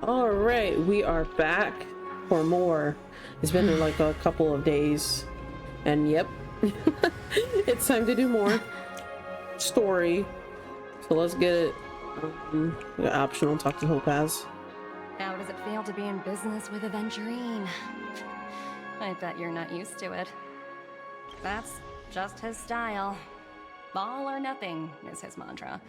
All right, we are back for more. It's been like a couple of days, and yep, it's time to do more story. So let's get it. We got optional, talk to Topaz. How does it feel to be in business with Aventurine? I bet you're not used to it. That's just his style. All or nothing is his mantra.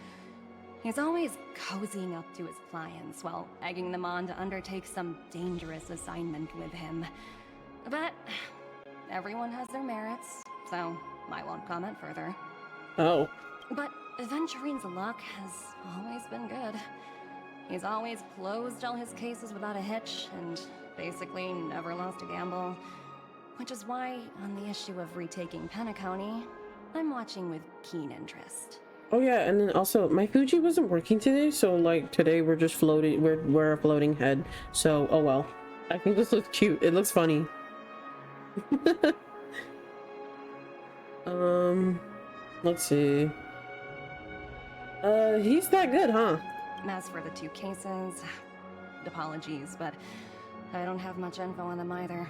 He's always cozying up to his clients while egging them on to undertake some dangerous assignment with him. But everyone has their merits, so I won't comment further. Oh. But Aventurine's luck has always been good. He's always closed all his cases without a hitch, and basically never lost a gamble. Which is why, on the issue of retaking Penacony, I'm watching with keen interest. Oh yeah, and then also my Fuji wasn't working today, so like today we're just floating. We're a floating head. So oh well. I think this looks cute. It looks funny. Let's see. He's that good, huh? As for the two cases, apologies, but I don't have much info on them either.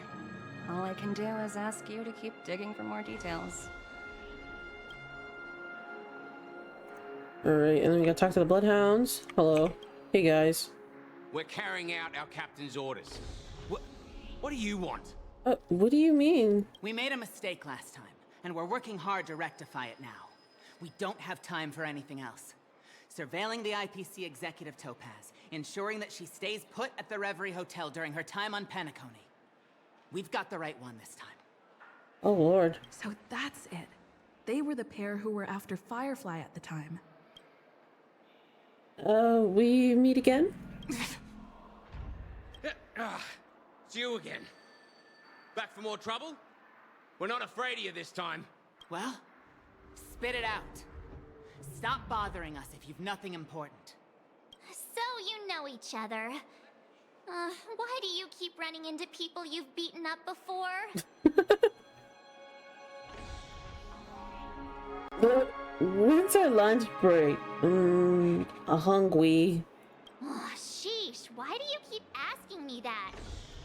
All I can do is ask you to keep digging for more details. Alright, and then we gotta talk to the Bloodhounds. Hello. Hey guys. We're carrying out our captain's orders. What do you want? What do you mean? We made a mistake last time, and we're working hard to rectify it now. We don't have time for anything else. Surveilling the IPC executive Topaz, ensuring that she stays put at the Reverie Hotel during her time on Penacony. We've got the right one this time. Oh lord. So that's it. They were the pair who were after Firefly at the time. We meet again? It's you again. Back for more trouble? We're not afraid of you this time. Well, spit it out. Stop bothering us if you've nothing important. So you know each other. Why do you keep running into people you've beaten up before? When's our lunch break? Hungry. Oh, sheesh, why do you keep asking me that?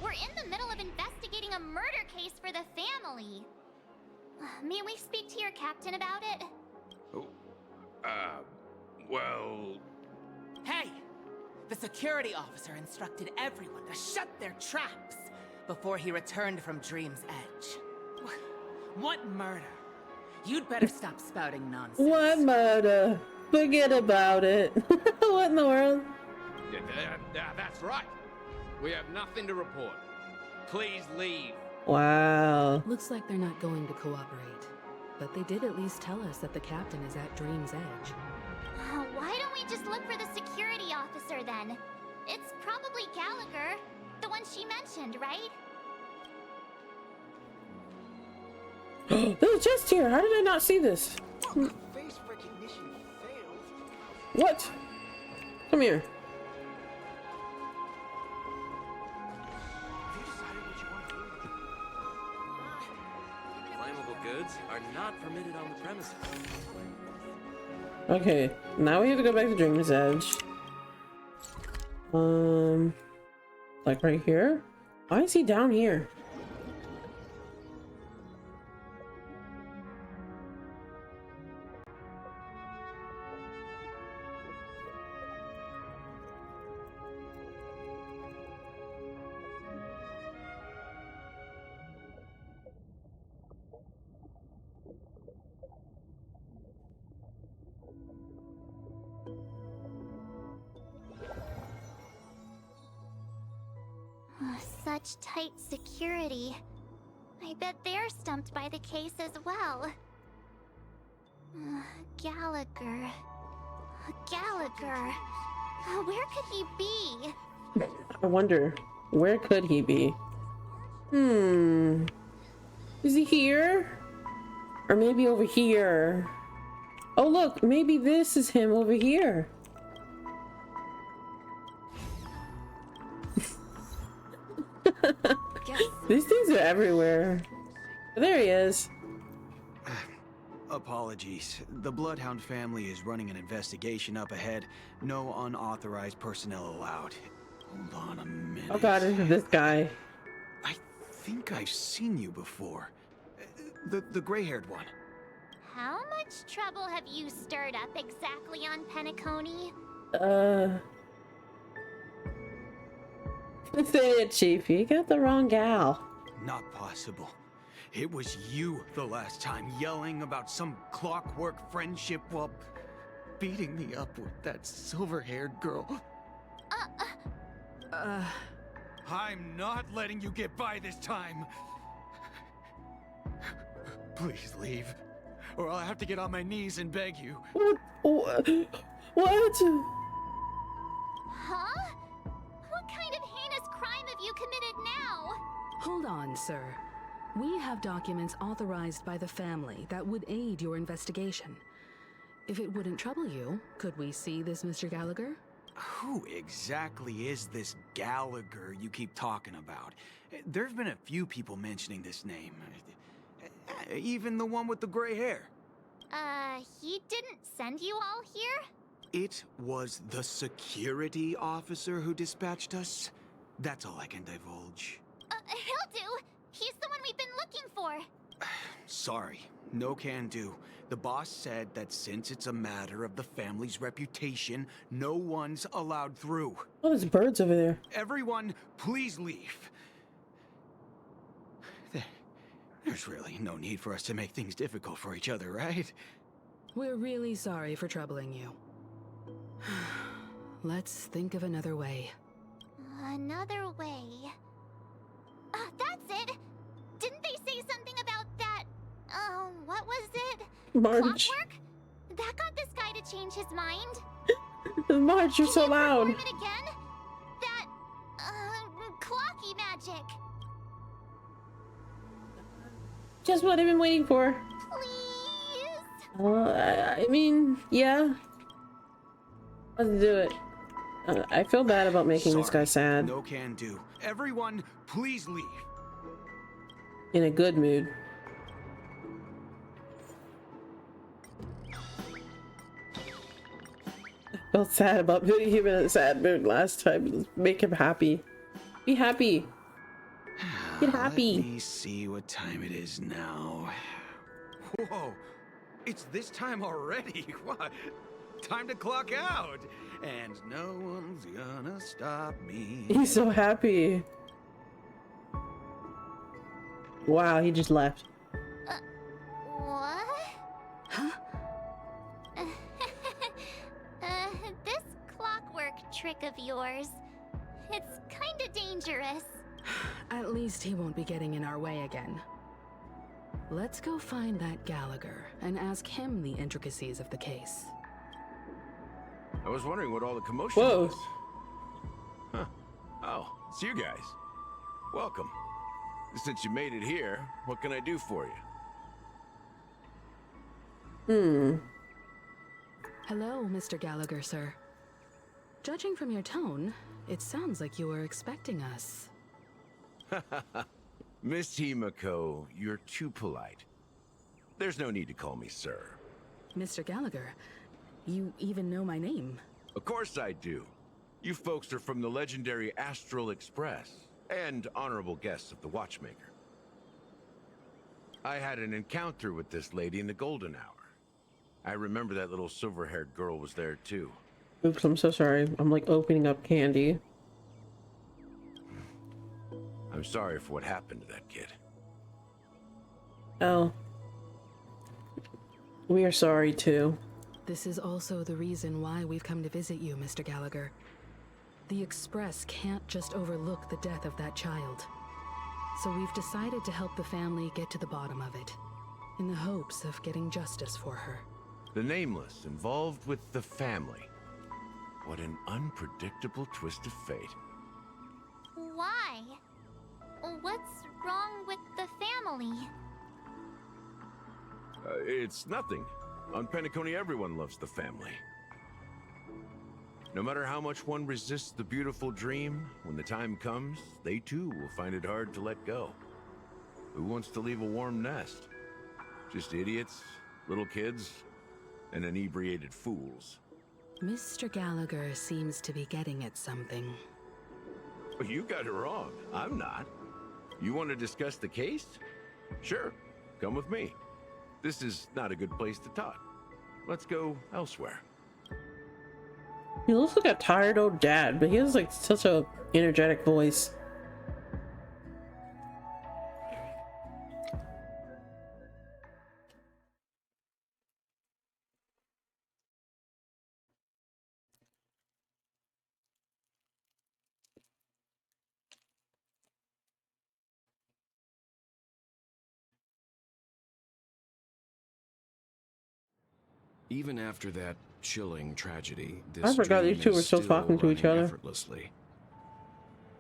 We're in the middle of investigating a murder case for the family. May we speak to your captain about it? Oh, well... Hey! The security officer instructed everyone to shut their traps before he returned from Dream's Edge. What murder? You'd better stop spouting nonsense. What murder? Forget about it. What in the world? That's right. We have nothing to report. Please leave. Wow. Looks like they're not going to cooperate. But they did at least tell us that the captain is at Dream's Edge. Why don't we just look for the security officer then? It's probably Gallagher, the one she mentioned, right? This was just here. How did I not see this? Face recognition failed. What? Come here. Have you decided what you want to do? Flammable goods are not permitted on the premises. Okay, now we have to go back to Dream's Edge. Like right here? Why is he down here? Such tight security. I bet they're stumped by the case as well. Gallagher. Gallagher. Where could he be? I wonder, where could he be? Is he here? Or maybe over here? Oh look, maybe this is him over here. These things are everywhere. There he is. Apologies. The Bloodhound family is running an investigation up ahead. No unauthorized personnel allowed. Hold on a minute. Oh god, this guy. I think I've seen you before. The gray-haired one. How much trouble have you stirred up exactly on Penacony? Say it, Chief. You got the wrong gal. Not possible. It was you the last time, yelling about some clockwork friendship while beating me up with that silver-haired girl. I'm not letting you get by this time. Please leave, or I'll have to get on my knees and beg you. What? Huh? What kind of heinous crime have you committed now? Hold on, sir. We have documents authorized by the family that would aid your investigation. If it wouldn't trouble you, could we see this Mr. Gallagher? Who exactly is this Gallagher you keep talking about? There've been a few people mentioning this name. Even the one with the gray hair. He didn't send you all here? It was the security officer who dispatched us. That's all I can divulge. He'll do. He's the one we've been looking for. Sorry, no can do. The boss said that since it's a matter of the family's reputation, no one's allowed through. Oh, there's birds over there. Everyone, please leave. There's really no need for us to make things difficult for each other, right? We're really sorry for troubling you. Let's think of another way. Another way. That's it! Didn't they say something about that? What was it? Marge. Clockwork? That got this guy to change his mind. Marge, you're so Can you loud. perform it again? That, clocky magic. Just what I've been waiting for. Please? I mean, yeah. Let's do it. I feel bad about making this guy sad. No can do. Everyone, please leave. In a good mood. I felt sad about putting him in a sad mood last time. Let's make him happy. Be happy. Get happy. Let me see what time it is now. Whoa, it's this time already. What? Time to clock out. And no one's gonna stop me. He's so happy. Wow, he just left. What? Huh? This clockwork trick of yours, it's kinda dangerous. At least he won't be getting in our way again. Let's go find that Gallagher and ask him the intricacies of the case. I was wondering what all the commotion Whoa. was. Huh. Oh, it's you guys. Welcome. Since you made it here, what can I do for you? Hello, Mr. Gallagher, sir. Judging from your tone, it sounds like you were expecting us. Miss Himiko, you're too polite. There's no need to call me sir. Mr. Gallagher, you even know my name. Of course I do. You folks are from the legendary Astral Express, and honorable guests of the Watchmaker. I had an encounter with this lady in the Golden Hour. I remember that little silver-haired girl was there too. Oops, I'm so sorry. I'm like opening up candy. I'm sorry for what happened to that kid. Oh. We are sorry too. This is also the reason why we've come to visit you, Mr. Gallagher. The Express can't just overlook the death of that child. So we've decided to help the family get to the bottom of it, in the hopes of getting justice for her. The Nameless involved with the family. What an unpredictable twist of fate. Why? What's wrong with the family? It's nothing. On Penacony, everyone loves the family. No matter how much one resists the beautiful dream, when the time comes, they too will find it hard to let go. Who wants to leave a warm nest? Just idiots, little kids, and inebriated fools. Mr. Gallagher seems to be getting at something. You got it wrong. I'm not. You want to discuss the case? Sure. Come with me. This is not a good place to talk. Let's go elsewhere. He looks like a tired old dad, but he has like such a energetic voice. Even after that chilling tragedy, I this forgot dream these two is were still talking to each running other. effortlessly.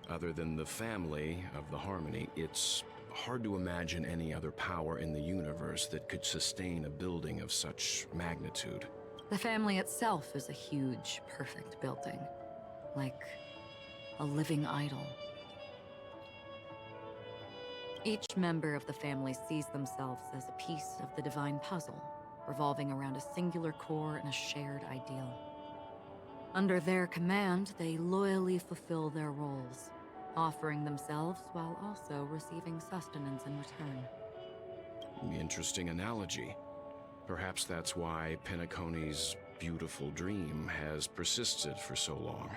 Other than the family of the Harmony, it's hard to imagine any other power in the universe that could sustain a building of such magnitude. The family itself is a huge, perfect building. Like a living idol. Each member of the family sees themselves as a piece of the divine puzzle, revolving around a singular core and a shared ideal. Under their command, they loyally fulfill their roles, offering themselves while also receiving sustenance in return. Interesting analogy. Perhaps that's why Penacony's beautiful dream has persisted for so long.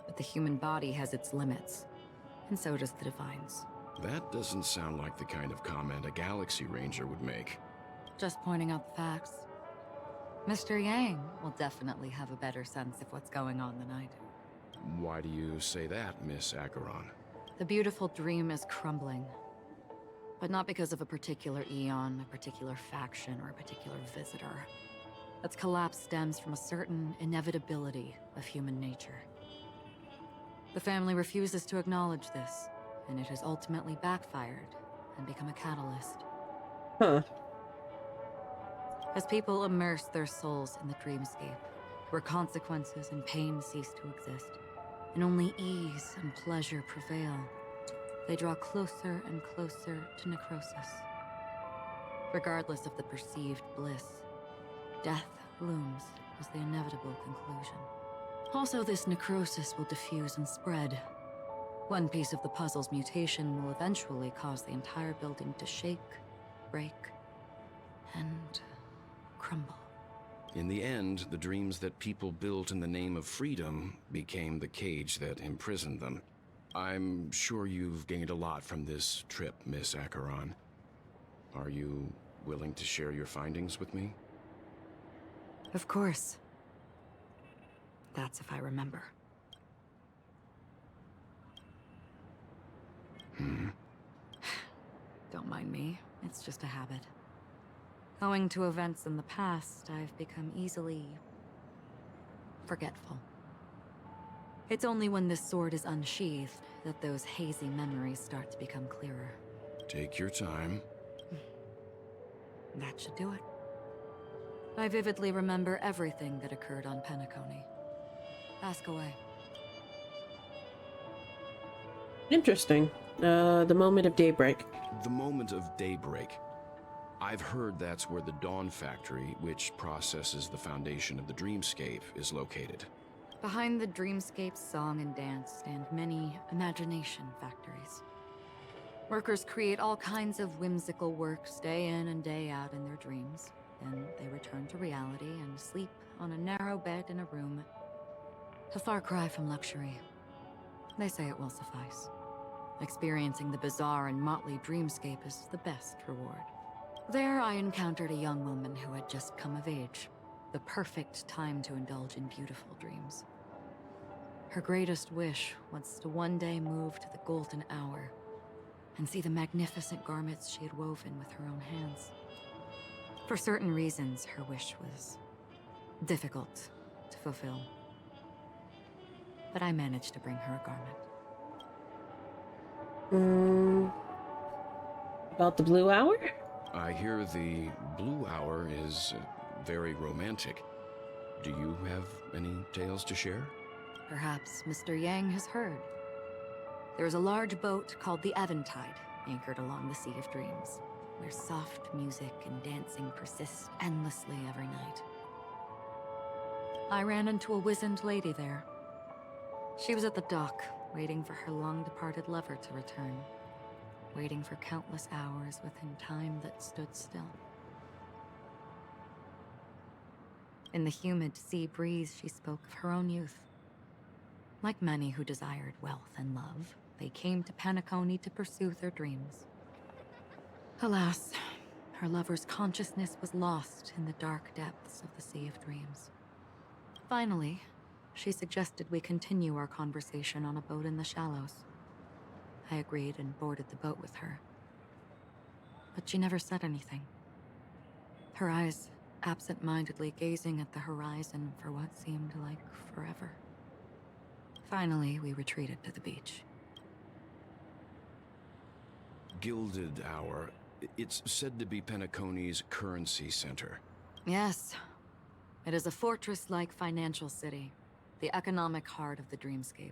But the human body has its limits, and so does the divine's. That doesn't sound like the kind of comment a Galaxy Ranger would make. Just pointing out the facts. Mr. Yang will definitely have a better sense of what's going on than I do. Why do you say that, Miss Acheron? The beautiful dream is crumbling. But not because of a particular eon, a particular faction, or a particular visitor. Its collapse stems from a certain inevitability of human nature. The family refuses to acknowledge this, and it has ultimately backfired and become a catalyst. Huh. As people immerse their souls in the dreamscape, where consequences and pain cease to exist, and only ease and pleasure prevail, they draw closer and closer to necrosis. Regardless of the perceived bliss, death looms as the inevitable conclusion. Also, this necrosis will diffuse and spread. One piece of the puzzle's mutation will eventually cause the entire building to shake, break, and crumble. In the end, the dreams that people built in the name of freedom became the cage that imprisoned them. I'm sure you've gained a lot from this trip, Miss Acheron. Are you willing to share your findings with me? Of course. That's if I remember. Don't mind me. It's just a habit. Owing to events in the past, I've become easily forgetful. It's only when this sword is unsheathed that those hazy memories start to become clearer. Take your time. That should do it. I vividly remember everything that occurred on Penacony. Ask away. Interesting. The moment of daybreak. The moment of daybreak. I've heard that's where the Dawn Factory, which processes the foundation of the dreamscape, is located. Behind the dreamscape's song and dance stand many imagination factories. Workers create all kinds of whimsical works day in and day out in their dreams. Then they return to reality and sleep on a narrow bed in a room. A far cry from luxury. They say it will suffice. Experiencing the bizarre and motley dreamscape is the best reward. There I encountered a young woman who had just come of age. The perfect time to indulge in beautiful dreams. Her greatest wish was to one day move to the golden hour and see the magnificent garments she had woven with her own hands. For certain reasons, her wish was difficult to fulfill. But I managed to bring her a garment. About the blue hour? I hear the blue hour is very romantic. Do you have any tales to share? Perhaps Mr. Yang has heard. There is a large boat called the Aventurine, anchored along the Sea of Dreams, where soft music and dancing persist endlessly every night. I ran into a wizened lady there. She was at the dock, waiting for her long-departed lover to return, waiting for countless hours within time that stood still. In the humid sea breeze, she spoke of her own youth. Like many who desired wealth and love, they came to Penacony to pursue their dreams. Alas, her lover's consciousness was lost in the dark depths of the Sea of Dreams. Finally, she suggested we continue our conversation on a boat in the shallows. I agreed and boarded the boat with her. But she never said anything. Her eyes absent-mindedly gazing at the horizon for what seemed like forever. Finally, we retreated to the beach. Gilded Hour. It's said to be Penacony's currency center. Yes. It is a fortress-like financial city, the economic heart of the dreamscape.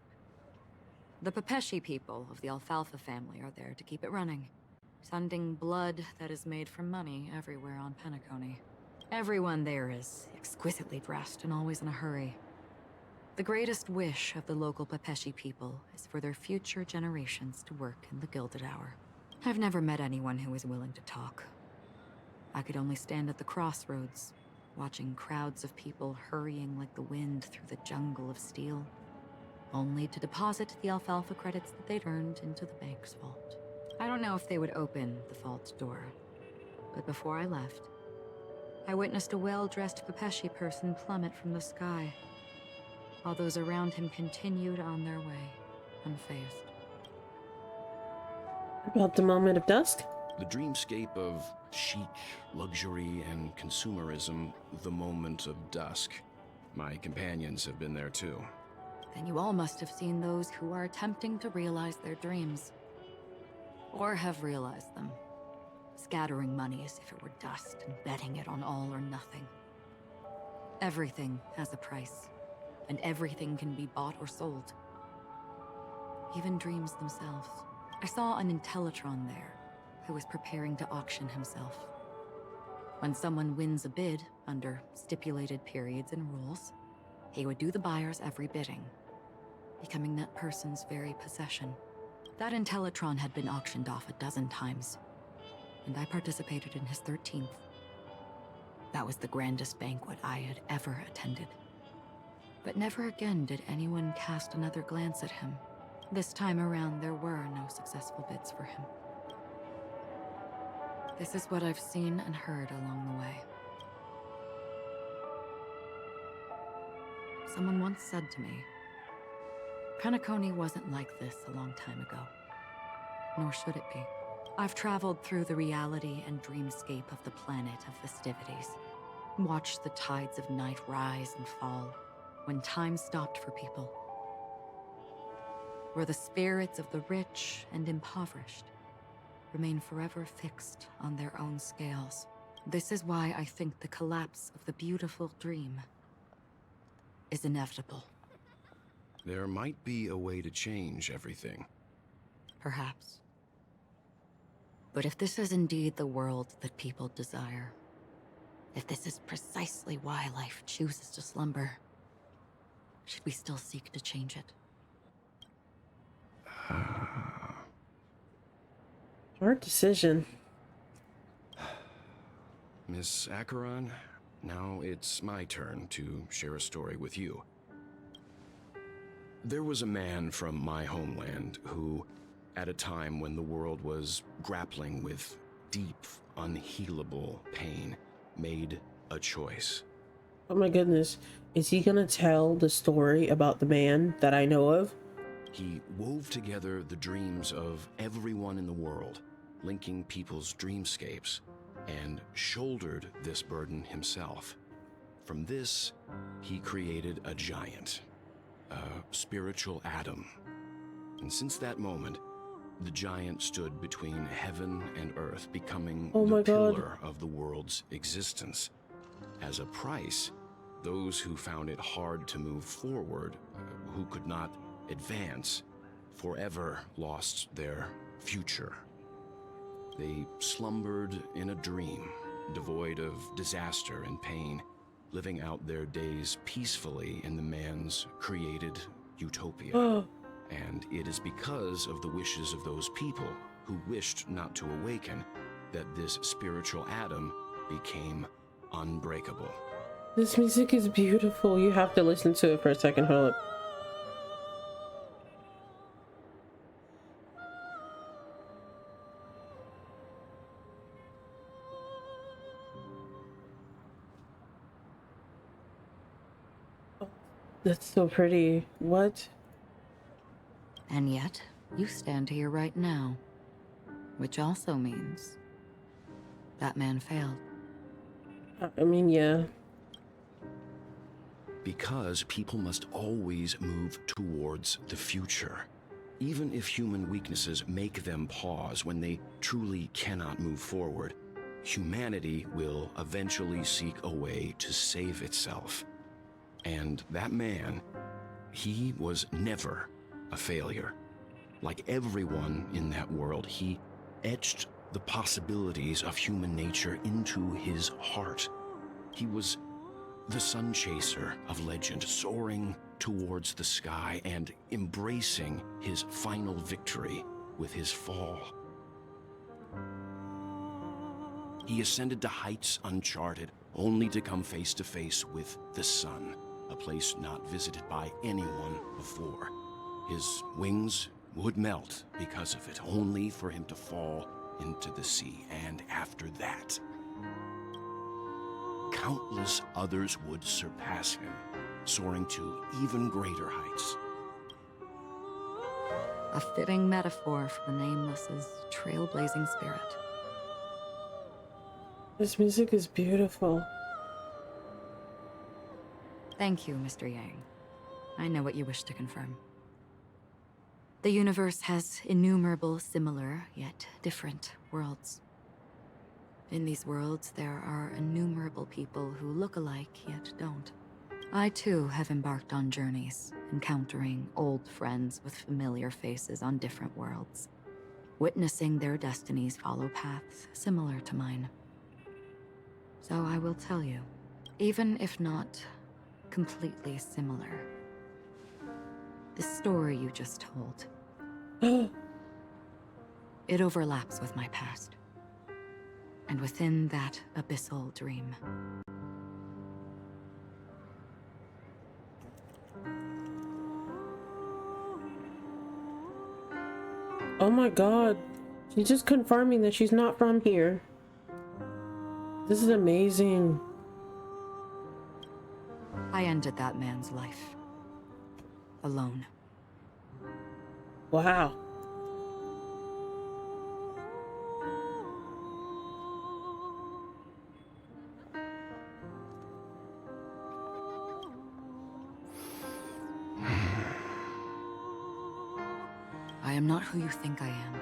The Pepeshi people of the Alfalfa family are there to keep it running, sending blood that is made from money everywhere on Penacony. Everyone there is exquisitely dressed and always in a hurry. The greatest wish of the local Pepeshi people is for their future generations to work in the Gilded Hour. I've never met anyone who is willing to talk. I could only stand at the crossroads, watching crowds of people hurrying like the wind through the jungle of steel, only to deposit the alfalfa credits that they'd earned into the bank's vault. I don't know if they would open the vault door, but before I left, I witnessed a well-dressed Pepeshi person plummet from the sky, while those around him continued on their way, unfazed. About the moment of dusk? The dreamscape of chic, luxury, and consumerism, the moment of dusk. My companions have been there too. Then you all must have seen those who are attempting to realize their dreams. Or have realized them. Scattering money as if it were dust and betting it on all or nothing. Everything has a price, and everything can be bought or sold. Even dreams themselves. I saw an Intellitron there, who was preparing to auction himself. When someone wins a bid under stipulated periods and rules, he would do the buyer's every bidding, becoming that person's very possession. That Intellitron had been auctioned off 12 times, and I participated in his 13th. That was the grandest banquet I had ever attended. But never again did anyone cast another glance at him. This time around, there were no successful bids for him. This is what I've seen and heard along the way. Someone once said to me, Penacony wasn't like this a long time ago, nor should it be. I've traveled through the reality and dreamscape of the planet of festivities, watched the tides of night rise and fall when time stopped for people, where the spirits of the rich and impoverished remain forever fixed on their own scales. This is why I think the collapse of the beautiful dream is inevitable. There might be a way to change everything. Perhaps. But if this is indeed the world that people desire, if this is precisely why life chooses to slumber, should we still seek to change it? Hard decision. Miss Acheron, now it's my turn to share a story with you. There was a man from my homeland who, at a time when the world was grappling with deep, unhealable pain, made a choice. Oh my goodness. Is he gonna tell the story about the man that I know of? He wove together the dreams of everyone in the world, linking people's dreamscapes, and shouldered this burden himself. From this, he created a giant, a spiritual atom. And since that moment, the giant stood between heaven and earth, becoming the pillar of the world's existence. As a price, those who found it hard to move forward, who could not advance, forever lost their future. They slumbered in a dream, devoid of disaster and pain, living out their days peacefully in the man's created utopia. And it is because of the wishes of those people who wished not to awaken that this spiritual atom became unbreakable. This music is beautiful. You have to listen to it for a second. Hold up. Oh, that's so pretty. What? And yet, you stand here right now. Which also means that man failed. I mean, yeah. Because people must always move towards the future. Even if human weaknesses make them pause when they truly cannot move forward, humanity will eventually seek a way to save itself. And that man, he was never a failure. Like everyone in that world, he etched the possibilities of human nature into his heart. He was the sun chaser of legend, soaring towards the sky and embracing his final victory with his fall. He ascended to heights uncharted, only to come face to face with the sun, a place not visited by anyone before. His wings would melt because of it, only for him to fall into the sea. And after that, countless others would surpass him, soaring to even greater heights. A fitting metaphor for the Nameless's trailblazing spirit. This music is beautiful. Thank you, Mr. Yang. I know what you wish to confirm. The universe has innumerable similar, yet different worlds. In these worlds, there are innumerable people who look alike, yet don't. I, too, have embarked on journeys, encountering old friends with familiar faces on different worlds, witnessing their destinies follow paths similar to mine. So I will tell you, even if not completely similar, the story you just told, it overlaps with my past. And within that abyssal dream, oh my god. She's just confirming that she's not from here. This is amazing. I ended that man's life. Alone. Wow. I am not who you think I am.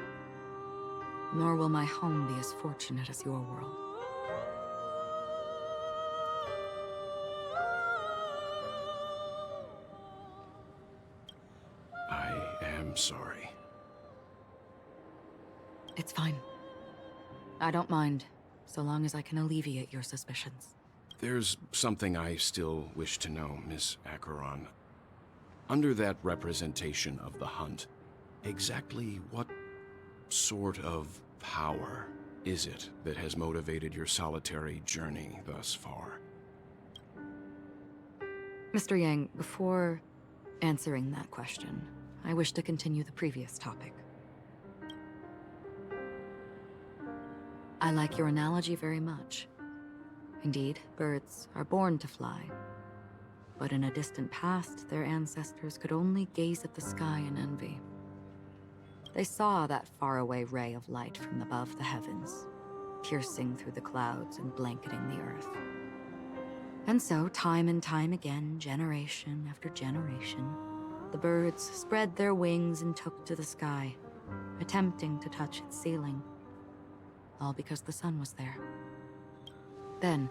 Nor will my home be as fortunate as your world. I am sorry. It's fine. I don't mind, so long as I can alleviate your suspicions. There's something I still wish to know, Miss Acheron. Under that representation of the hunt, exactly what sort of power is it that has motivated your solitary journey thus far? Mr. Yang, before answering that question, I wish to continue the previous topic. I like your analogy very much. Indeed, birds are born to fly. But in a distant past, their ancestors could only gaze at the sky in envy. They saw that faraway ray of light from above the heavens, piercing through the clouds and blanketing the earth. And so, time and time again, generation after generation, the birds spread their wings and took to the sky, attempting to touch its ceiling, all because the sun was there. Then,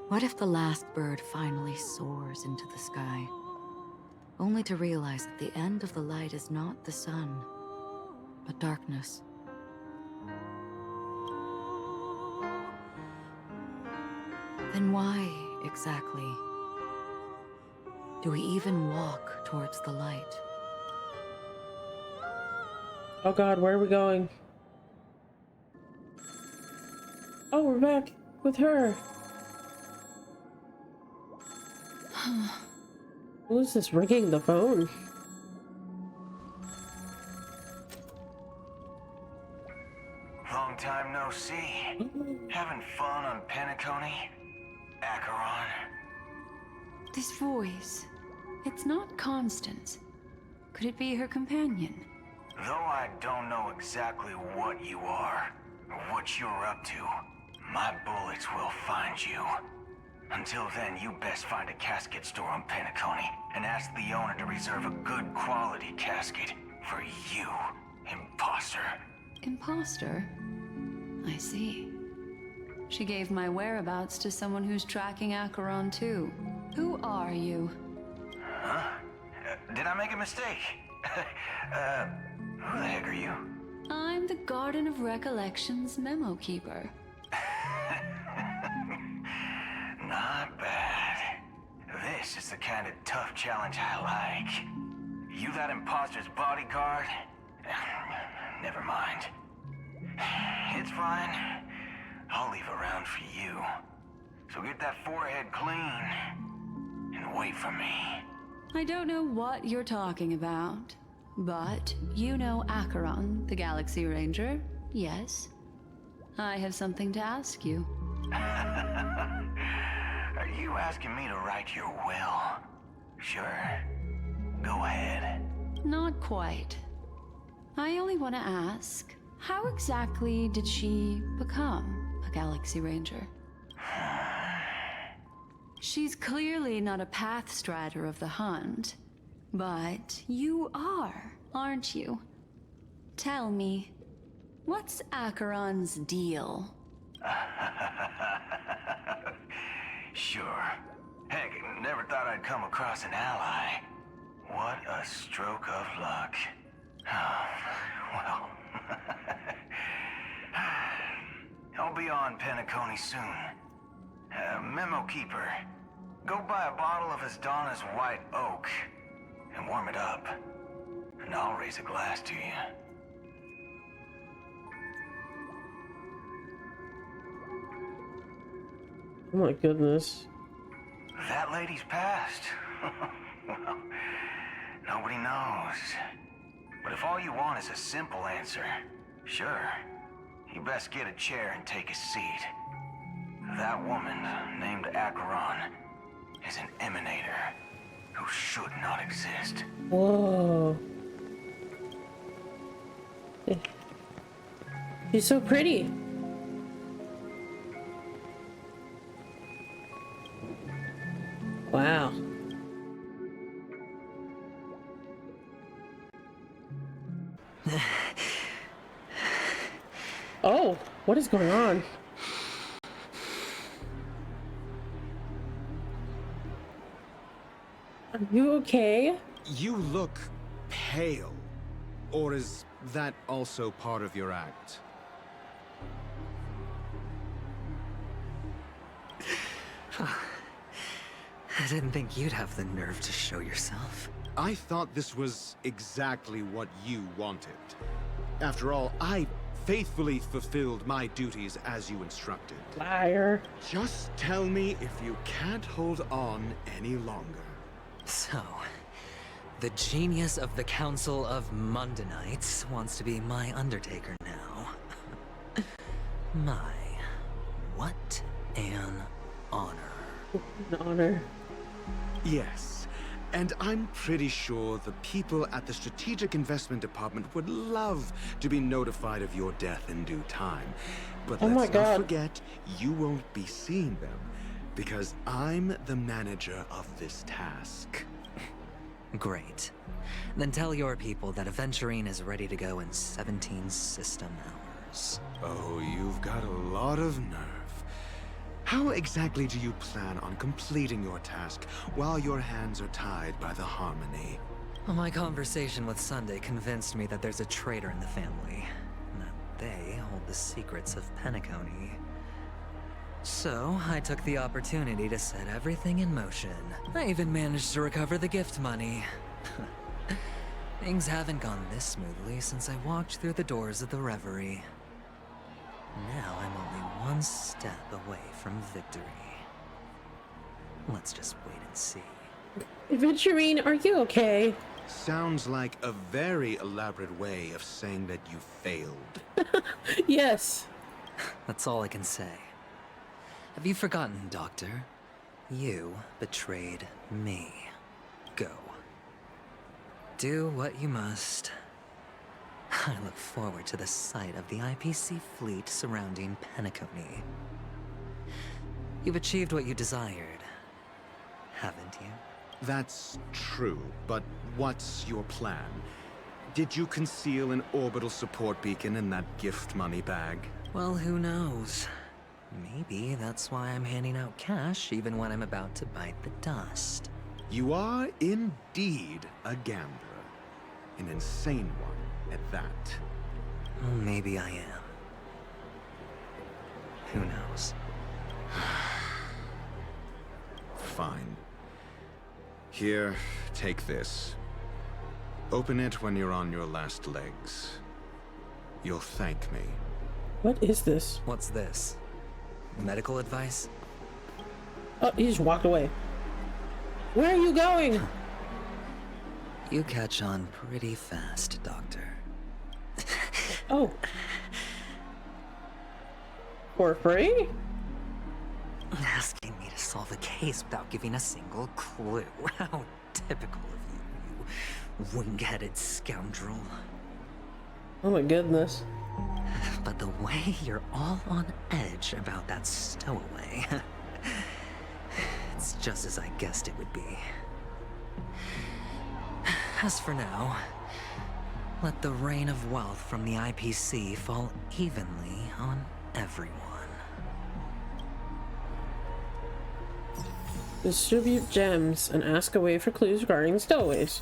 what if the last bird finally soars into the sky, only to realize that the end of the light is not the sun, but darkness? Then why, exactly, do we even walk towards the light? Oh god, where are we going? Oh, we're back with her. Who is this ringing the phone? Long time no see. Having fun on Penacony? Acheron? This voice, it's not Constance. Could it be her companion? Though I don't know exactly what you are, or what you're up to, my bullets will find you. Until then, you best find a casket store on Penacony and ask the owner to reserve a good quality casket for you, imposter. Imposter? I see. She gave my whereabouts to someone who's tracking Acheron too. Who are you? Huh? Did I make a mistake? Who the heck are you? I'm the Garden of Recollection's memo keeper. Not bad. This is the kind of tough challenge I like. You that imposter's bodyguard? Never mind. It's fine. I'll leave a round for you. So get that forehead clean and wait for me. I don't know what you're talking about, but you know Acheron, the Galaxy Ranger, yes? I have something to ask you. Are you asking me to write your will? Sure. Go ahead. Not quite. I only want to ask, how exactly did she become a Galaxy Ranger? She's clearly not a path strider of the hunt, but you are, aren't you? Tell me, what's Acheron's deal? Sure. Heck, never thought I'd come across an ally. What a stroke of luck. Oh, well. I'll be on Penacony soon. Memo keeper, go buy a bottle of Asdana's white oak and warm it up. And I'll raise a glass to you. Oh my goodness. That lady's passed. Well, nobody knows. But if all you want is a simple answer, sure. You best get a chair and take a seat. That woman, named Acheron, is an emanator who should not exist. Whoa. She's so pretty. Wow. Oh, what is going on? Are you okay? You look pale. Or is that also part of your act? I didn't think you'd have the nerve to show yourself. I thought this was exactly what you wanted. After all, I faithfully fulfilled my duties as you instructed. Liar. Just tell me if you can't hold on any longer. So, the genius of the Council of Mundanites wants to be my Undertaker now. My, what an honor. An honor. Yes, and I'm pretty sure the people at the Strategic Investment Department would love to be notified of your death in due time. But Oh my let's God. not forget, you won't be seeing them, because I'm the manager of this task. Great. Then tell your people that Aventurine is ready to go in 17 system hours. Oh, you've got a lot of nerve. How exactly do you plan on completing your task while your hands are tied by the Harmony? Well, my conversation with Sunday convinced me that there's a traitor in the family, and that they hold the secrets of Penacony. So, I took the opportunity to set everything in motion. I even managed to recover the gift money. Things haven't gone this smoothly since I walked through the doors of the Reverie. Now I'm only one step away from victory. Let's just wait and see. Aventurine, are you okay? Sounds like a very elaborate way of saying that you failed. Yes. That's all I can say. Have you forgotten, Doctor? You betrayed me. Go. Do what you must. I look forward to the sight of the IPC fleet surrounding Penacony. You've achieved what you desired, haven't you? That's true, but what's your plan? Did you conceal an orbital support beacon in that gift money bag? Well, who knows? Maybe that's why I'm handing out cash even when I'm about to bite the dust. You are indeed a gambler. An insane one at that. Well, maybe I am. Who knows? Fine. Here, take this. Open it when you're on your last legs. You'll thank me. What is this? What's this? Medical advice? Oh, he just walked away. Where are you going? You catch on pretty fast, Doctor. Oh. For free? Asking me to solve a case without giving a single clue. How typical of you, you wing-headed scoundrel. Oh my goodness. But the way you're all on edge about that stowaway, it's just as I guessed it would be. As for now, let the rain of wealth from the IPC fall evenly on everyone. Distribute gems and ask away for clues regarding stowaways.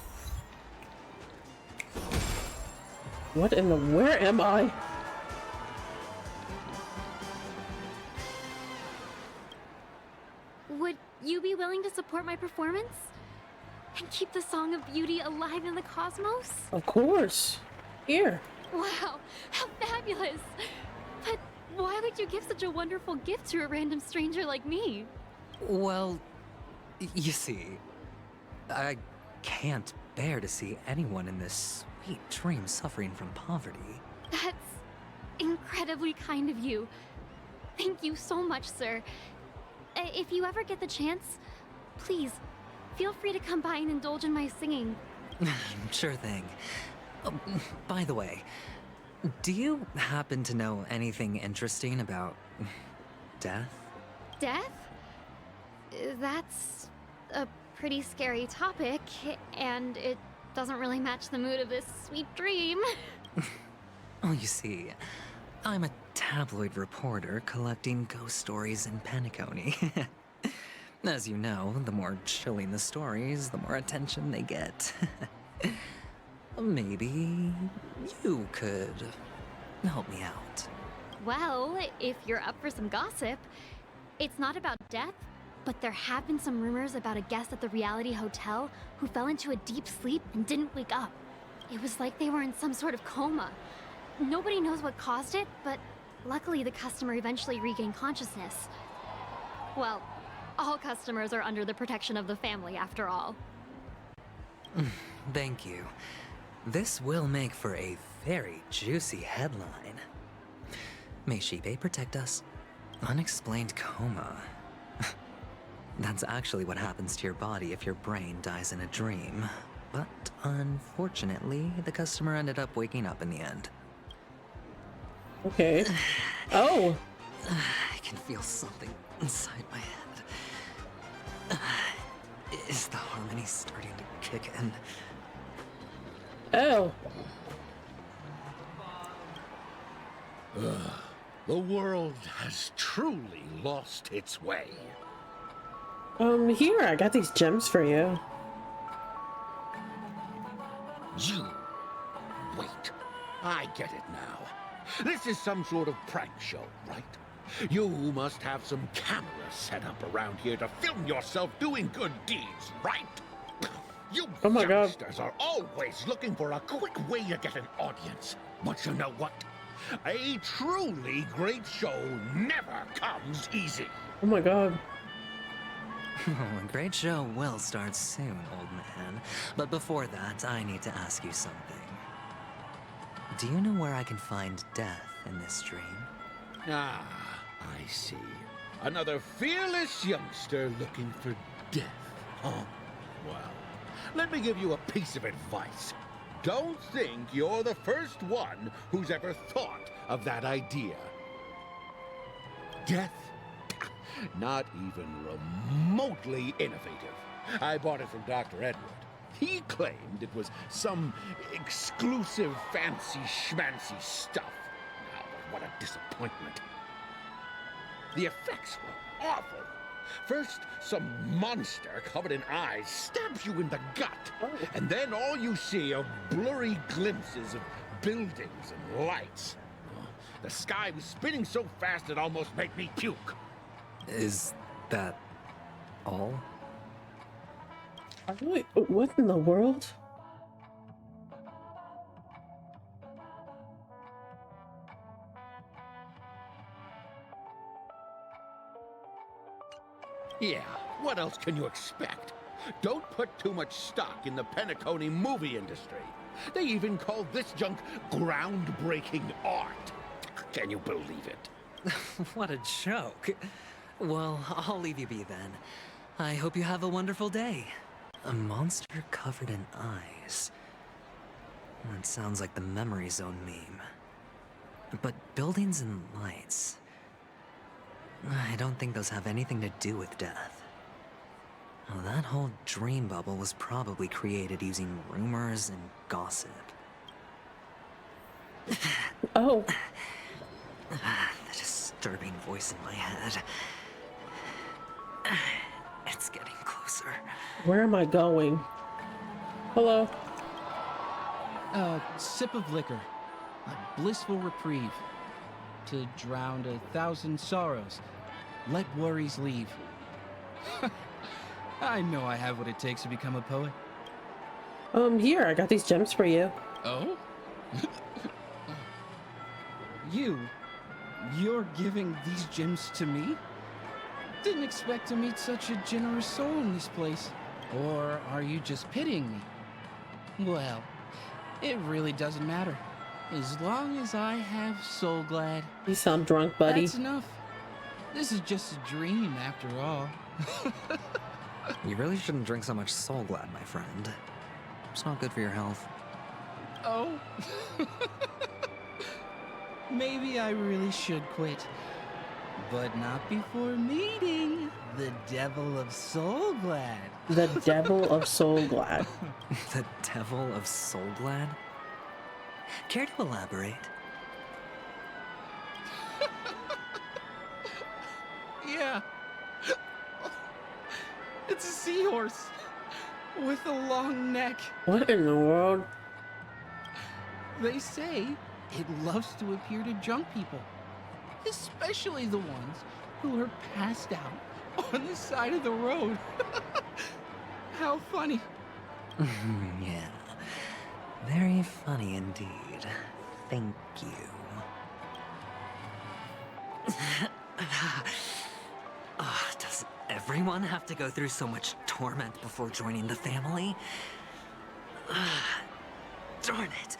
What in the... where am I? Would you be willing to support my performance? And keep the Song of Beauty alive in the cosmos? Of course. Here. Wow, how fabulous! But why would you give such a wonderful gift to a random stranger like me? Well, you see, I can't bear to see anyone in this sweet dream suffering from poverty. That's incredibly kind of you. Thank you so much, sir. If you ever get the chance, please, feel free to come by and indulge in my singing. Sure thing. By the way, do you happen to know anything interesting about death? Death? That's a pretty scary topic, and it doesn't really match the mood of this sweet dream. Oh, you see, I'm a tabloid reporter collecting ghost stories in Penacony. As you know, the more chilling the stories, the more attention they get. Maybe you could help me out. Well, if you're up for some gossip, it's not about death, but there have been some rumors about a guest at the Reality Hotel who fell into a deep sleep and didn't wake up. It was like they were in some sort of coma. Nobody knows what caused it, but luckily the customer eventually regained consciousness. Well, all customers are under the protection of the family, after all. Thank you. This will make for a very juicy headline. May Shibe protect us. Unexplained coma. That's actually what happens to your body if your brain dies in a dream. But unfortunately, the customer ended up waking up in the end. Okay. Oh! I can feel something inside my head. Is the harmony starting to kick in? Oh. The world has truly lost its way. Here, I got these gems for you. You... Wait. I get it now. This is some sort of prank show, right? You must have some cameras set up around here to film yourself doing good deeds, right? You Oh my God. youngsters are always looking for a quick way to get an audience. But you know what? A truly great show never comes easy. Oh my God. A great show will start soon, old man. But before that, I need to ask you something. Do you know where I can find death in this dream? Ah, I see. Another fearless youngster looking for death, huh? Well, let me give you a piece of advice. Don't think you're the first one who's ever thought of that idea. Death? Not even remotely innovative. I bought it from Dr. Edward. He claimed it was some exclusive fancy schmancy stuff. Now, what a disappointment. The effects were awful. First, some monster covered in eyes stabs you in the gut. And then all you see are blurry glimpses of buildings and lights. The sky was spinning so fast it almost made me puke. Is that all? Wait, what in the world? Yeah, what else can you expect? Don't put too much stock in the Penacony movie industry. They even call this junk groundbreaking art. Can you believe it? What a joke. Well, I'll leave you be then. I hope you have a wonderful day. A monster covered in eyes. That sounds like the Memory Zone meme. But buildings and lights... I don't think those have anything to do with death. Well, that whole dream bubble was probably created using rumors and gossip. Oh. The disturbing voice in my head. It's getting closer. Where am I going? Hello? A sip of liquor. A blissful reprieve. To drown 1,000 sorrows. Let worries leave. I know I have what it takes to become a poet. Here, I got these gems for you. Oh? You're giving these gems to me? Didn't expect to meet such a generous soul in this place. Or are you just pitying me? Well, it really doesn't matter. As long as I have Soul Glad. You sound drunk, buddy. That's enough. This is just a dream after all. You really shouldn't drink so much Soul Glad, my friend. It's not good for your health. Oh? Maybe I really should quit. But not before meeting the Devil of Soul Glad. The Devil of Soul Glad. The Devil of Soul Glad? Care to elaborate? Yeah. It's a seahorse with a long neck. What in the world? They say it loves to appear to drunk people, especially the ones who are passed out on the side of the road. How funny. Yeah. Very funny indeed. Thank you. Does everyone have to go through so much torment before joining the family? Darn it.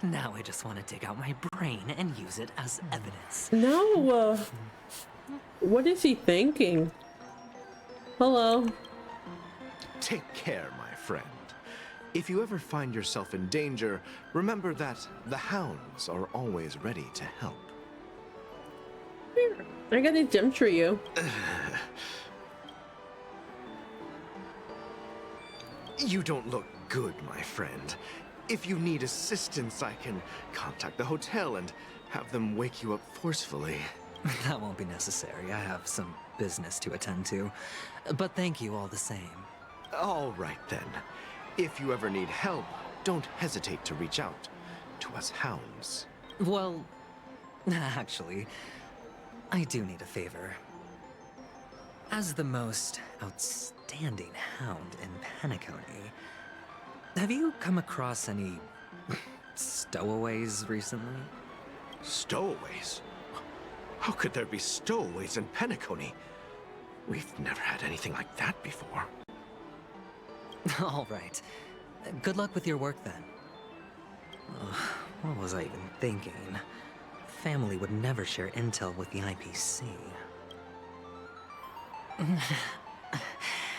Now I just want to dig out my brain and use it as evidence. No, what is he thinking? Hello? Take care, my friend. If you ever find yourself in danger, remember that the hounds are always ready to help. Here, I got a gem for you. You don't look good, my friend. If you need assistance, I can contact the hotel and have them wake you up forcefully. That won't be necessary. I have some business to attend to. But thank you all the same. All right, then. If you ever need help, don't hesitate to reach out to us hounds. Well, actually, I do need a favor. As the most outstanding outstanding hound in Penacony. Have you come across any stowaways recently? Stowaways? How could there be stowaways in Penacony? We've never had anything like that before. All right. Good luck with your work then. What was I even thinking? Family would never share intel with the IPC.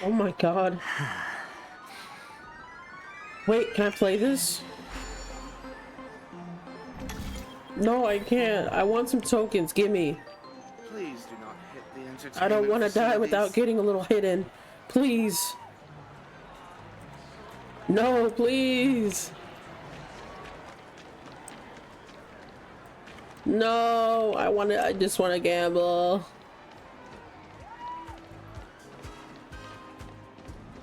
Oh my god. Wait, can I play this? No, I can't. I want some tokens. Gimme. Please do not hit the entertainment I don't want to die facilities. without getting a little hit in. Please. No, please. No, I just want to gamble.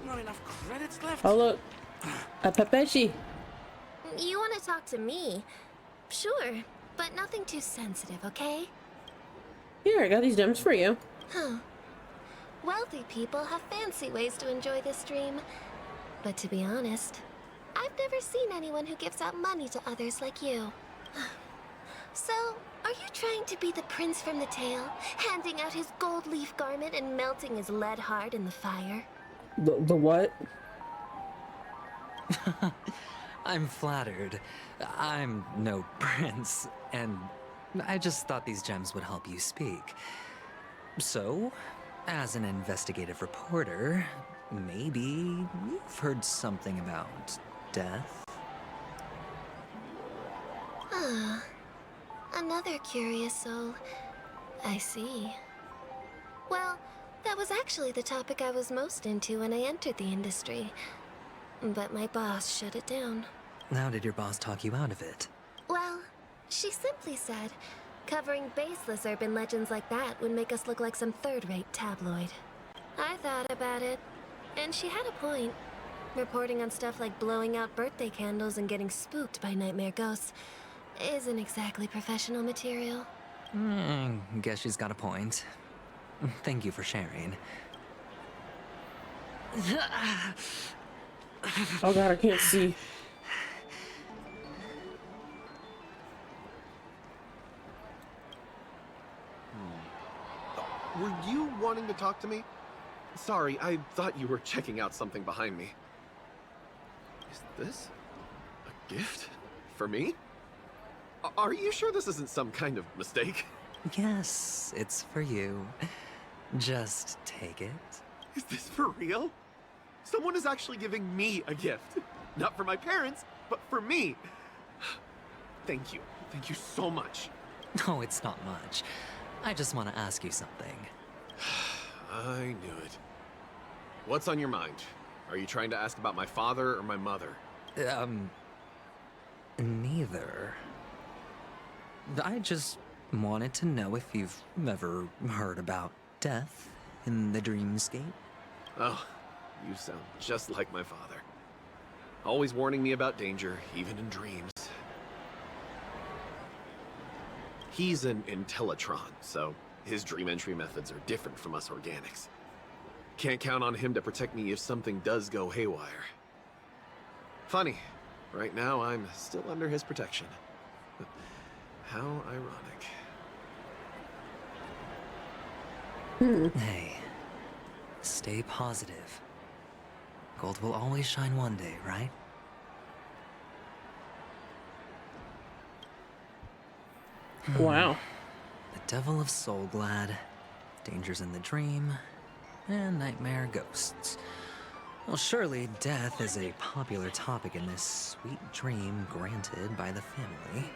Not enough credits left. Oh look, a Pepeshi. You want to talk to me? Sure, but nothing too sensitive, okay? Here, I got these gems for you. Huh. Wealthy people have fancy ways to enjoy this dream. But to be honest, I've never seen anyone who gives out money to others like you. So, are you trying to be the prince from the tale, handing out his gold leaf garment and melting his lead heart in the fire? The what? I'm flattered. I'm no prince, and I just thought these gems would help you speak. So, as an investigative reporter, maybe you've heard something about death? Ah, another curious soul. I see. Well, that was actually the topic I was most into when I entered the industry. But my boss shut it down. How did your boss talk you out of it? Well, she simply said, covering baseless urban legends like that would make us look like some third-rate tabloid. I thought about it, and she had a point. Reporting on stuff like blowing out birthday candles and getting spooked by nightmare ghosts isn't exactly professional material. Guess she's got a point. Thank you for sharing. Oh god, I can't see. Were you wanting to talk to me? Sorry, I thought you were checking out something behind me. Is this a gift for me? Are you sure this isn't some kind of mistake? Yes, it's for you. Just take it. Is this for real? Someone is actually giving me a gift. Not for my parents, but for me. Thank you. Thank you so much. No, it's not much. I just want to ask you something. I knew it. What's on your mind? Are you trying to ask about my father or my mother? Neither. I just wanted to know if you've ever heard about death in the dreamscape. Oh, you sound just like my father. Always warning me about danger, even in dreams. He's an Intellitron, so his dream entry methods are different from us organics. Can't count on him to protect me if something does go haywire. Funny, right now I'm still under his protection. How ironic. Hey, stay positive. Gold will always shine one day, right? Wow. The Devil of Soulglad, Dangers in the Dream, and Nightmare Ghosts. Well, surely death is a popular topic in this sweet dream granted by the family.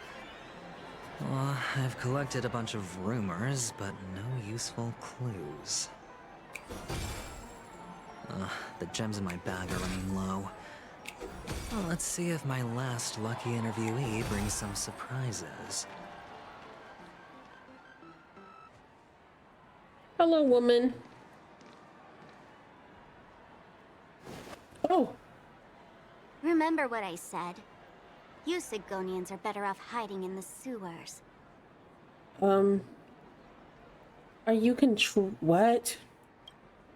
Well, I've collected a bunch of rumors, but no useful clues. The gems in my bag are running low. Well, let's see if my last lucky interviewee brings some surprises. Hello, woman. Oh. Remember what I said. You Sigonians are better off hiding in the sewers. Are you what?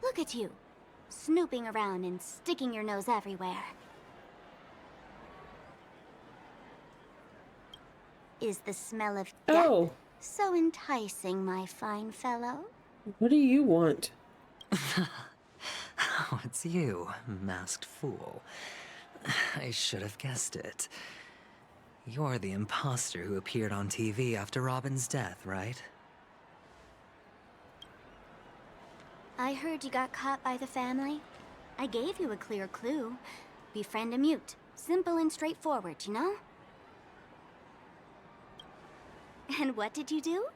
Look at you. snooping around and sticking your nose everywhere. Is the smell of death so enticing, my fine fellow? What do you want? Oh, it's you, masked fool. I should have guessed it. You're the imposter who appeared on TV after Robin's death, right? I heard you got caught by the family. I gave you a clear clue. Befriend a mute. Simple and straightforward, you know? And what did you do?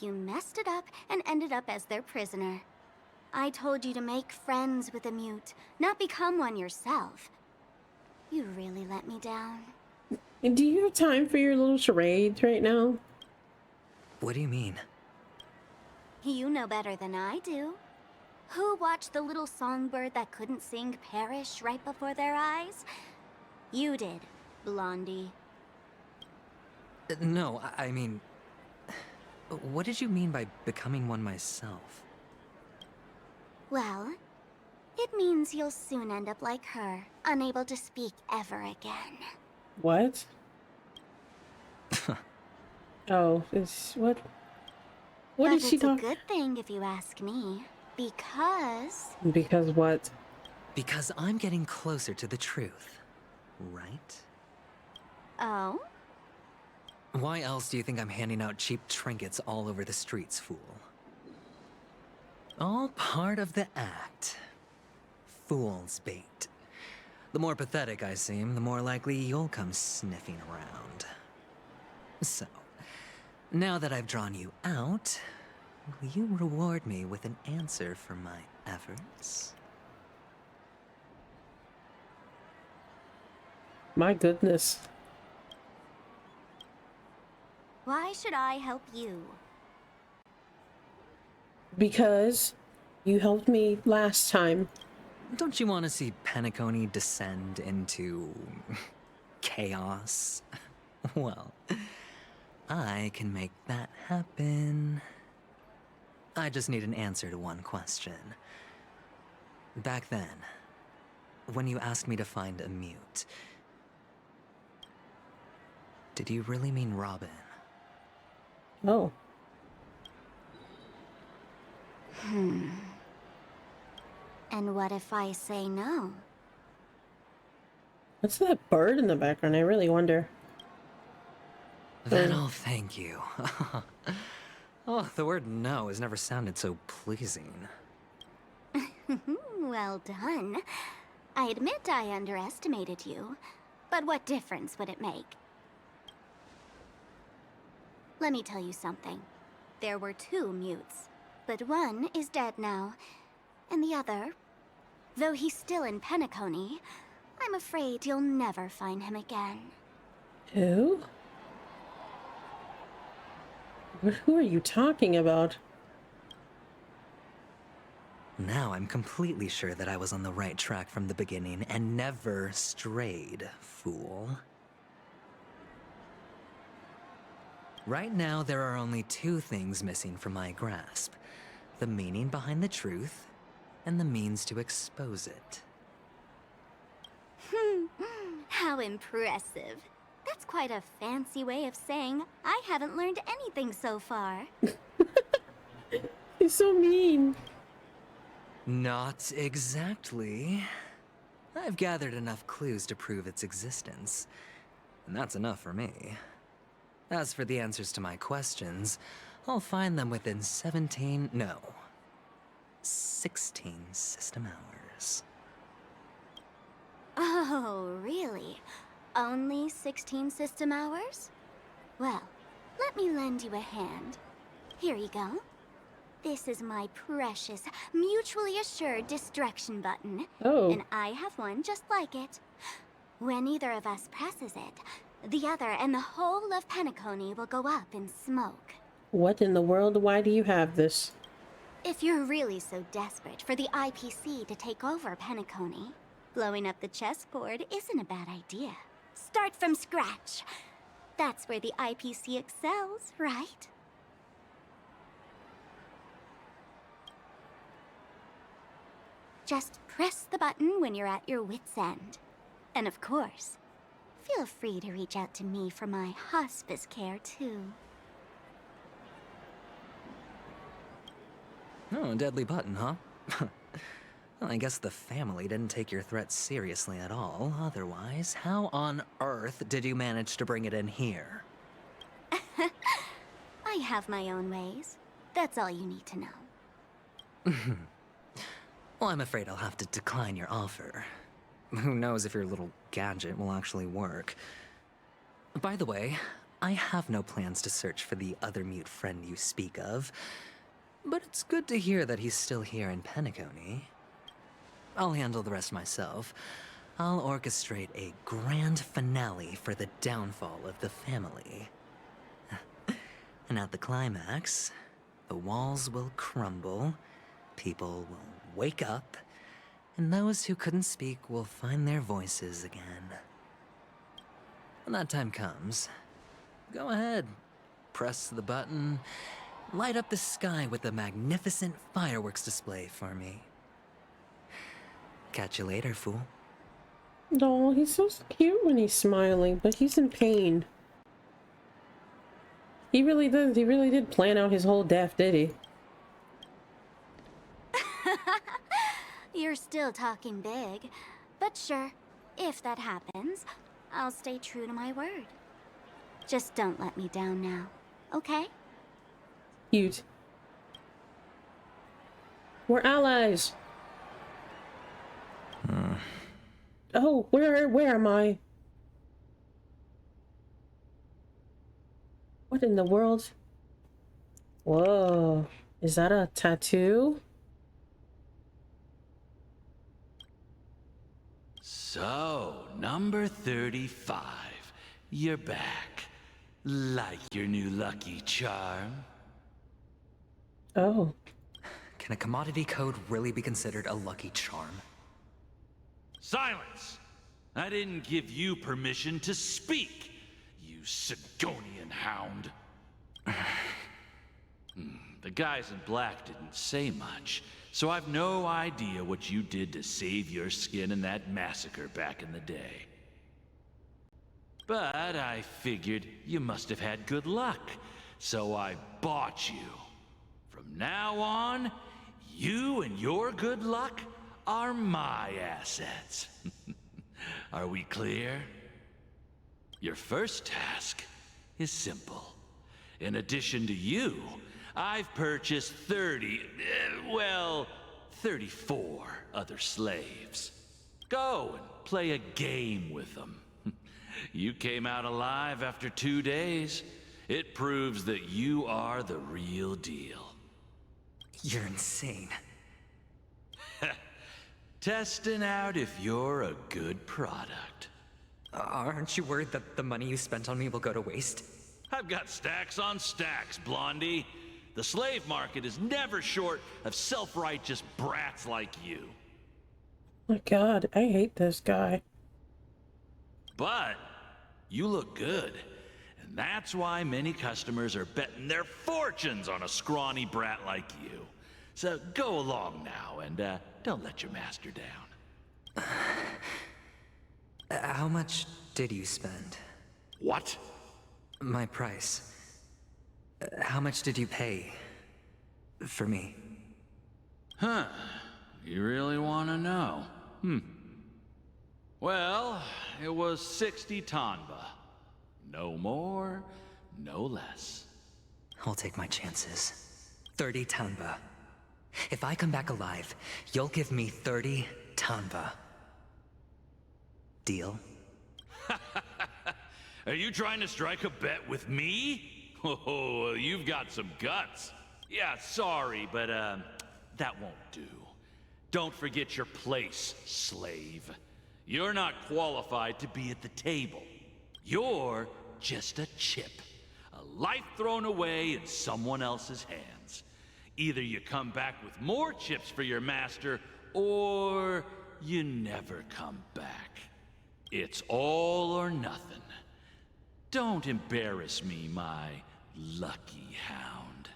You messed it up and ended up as their prisoner. I told you to make friends with a mute, not become one yourself. You really let me down. And do you have time for your little charades right now? What do you mean? You know better than I do. Who watched the little songbird that couldn't sing perish right before their eyes? You did, Blondie. No, I mean... What did you mean by becoming one myself? Well, it means you'll soon end up like her, unable to speak ever again. What? Oh, it's what? What is she talking? It's a good thing if you ask me, because... Because what? Because I'm getting closer to the truth, right? Oh? Why else do you think I'm handing out cheap trinkets all over the streets, fool? All part of the act. Fool's bait. The more pathetic I seem, the more likely you'll come sniffing around. So, now that I've drawn you out, will you reward me with an answer for my efforts? My goodness. Why should I help you? Because you helped me last time. Don't you want to see Penacony descend into... chaos? Well, I can make that happen. I just need an answer to one question. Back then, when you asked me to find a mute, did you really mean Robin? Oh. And what if I say no? What's that bird in the background? I really wonder. Then I'll thank you. Oh, the word no has never sounded so pleasing. Well done. I admit I underestimated you, but what difference would it make? Let me tell you something. There were 2 mutes, but one is dead now, and the other, though he's still in Penacony, I'm afraid you'll never find him again. Who? Who are you talking about? Now I'm completely sure that I was on the right track from the beginning and never strayed, fool. Right now, there are only 2 things missing from my grasp. The meaning behind the truth, and the means to expose it. How impressive. That's quite a fancy way of saying I haven't learned anything so far. You're so mean. Not exactly. I've gathered enough clues to prove its existence, and that's enough for me. As for the answers to my questions, I'll find them within 16 system hours. Oh, really? Only 16 system hours? Well, let me lend you a hand. Here you go. This is my precious, mutually assured destruction button. Oh. And I have one just like it. When either of us presses it, the other and the whole of Penacony will go up in smoke. What in the world? Why do you have this? If you're really so desperate for the IPC to take over Penacony, blowing up the chessboard isn't a bad idea. Start from scratch. That's where the IPC excels, right? Just press the button when you're at your wit's end. And of course, feel free to reach out to me for my hospice care, too. Oh, deadly button, huh? Well, I guess the family didn't take your threat seriously at all. Otherwise, how on earth did you manage to bring it in here? I have my own ways. That's all you need to know. Well, I'm afraid I'll have to decline your offer. Who knows if your little gadget will actually work. By the way, I have no plans to search for the other mute friend you speak of, but it's good to hear that he's still here in Penacony. I'll handle the rest myself. I'll orchestrate a grand finale for the downfall of the family. And at the climax, the walls will crumble, people will wake up, and those who couldn't speak will find their voices again. When that time comes, go ahead, press the button, light up the sky with a magnificent fireworks display for me. Catch you later, fool. Oh, he's so cute when he's smiling, but he's in pain. He really did plan out his whole death, did he? You're still talking big. But sure, if that happens, I'll stay true to my word. Just don't let me down now, okay? Cute. We're allies. Oh, where am I? What in the world? Whoa, is that a tattoo? So, number 35. You're back. Like your new lucky charm? Oh. Can a commodity code really be considered a lucky charm? Silence! I didn't give you permission to speak, you Sigonian hound. The guys in black didn't say much, so I've no idea what you did to save your skin in that massacre back in the day. But I figured you must have had good luck, so I bought you. From now on, you and your good luck are my assets. Are we clear? Your first task is simple. In addition to you, I've purchased 34 other slaves. Go and play a game with them. You came out alive after 2 days. It proves that you are the real deal. You're insane. Testing out if you're a good product. Aren't you worried that the money you spent on me will go to waste? I've got stacks on stacks, Blondie. The slave market is never short of self-righteous brats like you. My God, I hate this guy. But you look good, and that's why many customers are betting their fortunes on a scrawny brat like you. So go along now, and don't let your master down. How much did you spend? What? My price. How much did you pay for me? Huh. You really want to know? Well, it was 60 tanba. No more, no less. I'll take my chances. 30 tanba. If I come back alive, you'll give me 30 tanba. Deal? Are you trying to strike a bet with me? Oh, you've got some guts. Yeah, sorry, but that won't do. Don't forget your place, slave. You're not qualified to be at the table. You're just a chip. A life thrown away in someone else's hands. Either you come back with more chips for your master, or you never come back. It's all or nothing. Don't embarrass me, my lucky hound.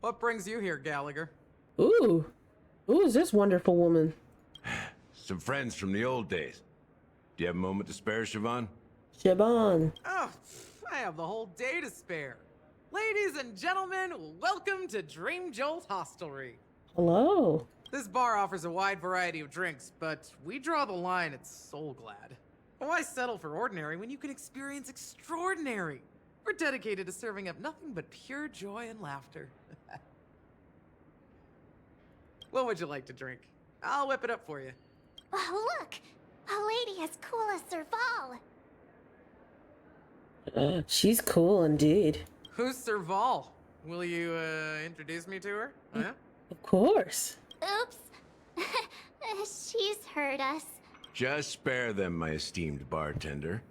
What brings you here, Gallagher? Ooh. Who is this wonderful woman? Some friends from the old days. Do you have a moment to spare, Siobhan? Siobhan. Oh, I have the whole day to spare. Ladies and gentlemen, welcome to Dream Jolt Hostelry. Hello. This bar offers a wide variety of drinks, but we draw the line at Soul Glad. Why settle for ordinary when you can experience extraordinary? We're dedicated to serving up nothing but pure joy and laughter. What would you like to drink? I'll whip it up for you. Oh, look! A lady as cool as Serval. She's cool indeed. Who's Serval? Will you, introduce me to her? Huh? Of course. Oops. She's heard us. Just spare them, my esteemed bartender.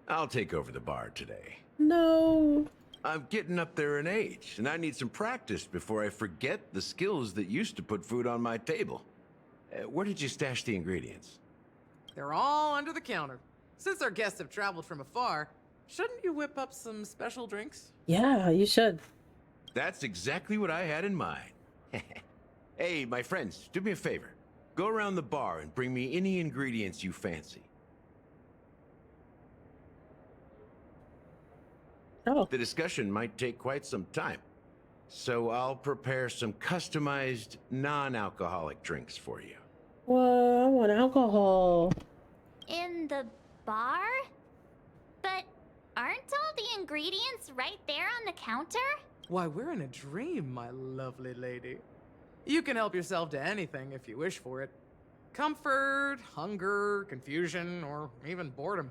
I'll take over the bar today. No. I'm getting up there in age, and I need some practice before I forget the skills that used to put food on my table. Where did you stash the ingredients? They're all under the counter. Since our guests have traveled from afar, shouldn't you whip up some special drinks? Yeah, you should. That's exactly what I had in mind. Hey, my friends, do me a favor. Go around the bar and bring me any ingredients you fancy. Oh. The discussion might take quite some time, so I'll prepare some customized, non-alcoholic drinks for you. Well, I want alcohol. In the bar? But aren't all the ingredients right there on the counter? Why, we're in a dream, my lovely lady. You can help yourself to anything if you wish for it. Comfort, hunger, confusion, or even boredom.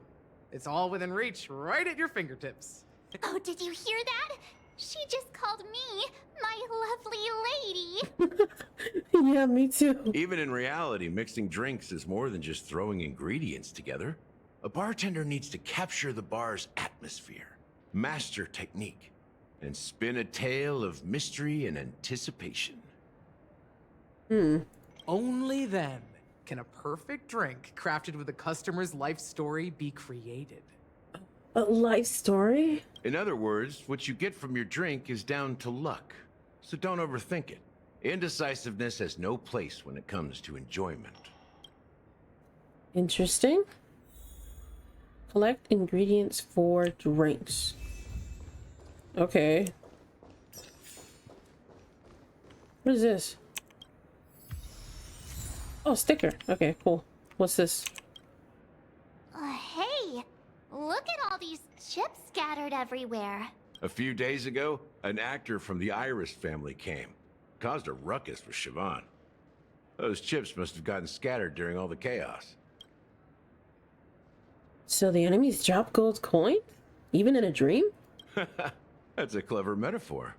It's all within reach, right at your fingertips. Oh, did you hear that? She just called me my lovely lady. Yeah, me too. Even in reality, mixing drinks is more than just throwing ingredients together. A bartender needs to capture the bar's atmosphere, master technique, and spin a tale of mystery and anticipation. Only then can a perfect drink crafted with a customer's life story be created. A life story? In other words, what you get from your drink is down to luck. So don't overthink it. Indecisiveness has no place when it comes to enjoyment. Interesting. Collect ingredients for drinks. Okay. What is this? Oh, sticker. Okay, cool. What's this? Hey, look at all these chips scattered everywhere. A few days ago, an actor from the Iris family came. Caused a ruckus with Siobhan. Those chips must have gotten scattered during all the chaos. So the enemies drop gold coin? Even in a dream? That's a clever metaphor.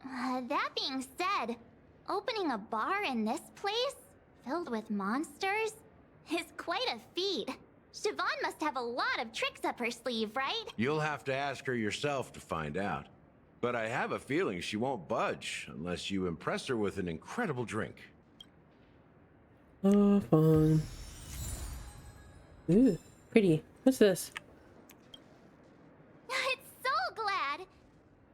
That being said, opening a bar in this place, filled with monsters, is quite a feat. Siobhan must have a lot of tricks up her sleeve, right? You'll have to ask her yourself to find out. But I have a feeling she won't budge unless you impress her with an incredible drink. Oh, fun. Ooh, pretty. What's this? It's Soul Glad!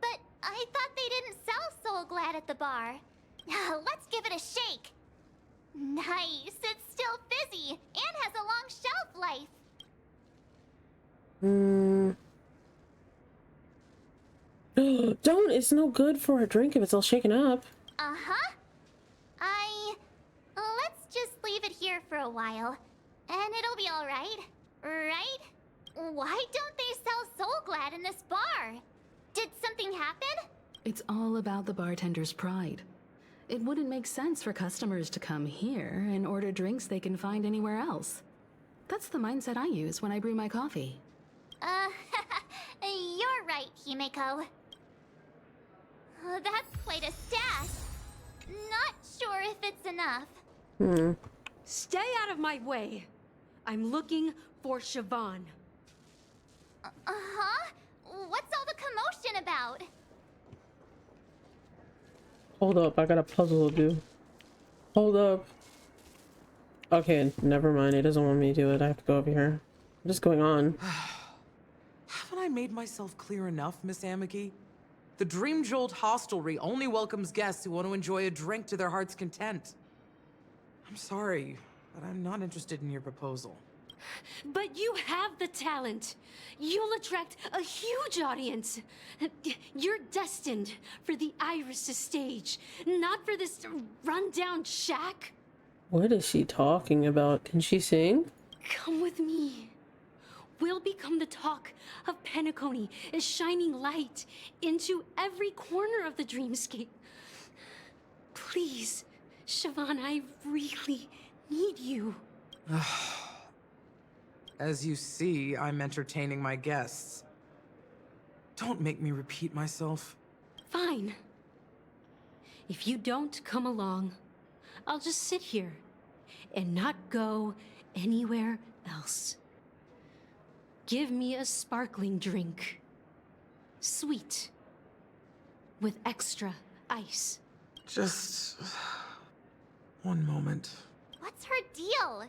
But I thought they didn't sell Soul Glad at the bar. Let's give it a shake. Nice, it's still fizzy and has a long shelf life. Don't, it's no good for a drink if it's all shaken up. Uh-huh. Let's just leave it here for a while, and it'll be all right, right? Why don't they sell Soul Glad in this bar? Did something happen? It's all about the bartender's pride. It wouldn't make sense for customers to come here and order drinks they can find anywhere else. That's the mindset I use when I brew my coffee. You're right, Himeko. That's quite a stash. Not sure if it's enough. Stay out of my way. I'm looking for Siobhan. Uh-huh? What's all the commotion about? Hold up, I got a puzzle to do. Hold up. Okay, never mind. It doesn't want me to do it. I have to go over here. What is going on? Haven't I made myself clear enough, Miss Amiki? The Dream Jolt Hostelry only welcomes guests who want to enjoy a drink to their heart's content. I'm sorry, but I'm not interested in your proposal. But you have the talent. You'll attract a huge audience. You're destined for the Iris' stage, not for this rundown shack. What is she talking about? Can she sing? Come with me. We'll become the talk of Penacony, a shining light into every corner of the dreamscape. Please, Siobhan, I really need you. As you see, I'm entertaining my guests. Don't make me repeat myself. Fine. If you don't come along, I'll just sit here and not go anywhere else. Give me a sparkling drink. Sweet. With extra ice. Just one moment. What's her deal?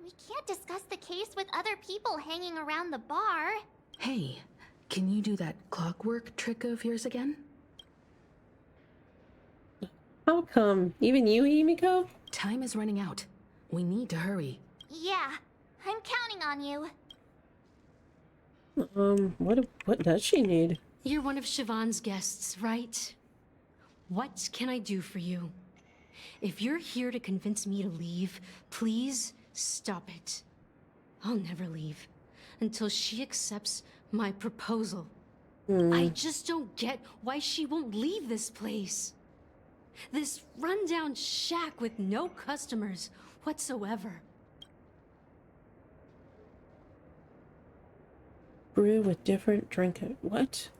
We can't discuss the case with other people hanging around the bar. Hey, can you do that clockwork trick of yours again? How come? Even you, Himiko? Time is running out. We need to hurry. Yeah, I'm counting on you. What does she need? You're one of Siobhan's guests, right? What can I do for you? If you're here to convince me to leave, please stop it. I'll never leave until she accepts my proposal. I just don't get why she won't leave this place. This rundown shack with no customers whatsoever. Brew with different drink. What?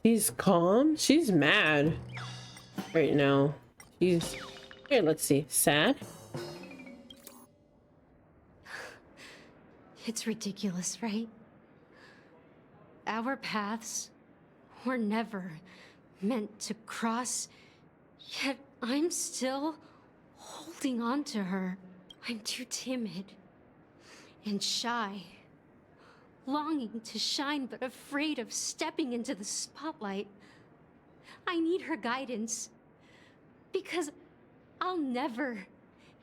She's calm? She's mad right now. She's... Here, let's see. Sad? It's ridiculous, right? Our paths were never meant to cross, yet I'm still holding on to her. I'm too timid and shy, longing to shine but afraid of stepping into the spotlight. I need her guidance because I'll never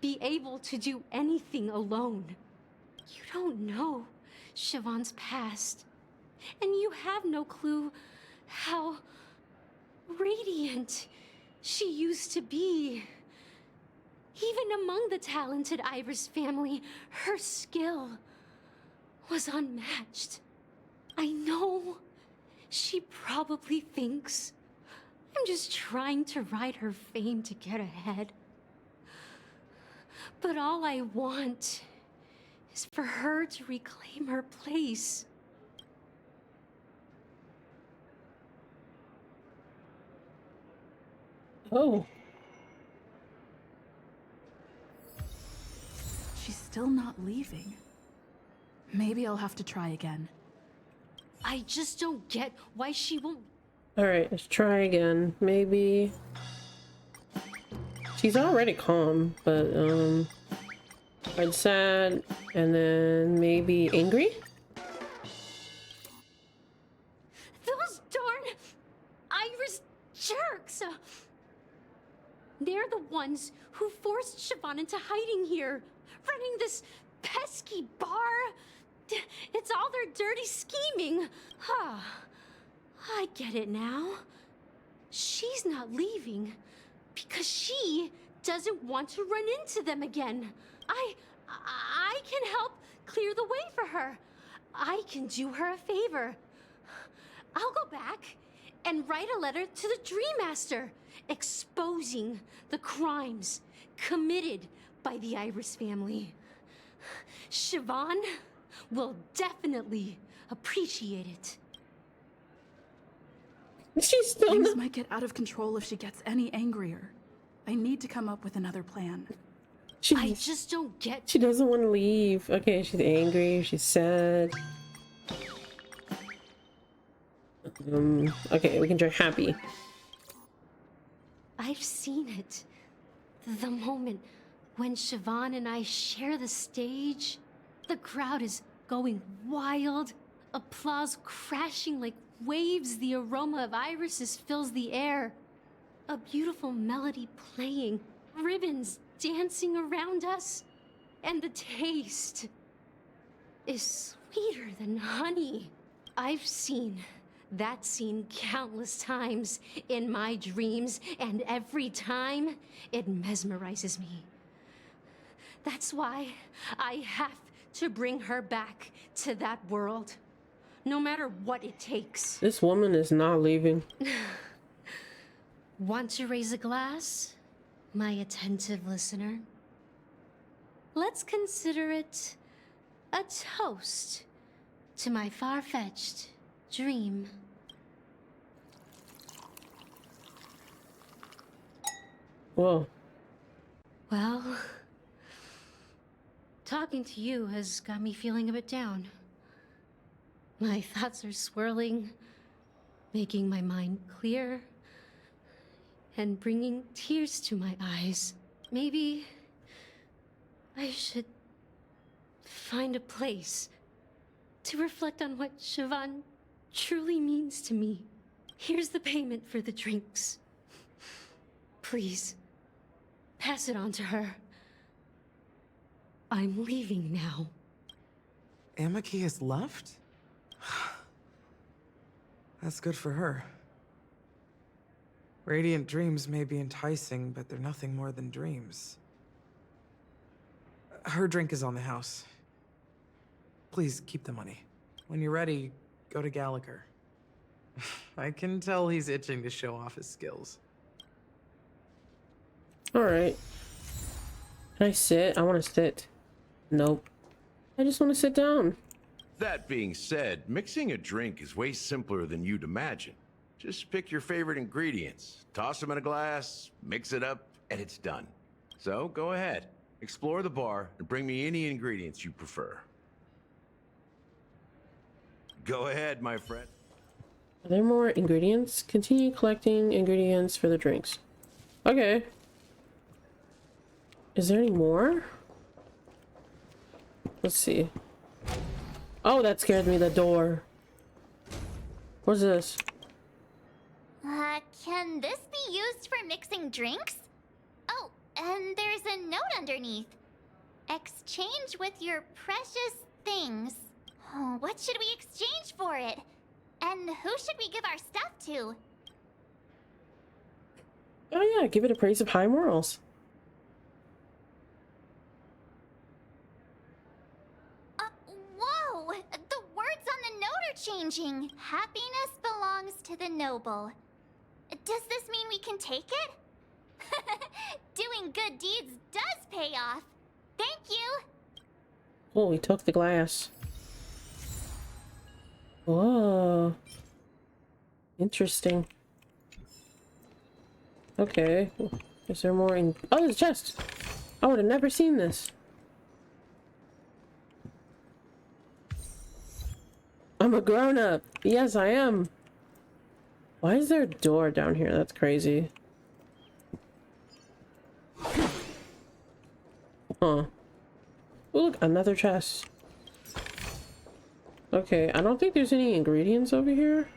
be able to do anything alone. You don't know Siobhan's past, and you have no clue how radiant she used to be. Even among the talented Iris family, her skill was unmatched. I know she probably thinks I'm just trying to ride her fame to get ahead. But all I want is for her to reclaim her place. Oh. She's still not leaving. Maybe I'll have to try again. I just don't get why she won't. Alright, let's try again. Maybe... She's already calm, but, I'm sad, and then maybe angry? Those darn Iris jerks! They're the ones who forced Siobhan into hiding here, running this pesky bar. It's all their dirty scheming. I get it now. She's not leaving because she doesn't want to run into them again. I can help clear the way for her. I can do her a favor. I'll go back and write a letter to the Dream Master exposing the crimes committed by the Iris family. Siobhan will definitely appreciate it. She's still Things might get out of control if she gets any angrier. I need to come up with another plan. I just don't get. She doesn't want to leave. Okay, she's angry. She's sad. Okay, we can try happy. I've seen it. The moment when Siobhan and I share the stage, the crowd is going wild, applause crashing like waves, the aroma of irises fills the air. A beautiful melody playing, ribbons dancing around us, and the taste is sweeter than honey. I've seen that scene countless times in my dreams, and every time it mesmerizes me. That's why I have to bring her back to that world, no matter what it takes. This woman is not leaving. Want to raise a glass, my attentive listener? Let's consider it a toast to my far-fetched dream. Whoa. Well, talking to you has got me feeling a bit down. My thoughts are swirling, making my mind clear, and bringing tears to my eyes. Maybe I should find a place to reflect on what Siobhan truly means to me. Here's the payment for the drinks. Please, pass it on to her. I'm leaving now. Amaki has left? That's good for her. Radiant dreams may be enticing, but they're nothing more than dreams. Her drink is on the house. Please keep the money. When you're ready, go to Gallagher. I can tell he's itching to show off his skills. Alright. Can I sit? I want to sit. Nope. I just want to sit down. That being said, mixing a drink is way simpler than you'd imagine. Just pick your favorite ingredients, toss them in a glass, mix it up, and it's done. So go ahead, explore the bar, and bring me any ingredients you prefer. Go ahead, my friend. Are there more ingredients? Continue collecting ingredients for the drinks. Okay. Is there any more? Let's see. Oh, that scared me, the door. What's this? Can this be used for mixing drinks? Oh, and there's a note underneath. Exchange with your precious things. Oh, what should we exchange for it? And who should we give our stuff to? Oh yeah, give it a praise of high morals. Whoa! The words on the note are changing. Happiness belongs to the noble. Does this mean we can take it? Doing good deeds does pay off. Thank you. Oh, he took the glass. Whoa. Interesting. Okay. Is there more in... Oh, there's a chest! I would have never seen this. I'm a grown-up. Yes, I am. Why is there a door down here? That's crazy. Huh. Oh, look, another chest. Okay, I don't think there's any ingredients over here.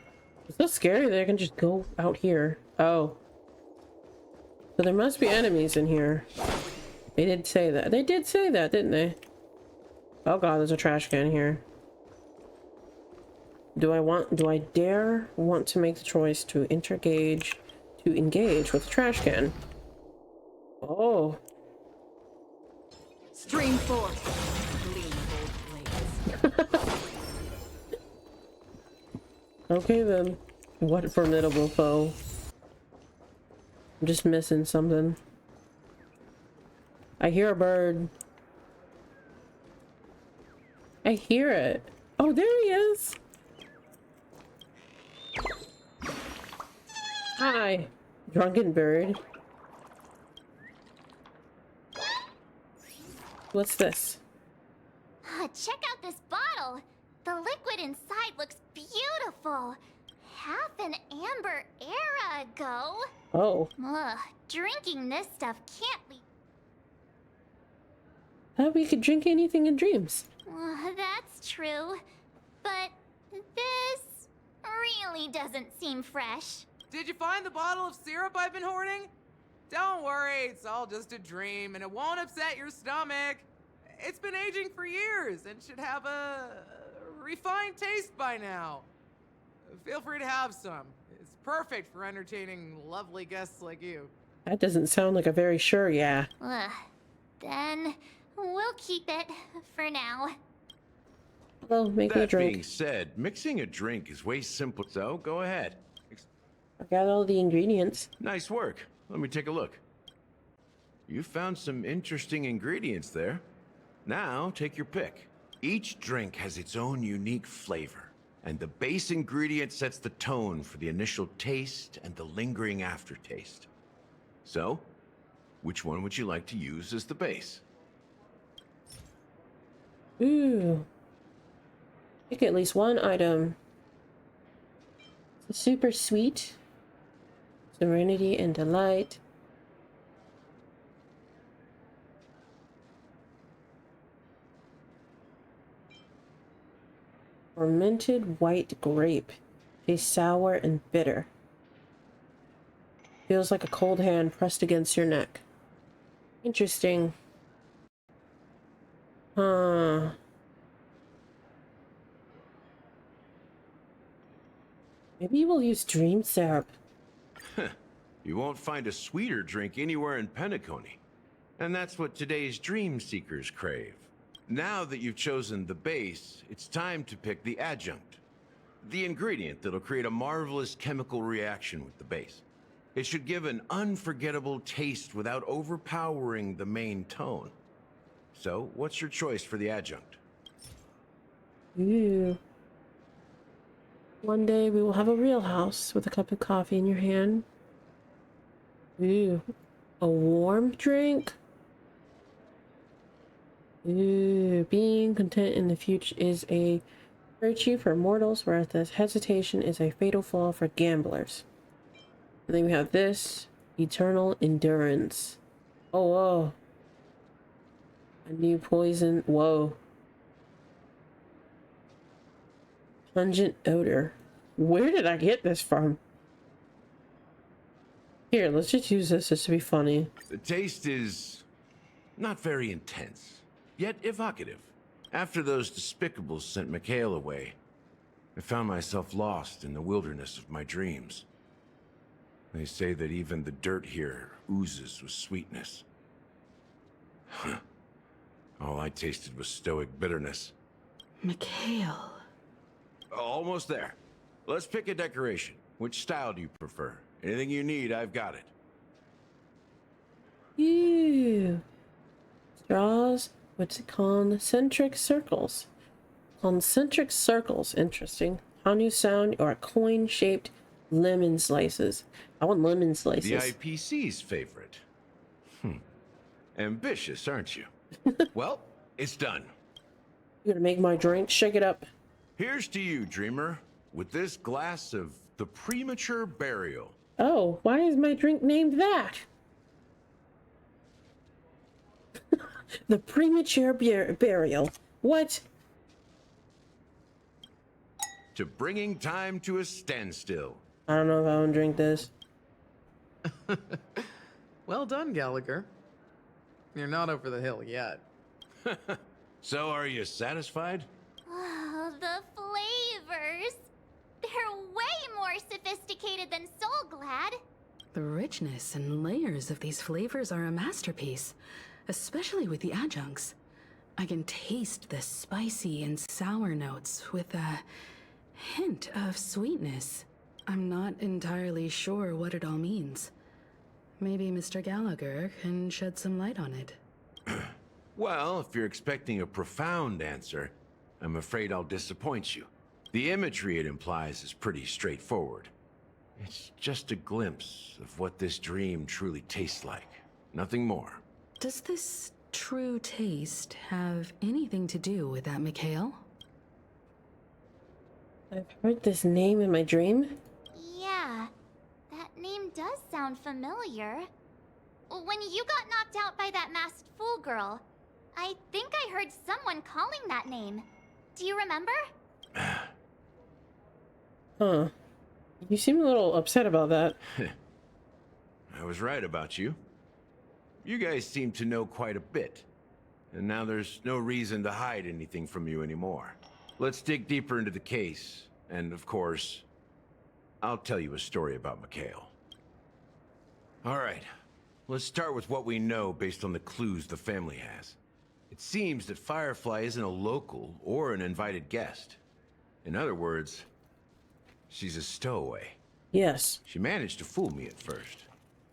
It's so scary that I can just go out here. Oh. So there must be enemies in here. They did say that. They did say that, didn't they? Oh god, there's a trash can here. Do I dare want to make the choice to engage with the trash can? Oh. Stream forth. Gleam bold blades. Okay then. What a formidable foe. I'm just missing something. I hear a bird. I hear it. Oh, there he is. Hi, drunken bird. What's this? Check out this bottle. The liquid inside looks beautiful. Half an amber era ago. Oh. Ugh, drinking this stuff can't be. Thought we could drink anything in dreams. Well, that's true. But this really doesn't seem fresh. Did you find the bottle of syrup I've been hoarding? Don't worry, it's all just a dream and it won't upset your stomach. It's been aging for years and should have a refined taste by now. Feel free to have some. It's perfect for entertaining lovely guests like you. That doesn't sound like a very sure yeah. Then we'll keep it for now. Well, make me a That drink. being said, mixing a drink is way simpler, so go ahead. I got all the ingredients. Nice work. Let me take a look. You found some interesting ingredients there. Now, take your pick. Each drink has its own unique flavor, and the base ingredient sets the tone for the initial taste and the lingering aftertaste. So, which one would you like to use as the base? Ooh. Pick at least one item. It's super sweet. Serenity and delight. Fermented white grape. Tastes sour and bitter. Feels like a cold hand pressed against your neck. Interesting. Huh. Maybe we'll use dream syrup. You won't find a sweeter drink anywhere in Penacony. And that's what today's dream seekers crave. Now that you've chosen the base, it's time to pick the adjunct. The ingredient that'll create a marvelous chemical reaction with the base. It should give an unforgettable taste without overpowering the main tone. So, what's your choice for the adjunct? Ooh. One day we will have a real house with a cup of coffee in your hand. Ooh. A warm drink? Ooh. Being content in the future is a virtue for mortals, whereas hesitation is a fatal flaw for gamblers. And then we have this. Eternal endurance. Oh, whoa. A new poison. Whoa. Pungent odor. Where did I get this from? Here, let's just use this just to be funny. The taste is not very intense, yet evocative. After those despicables sent Mikhail away, I found myself lost in the wilderness of my dreams. They say that even the dirt here oozes with sweetness. All I tasted was stoic bitterness. Mikhail. Almost there. Let's pick a decoration. Which style do you prefer? Anything you need, I've got it. Ew. Straws with concentric circles. Concentric circles. Interesting. How new sound or coin-shaped lemon slices. I want lemon slices. The IPC's favorite. Ambitious, aren't you? Well, it's done. You gonna make my drink? Shake it up. Here's to you, dreamer, with this glass of the premature burial. Oh, why is my drink named that? The premature burial. What? To bringing time to a standstill. I don't know if I want to drink this. Well done, Gallagher. You're not over the hill yet. So are you satisfied? Oh, the flavors. They're way more sophisticated than Soul Glad. The richness and layers of these flavors are a masterpiece, especially with the adjuncts. I can taste the spicy and sour notes with a hint of sweetness. I'm not entirely sure what it all means. Maybe Mr. Gallagher can shed some light on it. Well, if you're expecting a profound answer, I'm afraid I'll disappoint you. The imagery it implies is pretty straightforward. It's just a glimpse of what this dream truly tastes like. Nothing more. Does this true taste have anything to do with that Mikhail? I've heard this name in my dream. Yeah, that name does sound familiar. When you got knocked out by that masked fool girl, I think I heard someone calling that name. Do you remember? Huh. You seem a little upset about that. I was right about you. You guys seem to know quite a bit. And now there's no reason to hide anything from you anymore. Let's dig deeper into the case. And of course, I'll tell you a story about Mikhail. All right. Let's start with what we know based on the clues the family has. It seems that Firefly isn't a local or an invited guest. In other words, she's a stowaway. Yes. She managed to fool me at first.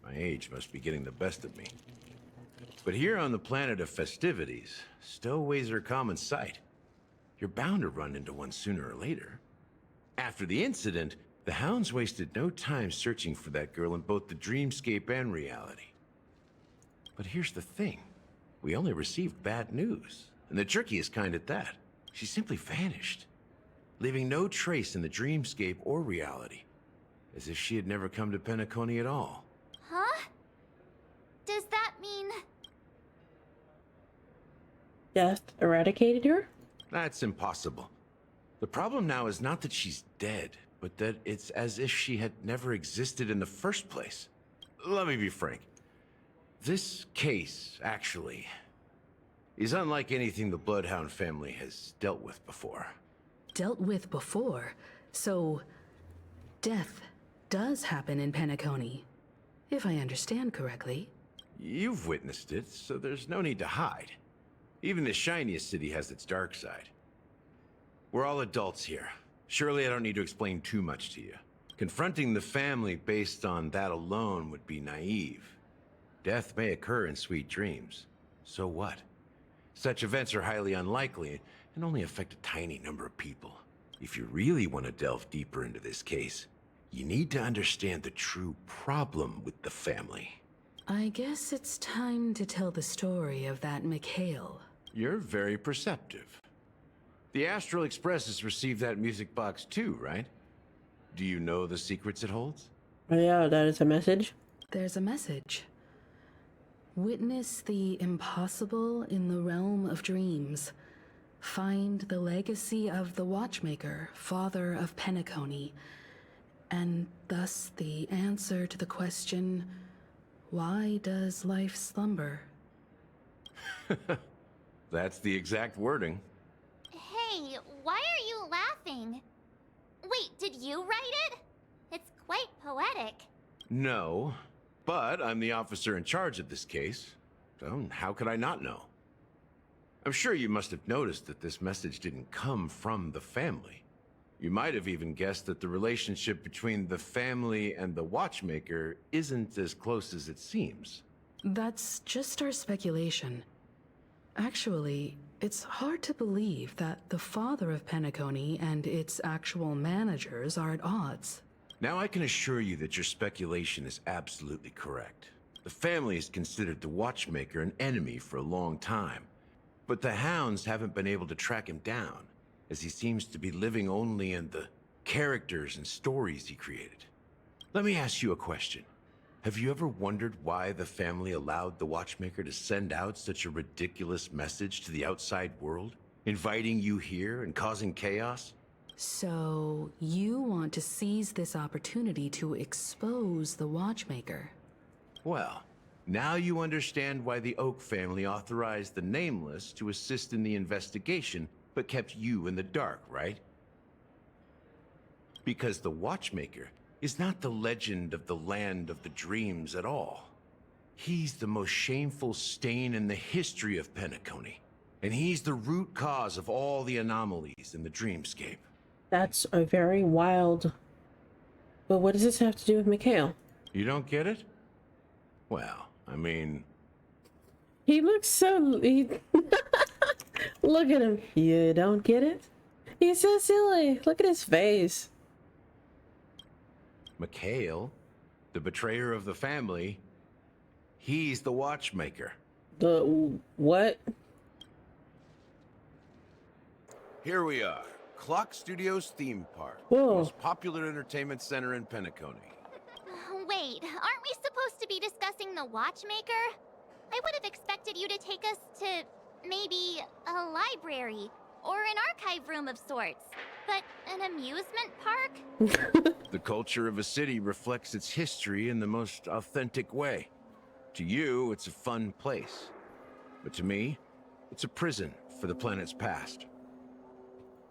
My age must be getting the best of me. But here on the planet of festivities, stowaways are a common sight. You're bound to run into one sooner or later. After the incident, the hounds wasted no time searching for that girl in both the dreamscape and reality. But here's the thing. We only received bad news, and the trickiest kind at that. She simply vanished, leaving no trace in the dreamscape or reality, as if she had never come to Penacony at all. Huh? Does that mean... Death eradicated her? That's impossible. The problem now is not that she's dead, but that it's as if she had never existed in the first place. Let me be frank. This case, actually, is unlike anything the Bloodhound family has dealt with before. Dealt with before? So, death does happen in Penacony, if I understand correctly. You've witnessed it, so there's no need to hide. Even the shiniest city has its dark side. We're all adults here. Surely I don't need to explain too much to you. Confronting the family based on that alone would be naive. Death may occur in sweet dreams. So what? Such events are highly unlikely and only affect a tiny number of people. If you really want to delve deeper into this case, you need to understand the true problem with the family. I guess it's time to tell the story of that Mikhail. You're very perceptive. The Astral Express has received that music box too, right? Do you know the secrets it holds? Oh yeah, that is a message. There's a message. Witness the impossible in the realm of dreams. Find the legacy of the Watchmaker, father of Penacony, and thus the answer to the question, why does life slumber? That's the exact wording. Hey, why are you laughing? Wait, did you write it? It's quite poetic. No, but I'm the officer in charge of this case, so how could I not know? I'm sure you must have noticed that this message didn't come from the family. You might have even guessed that the relationship between the family and the Watchmaker isn't as close as it seems. That's just our speculation. Actually, it's hard to believe that the father of Penacony and its actual managers are at odds. Now I can assure you that your speculation is absolutely correct. The family has considered the Watchmaker an enemy for a long time, but the hounds haven't been able to track him down, as he seems to be living only in the characters and stories he created. Let me ask you a question. Have you ever wondered why the family allowed the Watchmaker to send out such a ridiculous message to the outside world, inviting you here and causing chaos? So, you want to seize this opportunity to expose the Watchmaker? Well, now you understand why the Oak family authorized the Nameless to assist in the investigation, but kept you in the dark, right? Because the Watchmaker is not the legend of the land of the dreams at all. He's the most shameful stain in the history of Penacony, and he's the root cause of all the anomalies in the dreamscape. That's a very wild... But what does this have to do with Mikhail? You don't get it? Well, I mean... He looks so... Look at him. You don't get it? He's so silly. Look at his face. Mikhail, the betrayer of the family, he's the Watchmaker. The what? Here we are. Clock Studios theme park. Whoa. Most popular entertainment center in Penacony. Wait, aren't we supposed to be discussing the Watchmaker? I would have expected you to take us to maybe a library or an archive room of sorts. But an amusement park? The culture of a city reflects its history in the most authentic way. To you, it's a fun place. But to me, it's a prison for the planet's past.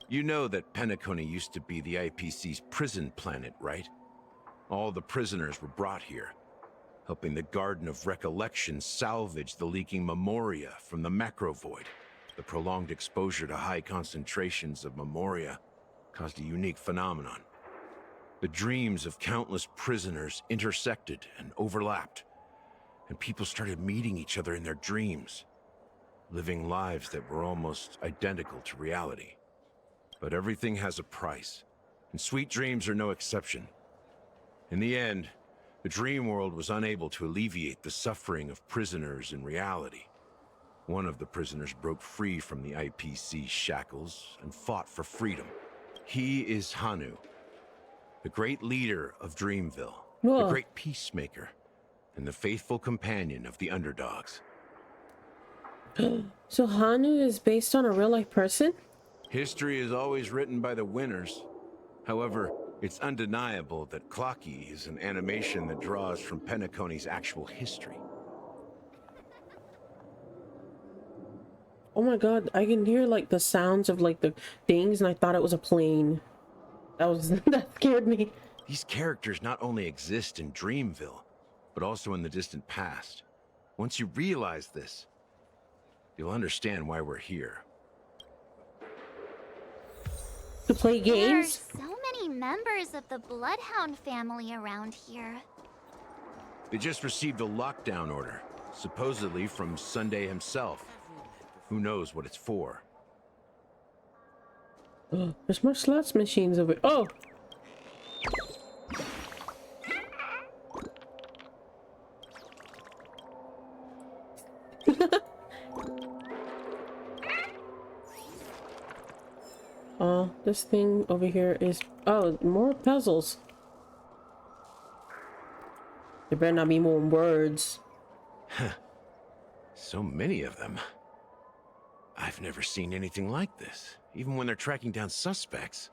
You know that Penacony used to be the IPC's prison planet, right? All the prisoners were brought here, helping the Garden of Recollection salvage the leaking memoria from the macrovoid. The prolonged exposure to high concentrations of memoria caused a unique phenomenon. The dreams of countless prisoners intersected and overlapped, and people started meeting each other in their dreams, living lives that were almost identical to reality. But everything has a price, and sweet dreams are no exception. In the end, the dream world was unable to alleviate the suffering of prisoners in reality. One of the prisoners broke free from the IPC shackles and fought for freedom. He is Hanu, the great leader of Dreamville, the great peacemaker, and the faithful companion of the underdogs. So Hanu is based on a real-life person? History is always written by the winners. However, it's undeniable that Clocky is an animation that draws from Penacony's actual history. Oh my god, I can hear like the sounds of like the things, and I thought it was a plane. That scared me. These characters not only exist in Dreamville, but also in the distant past. Once you realize this, you'll understand why we're here. To play games? There are so many members of the Bloodhound family around here. They just received a lockdown order, supposedly from Sunday himself. Who knows what it's for? There's more slots machines over. Oh! This thing over here is... Oh, more puzzles. There better not be more words. So many of them. I've never seen anything like this, even when they're tracking down suspects.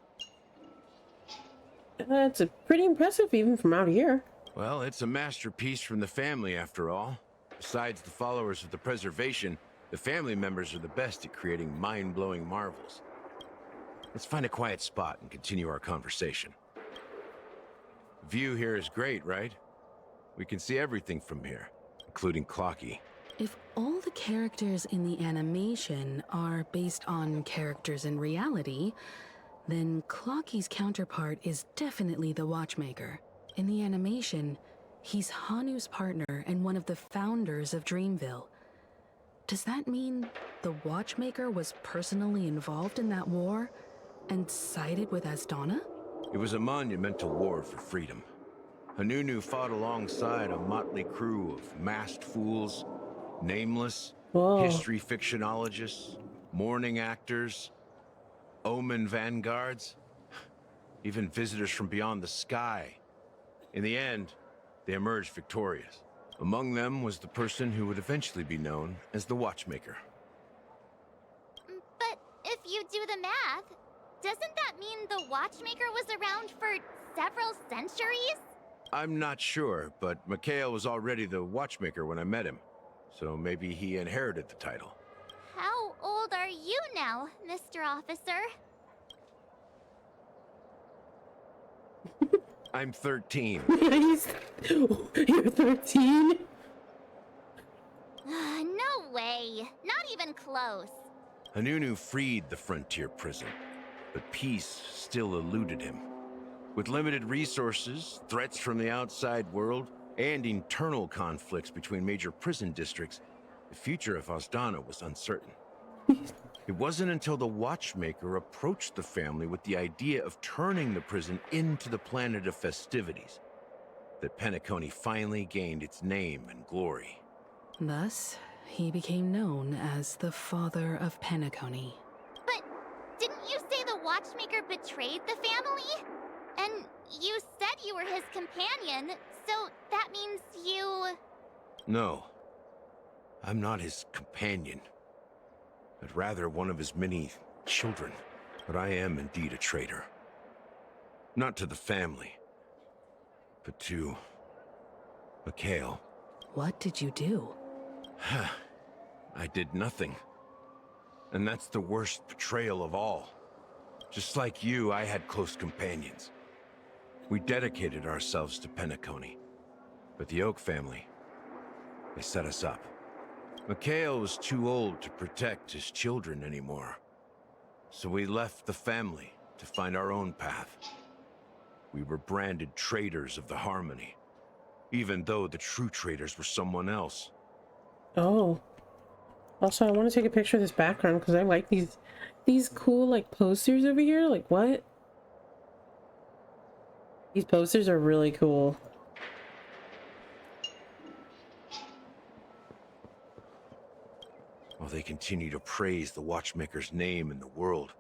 That's pretty impressive, even from out here. Well, it's a masterpiece from the family, after all. Besides the followers of the preservation, the family members are the best at creating mind-blowing marvels. Let's find a quiet spot and continue our conversation. View here is great, right? We can see everything from here, including Clocky. If all the characters in the animation are based on characters in reality, then Clocky's counterpart is definitely the Watchmaker. In the animation, he's Hanu's partner and one of the founders of Dreamville. Does that mean the Watchmaker was personally involved in that war and sided with Asdana? It was a monumental war for freedom. Hanunu fought alongside a motley crew of masked fools, nameless, history fictionologists, mourning actors, omen vanguards, even visitors from beyond the sky. In the end, they emerged victorious. Among them was the person who would eventually be known as the Watchmaker. But if you do the math, doesn't that mean the Watchmaker was around for several centuries? I'm not sure, but Mikhail was already the Watchmaker when I met him, so maybe he inherited the title. How old are you now, Mr. Officer? I'm 13. You're 13? No way. Not even close. Hanunu freed the frontier prison, but peace still eluded him. With limited resources, threats from the outside world, and internal conflicts between major prison districts, the future of Asdana was uncertain. It wasn't until the Watchmaker approached the family with the idea of turning the prison into the planet of festivities that Penacony finally gained its name and glory. Thus, he became known as the Father of Penacony. But didn't you say the Watchmaker betrayed the family? And you said you were his companion, so that means you... No, I'm not his companion. but rather one of his many children. But I am indeed a traitor. Not to the family, but to Mikhail. What did you do? I did nothing. And that's the worst betrayal of all. Just like you, I had close companions. We dedicated ourselves to Penacony. But the Oak family, they set us up. Mikhail was too old to protect his children anymore. So we left the family to find our own path. We were branded traitors of the Harmony, even though the true traitors were someone else. Oh. Also, I want to take a picture of this background because I like these cool like posters over here. Like what? These posters are really cool. While they continue to praise the Watchmaker's name in the world,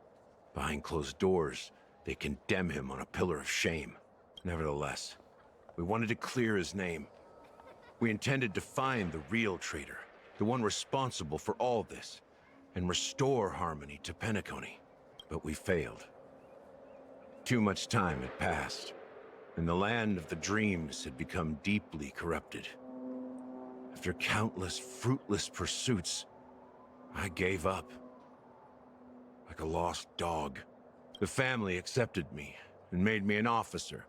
behind closed doors, they condemn him on a pillar of shame. Nevertheless, we wanted to clear his name. We intended to find the real traitor, the one responsible for all this, and restore harmony to Penacony. But we failed. Too much time had passed, and the land of the dreams had become deeply corrupted. After countless fruitless pursuits, I gave up. Like a lost dog. The family accepted me and made me an officer,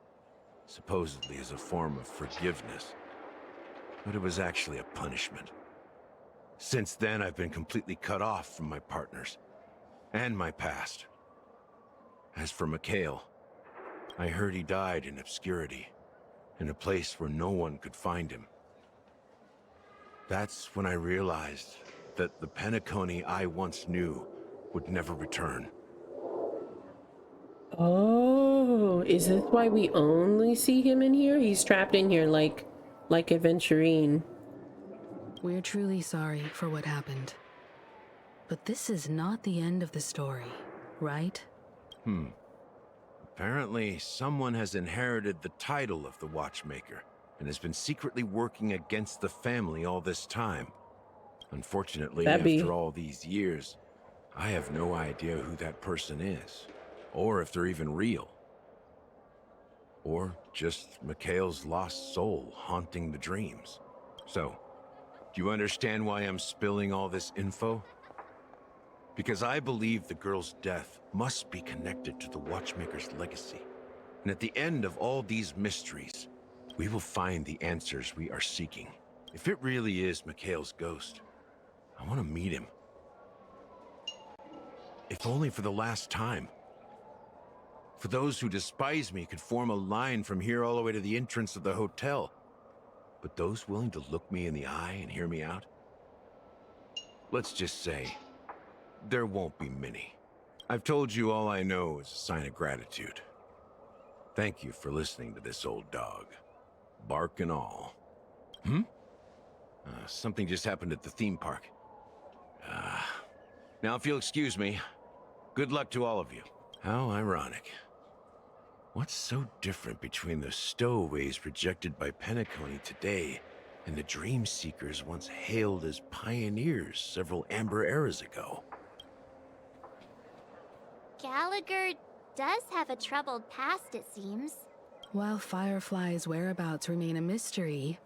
supposedly as a form of forgiveness. But it was actually a punishment. Since then, I've been completely cut off from my partners and my past. As for Mikhail, I heard he died in obscurity, in a place where no one could find him. That's when I realized that the Penacony I once knew would never return. Oh, is this why we only see him in here? He's trapped in here like Aventurine. We're truly sorry for what happened. But this is not the end of the story, right? Apparently, someone has inherited the title of the Watchmaker and has been secretly working against the family all this time. Unfortunately, after all these years, I have no idea who that person is, or if they're even real. Or just Mikhail's lost soul haunting the dreams. So, do you understand why I'm spilling all this info? Because I believe the girl's death must be connected to the Watchmaker's legacy. And at the end of all these mysteries, we will find the answers we are seeking. If it really is Mikhail's ghost, I want to meet him. If only for the last time. For those who despise me could form a line from here all the way to the entrance of the hotel. But those willing to look me in the eye and hear me out? Let's just say, there won't be many. I've told you all I know is a sign of gratitude. Thank you for listening to this old dog. Bark and all. Something just happened at the theme park. Now if you'll excuse me, good luck to all of you. How ironic. What's so different between the stowaways projected by Penacony today and the dream seekers once hailed as pioneers several amber eras ago? Gallagher does have a troubled past, it seems. While Firefly's whereabouts remain a mystery,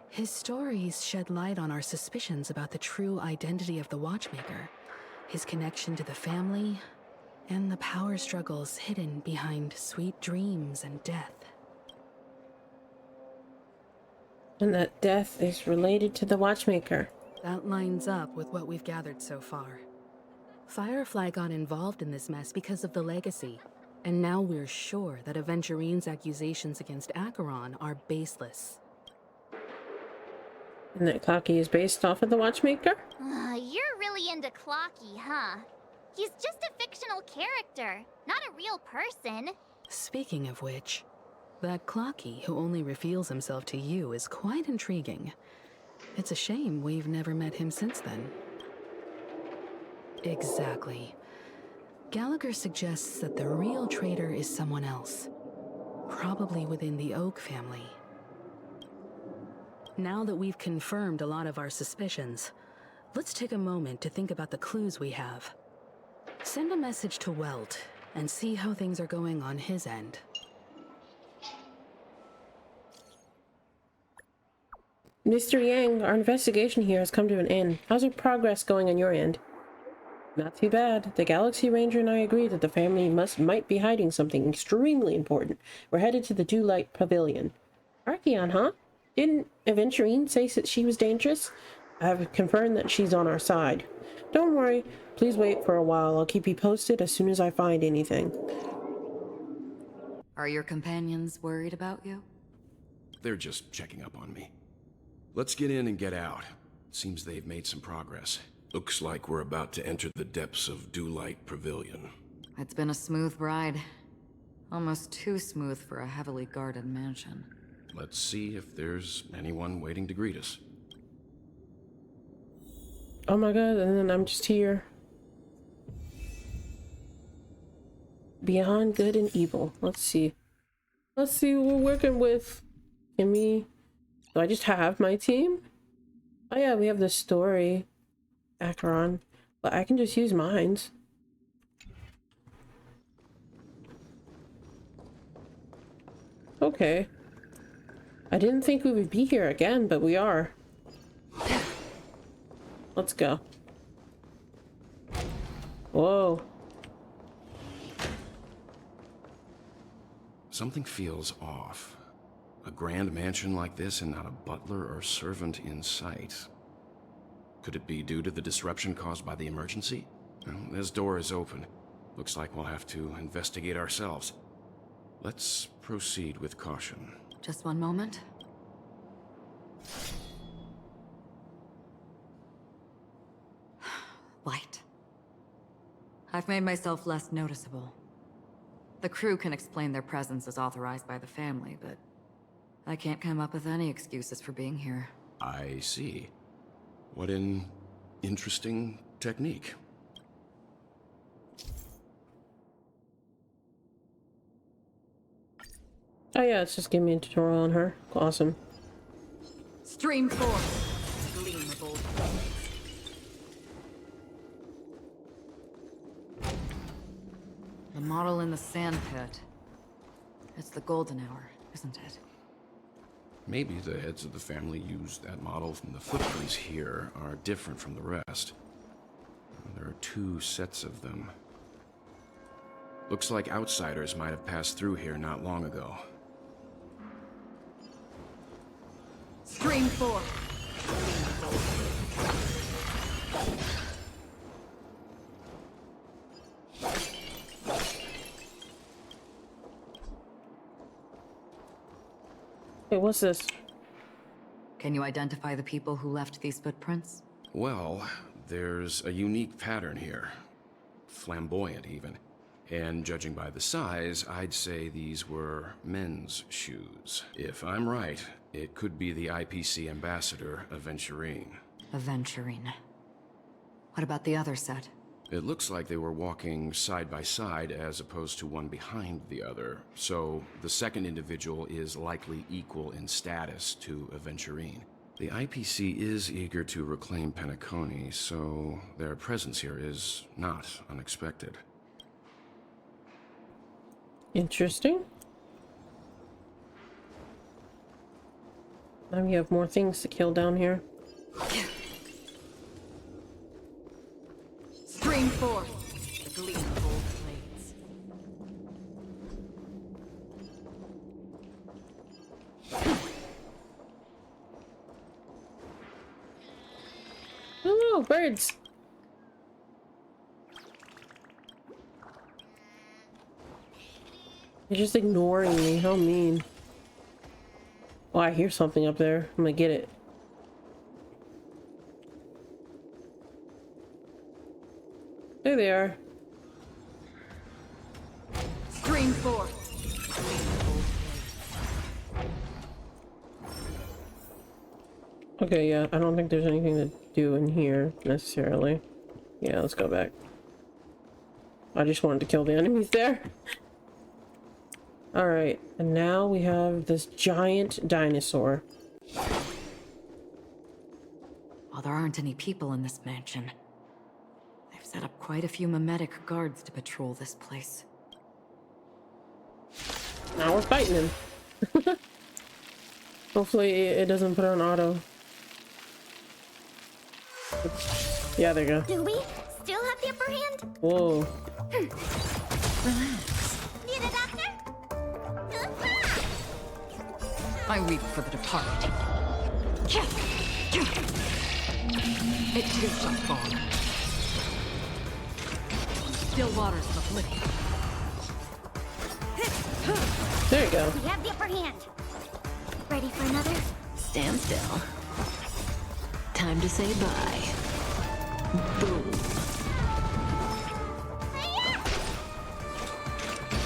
his stories shed light on our suspicions about the true identity of the Watchmaker, his connection to the family, and the power struggles hidden behind sweet dreams and death. And that death is related to the Watchmaker. That lines up with what we've gathered so far. Firefly got involved in this mess because of the legacy, and now we're sure that Aventurine's accusations against Acheron are baseless. And that Clocky is based off of the Watchmaker? You're really into Clocky, huh? He's just a fictional character, not a real person. Speaking of which, that Clocky who only reveals himself to you is quite intriguing. It's a shame we've never met him since then. Exactly. Gallagher suggests that the real traitor is someone else, probably within the Oak family. Now that we've confirmed a lot of our suspicions, Let's take a moment to think about the clues we have. Send a message to Welt and see how things are going on his end. Mr. Yang, our investigation here has come to an end. How's our progress going on your end? Not too bad. The Galaxy Ranger and I agree that the family might be hiding something extremely important. We're headed to the Dewlight Pavilion. Archeon, huh? Didn't Aventurine say that she was dangerous? I have confirmed that she's on our side. Don't worry. Please wait for a while. I'll keep you posted as soon as I find anything. Are your companions worried about you? They're just checking up on me. Let's get in and get out. Seems they've made some progress. Looks like we're about to enter the depths of Dewlight Pavilion. It's been a smooth ride. Almost too smooth for a heavily guarded mansion. Let's see if there's anyone waiting to greet us. Oh my god, and then I'm just here. Beyond good and evil. Let's see. Let's see who we're working with. Can we... Do I just have my team? Oh yeah, we have the story. Acheron. But I can just use mines. Okay. I didn't think we would be here again, but we are. Let's go. Whoa. Something feels off. A grand mansion like this and not a butler or servant in sight. Could it be due to the disruption caused by the emergency? Well, this door is open. Looks like we'll have to investigate ourselves. Let's proceed with caution. Just one moment. Light. I've made myself less noticeable. The crew can explain their presence as authorized by the family, but I can't come up with any excuses for being here. I see. What an interesting technique. Oh yeah, it's just giving me a tutorial on her. Awesome. Stream 4. Gleam of old flame. The model in the sand pit. It's the golden hour, isn't it? Maybe the heads of the family used that model from the footprints here are different from the rest. There are 2 sets of them. Looks like outsiders might have passed through here not long ago. Stream 4. Wait, what's this? Can you identify the people who left these footprints? Well, there's a unique pattern here. Flamboyant, even. And judging by the size, I'd say these were men's shoes. If I'm right, it could be the IPC ambassador, Aventurine. Aventurine. What about the other set? It looks like they were walking side by side as opposed to one behind the other, so the second individual is likely equal in status to Aventurine. The IPC is eager to reclaim Penacony, so their presence here is not unexpected. Interesting. Now we have more things to kill down here. Stream 4. The gleam of old blades. Hello, birds. They're just ignoring me. How mean. Oh, I hear something up there. I'm gonna get it. There they are. Stream 4. Okay, yeah, I don't think there's anything to do in here necessarily. Yeah, let's go back. I just wanted to kill the enemies there. Alright, and now we have this giant dinosaur. Well, there aren't any people in this mansion. They've set up quite a few mimetic guards to patrol this place. Now we're fighting him. Hopefully it doesn't put on auto. Yeah, there you go. Do we still have the upper hand? Whoa. Relax. Need a doctor? I weep for the departed. It too shall fall. Still waters of oblivion. There you go. We have the upper hand. Ready for another? Stand still. Time to say bye. Boom.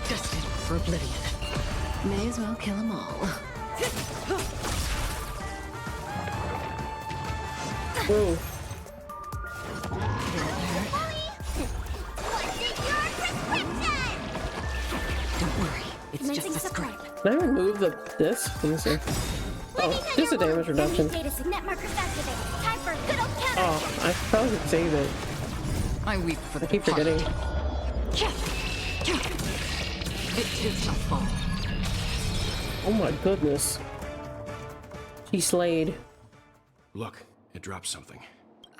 Destined for oblivion. May as well kill them all. Whoa. Don't worry, it's just a scrape. Can I remove this? Let me see. Oh, just a damage reduction. Oh, I probably could save it. I weep for the I keep forgetting. It too shall fall. Oh my goodness. He slayed. Look, it dropped something.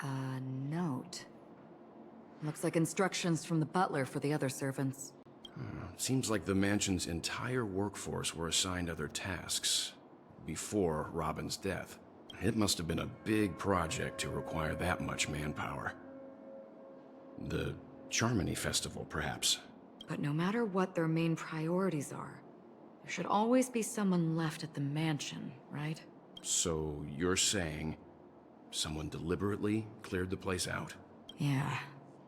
A note. Looks like instructions from the butler for the other servants. Seems like the mansion's entire workforce were assigned other tasks before Robin's death. It must have been a big project to require that much manpower. The Charmony Festival, perhaps. But no matter what their main priorities are, there should always be someone left at the mansion, right? So you're saying someone deliberately cleared the place out? Yeah,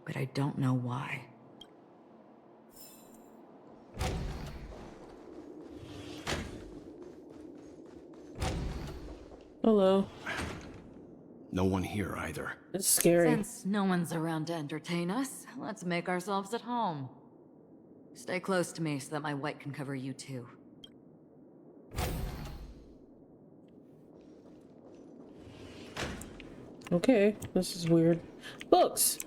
but I don't know why. Hello. No one here either. It's scary. Since no one's around to entertain us, let's make ourselves at home. Stay close to me so that my white can cover you too. Okay, this is weird. Books!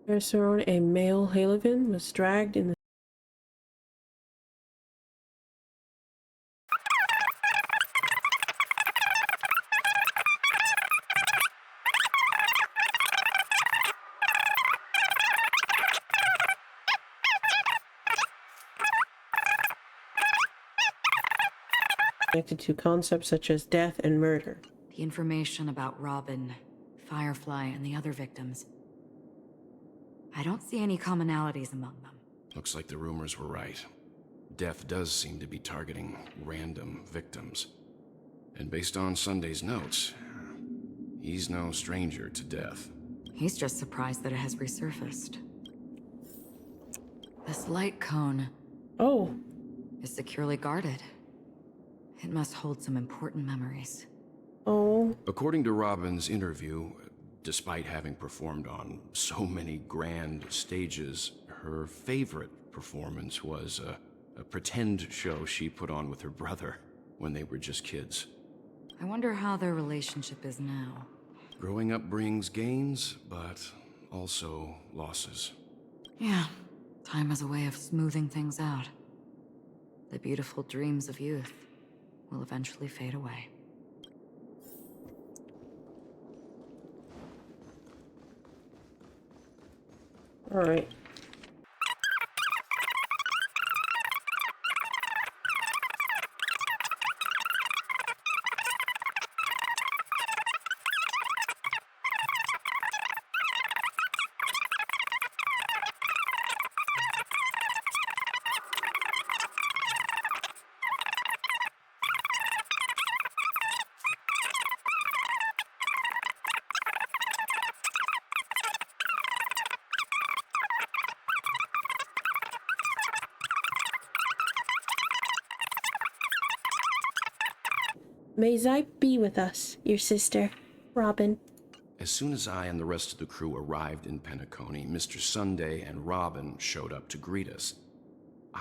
Acheron, a male Halavan, was dragged in the connected to concepts such as death and murder. The information about Robin, Firefly, and the other victims. I don't see any commonalities among them. Looks like the rumors were right. Death does seem to be targeting random victims. And based on Sunday's notes, he's no stranger to death. He's just surprised that it has resurfaced. This light cone... Oh. ...is securely guarded. It must hold some important memories. Oh. According to Robin's interview, despite having performed on so many grand stages, her favorite performance was a pretend show she put on with her brother when they were just kids. I wonder how their relationship is now. Growing up brings gains, but also losses. Yeah, time has a way of smoothing things out. The beautiful dreams of youth will eventually fade away. All right. May Zai be with us, your sister, Robin. As soon as I and the rest of the crew arrived in Penacony, Mr. Sunday and Robin showed up to greet us.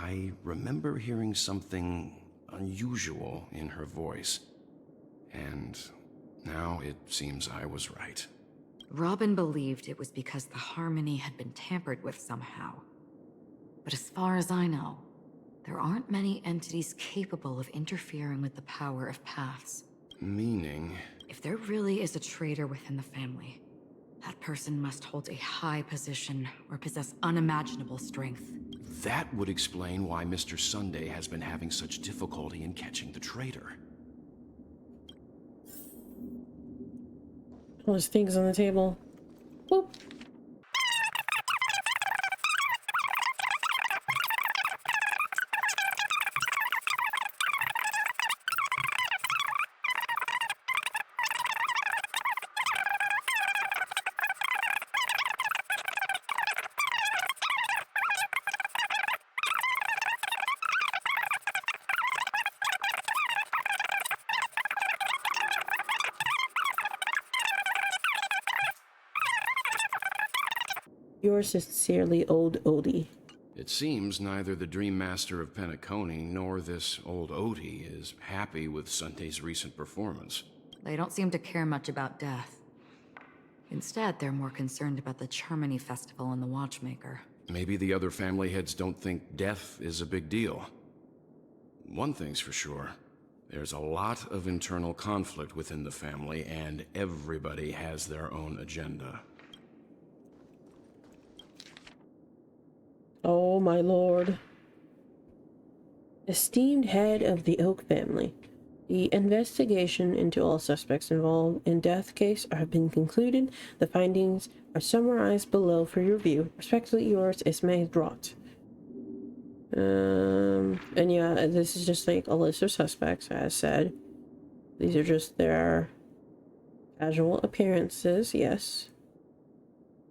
I remember hearing something unusual in her voice. And now it seems I was right. Robin believed it was because the harmony had been tampered with somehow. But as far as I know, there aren't many entities capable of interfering with the power of paths. Meaning? If there really is a traitor within the family, that person must hold a high position or possess unimaginable strength. That would explain why Mr. Sunday has been having such difficulty in catching the traitor. All those things on the table. Boop. Yours sincerely, Old Odie. It seems neither the Dream Master of Penacony nor this old Odie is happy with Sunday's recent performance. They don't seem to care much about death. Instead, they're more concerned about the Charmony Festival and the Watchmaker. Maybe the other family heads don't think death is a big deal. One thing's for sure. There's a lot of internal conflict within the family, and everybody has their own agenda. Oh my lord. Esteemed head of the Oak family, the investigation into all suspects involved in death case have been concluded. The findings are summarized below for your review. Respectfully yours, Ismay Drott. And yeah, this is just like a list of suspects, as said. These are just their casual appearances, yes.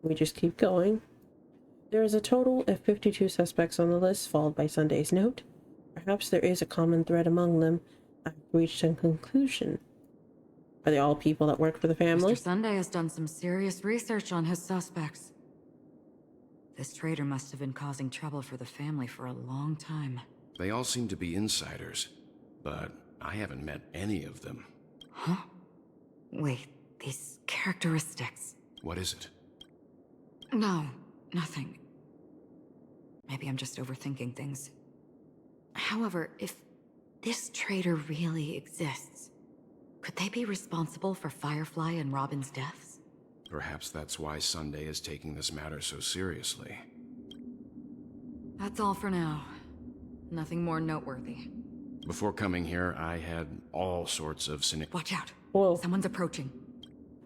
We just keep going. There is a total of 52 suspects on the list, followed by Sunday's note. Perhaps there is a common thread among them. I've reached a conclusion. Are they all people that work for the family? Mr. Sunday has done some serious research on his suspects. This traitor must have been causing trouble for the family for a long time. They all seem to be insiders, but I haven't met any of them. Huh? Wait, these characteristics. What is it? No, nothing. Maybe I'm just overthinking things. However, if this traitor really exists, could they be responsible for Firefly and Robin's deaths? Perhaps that's why Sunday is taking this matter so seriously. That's all for now. Nothing more noteworthy. Before coming here, I had all sorts of Watch out. Whoa. Someone's approaching.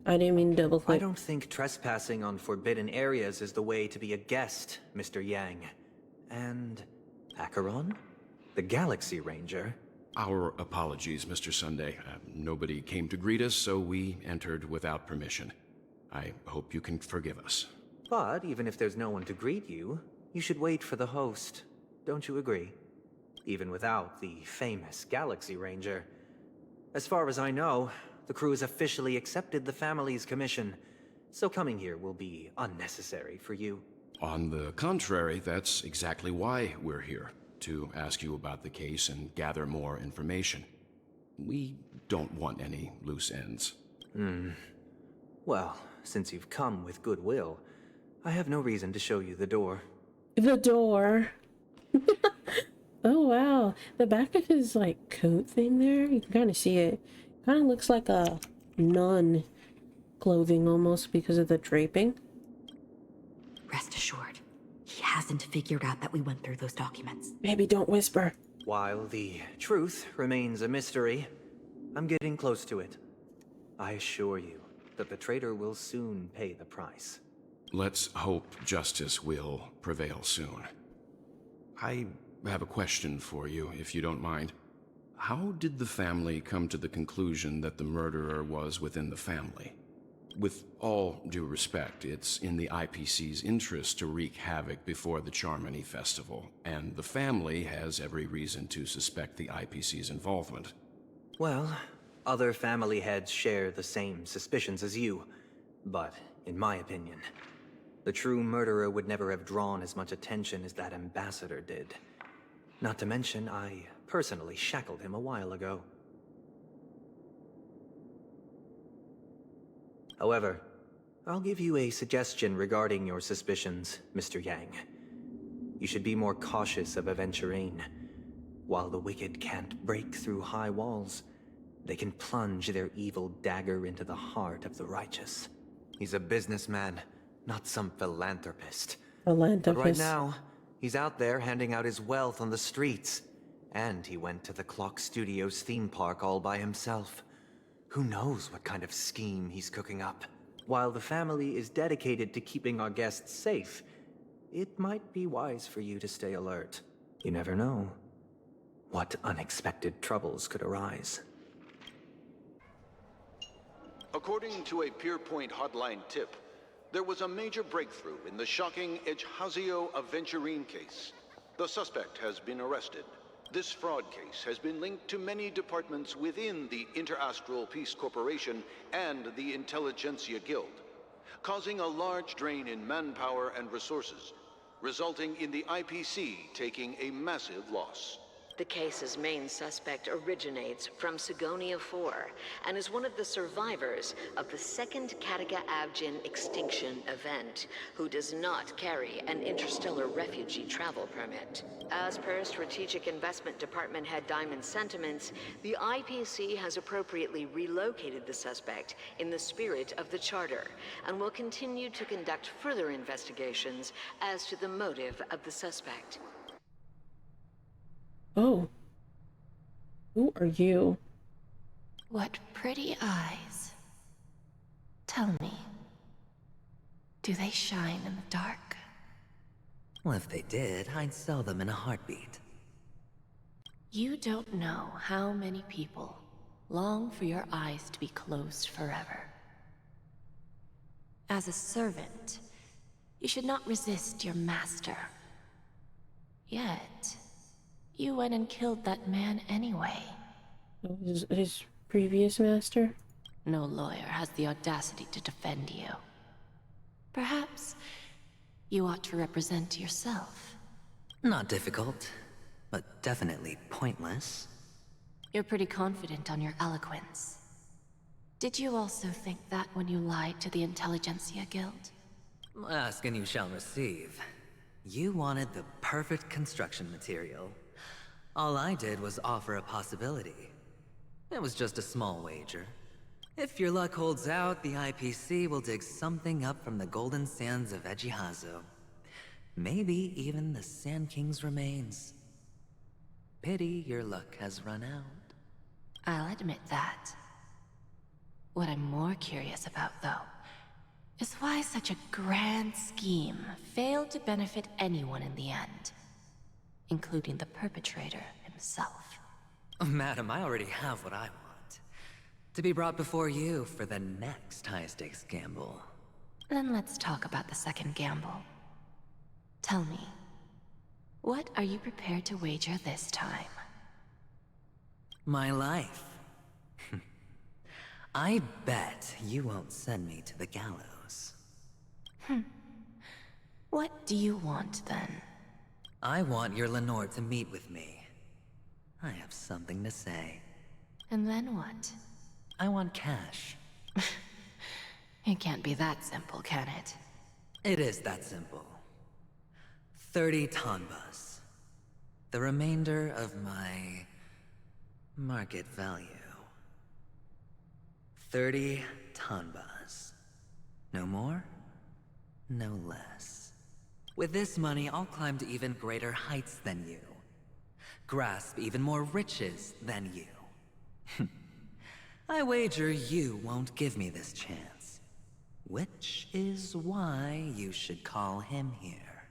I didn't mean double click. I don't think trespassing on forbidden areas is the way to be a guest, Mr. Yang. And Acheron? The Galaxy Ranger? Our apologies, Mr. Sunday. Nobody came to greet us, so we entered without permission. I hope you can forgive us. But even if there's no one to greet you, you should wait for the host. Don't you agree? Even without the famous Galaxy Ranger. As far as I know, the crew has officially accepted the family's commission, so coming here will be unnecessary for you. On the contrary, that's exactly why we're here, to ask you about the case and gather more information. We don't want any loose ends. Well, since you've come with goodwill, I have no reason to show you the door. The door. Oh wow, the back of his like coat thing there, you can kind of see it. Kind of looks like a nun clothing almost because of the draping. Rest assured, he hasn't figured out that we went through those documents. Maybe don't whisper. While the truth remains a mystery, I'm getting close to it. I assure you that the traitor will soon pay the price. Let's hope justice will prevail soon. I have a question for you, if you don't mind. How did the family come to the conclusion that the murderer was within the family? With all due respect, it's in the IPC's interest to wreak havoc before the Charmony Festival, and the family has every reason to suspect the IPC's involvement. Well, other family heads share the same suspicions as you, but in my opinion, the true murderer would never have drawn as much attention as that ambassador did. Not to mention, I personally shackled him a while ago. However, I'll give you a suggestion regarding your suspicions, Mr. Yang. You should be more cautious of Aventurine. While the wicked can't break through high walls, they can plunge their evil dagger into the heart of the righteous. He's a businessman, not some philanthropist. But right now, he's out there handing out his wealth on the streets. And he went to the Clock Studios theme park all by himself. Who knows what kind of scheme he's cooking up? While the family is dedicated to keeping our guests safe, it might be wise for you to stay alert. You never know what unexpected troubles could arise. According to a Pierpoint hotline tip, there was a major breakthrough in the shocking Aventurine case. The suspect has been arrested. This fraud case has been linked to many departments within the Interastral Peace Corporation and the Intelligentsia Guild, causing a large drain in manpower and resources, resulting in the IPC taking a massive loss. The case's main suspect originates from Sigonia 4 and is one of the survivors of the second Katega-Abjin extinction event, who does not carry an interstellar refugee travel permit. As per Strategic Investment Department Head Diamond's sentiments, the IPC has appropriately relocated the suspect in the spirit of the Charter and will continue to conduct further investigations as to the motive of the suspect. Oh. Who are you? What pretty eyes. Tell me, do they shine in the dark? Well, if they did, I'd sell them in a heartbeat. You don't know how many people long for your eyes to be closed forever. As a servant, you should not resist your master. Yet, you went and killed that man anyway. His previous master? No lawyer has the audacity to defend you. Perhaps you ought to represent yourself. Not difficult, but definitely pointless. You're pretty confident on your eloquence. Did you also think that when you lied to the Intelligentsia Guild? Ask and you shall receive. You wanted the perfect construction material. All I did was offer a possibility. It was just a small wager. If your luck holds out, the IPC will dig something up from the golden sands of Ejihazo. Maybe even the Sand King's remains. Pity your luck has run out. I'll admit that. What I'm more curious about, though, is why such a grand scheme failed to benefit anyone in the end, including the perpetrator himself. Madam, I already have what I want. To be brought before you for the next high-stakes gamble. Then let's talk about the second gamble. Tell me, what are you prepared to wager this time? My life. I bet you won't send me to the gallows. What do you want, then? I want your Lenore to meet with me. I have something to say. And then what? I want cash. It can't be that simple, can it? It is that simple. 30 tonbas. The remainder of my market value. 30 tonbas. No more, no less. With this money, I'll climb to even greater heights than you. Grasp even more riches than you. I wager you won't give me this chance. Which is why you should call him here.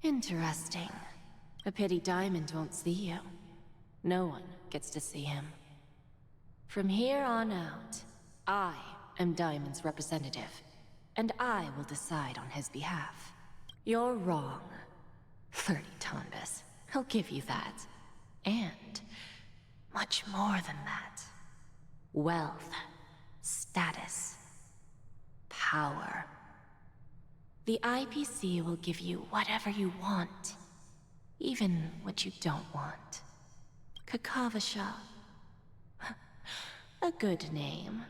Interesting. A pity Diamond won't see you. No one gets to see him. From here on out, I am Diamond's representative, and I will decide on his behalf. You're wrong. 30 tonbas. He'll give you that. And much more than that. Wealth, status, power. The IPC will give you whatever you want. Even what you don't want. Kakavasha. A good name,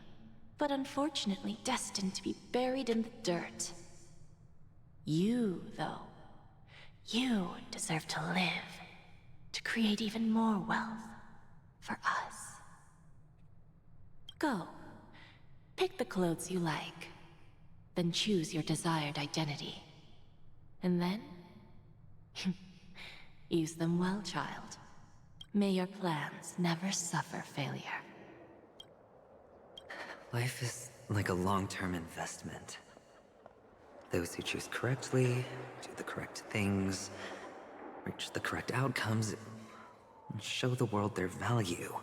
but unfortunately destined to be buried in the dirt. You, though, you deserve to live, to create even more wealth for us. Go, pick the clothes you like, then choose your desired identity. And then, use them well, child. May your plans never suffer failure. Life is like a long-term investment. Those who choose correctly, do the correct things, reach the correct outcomes, and show the world their value.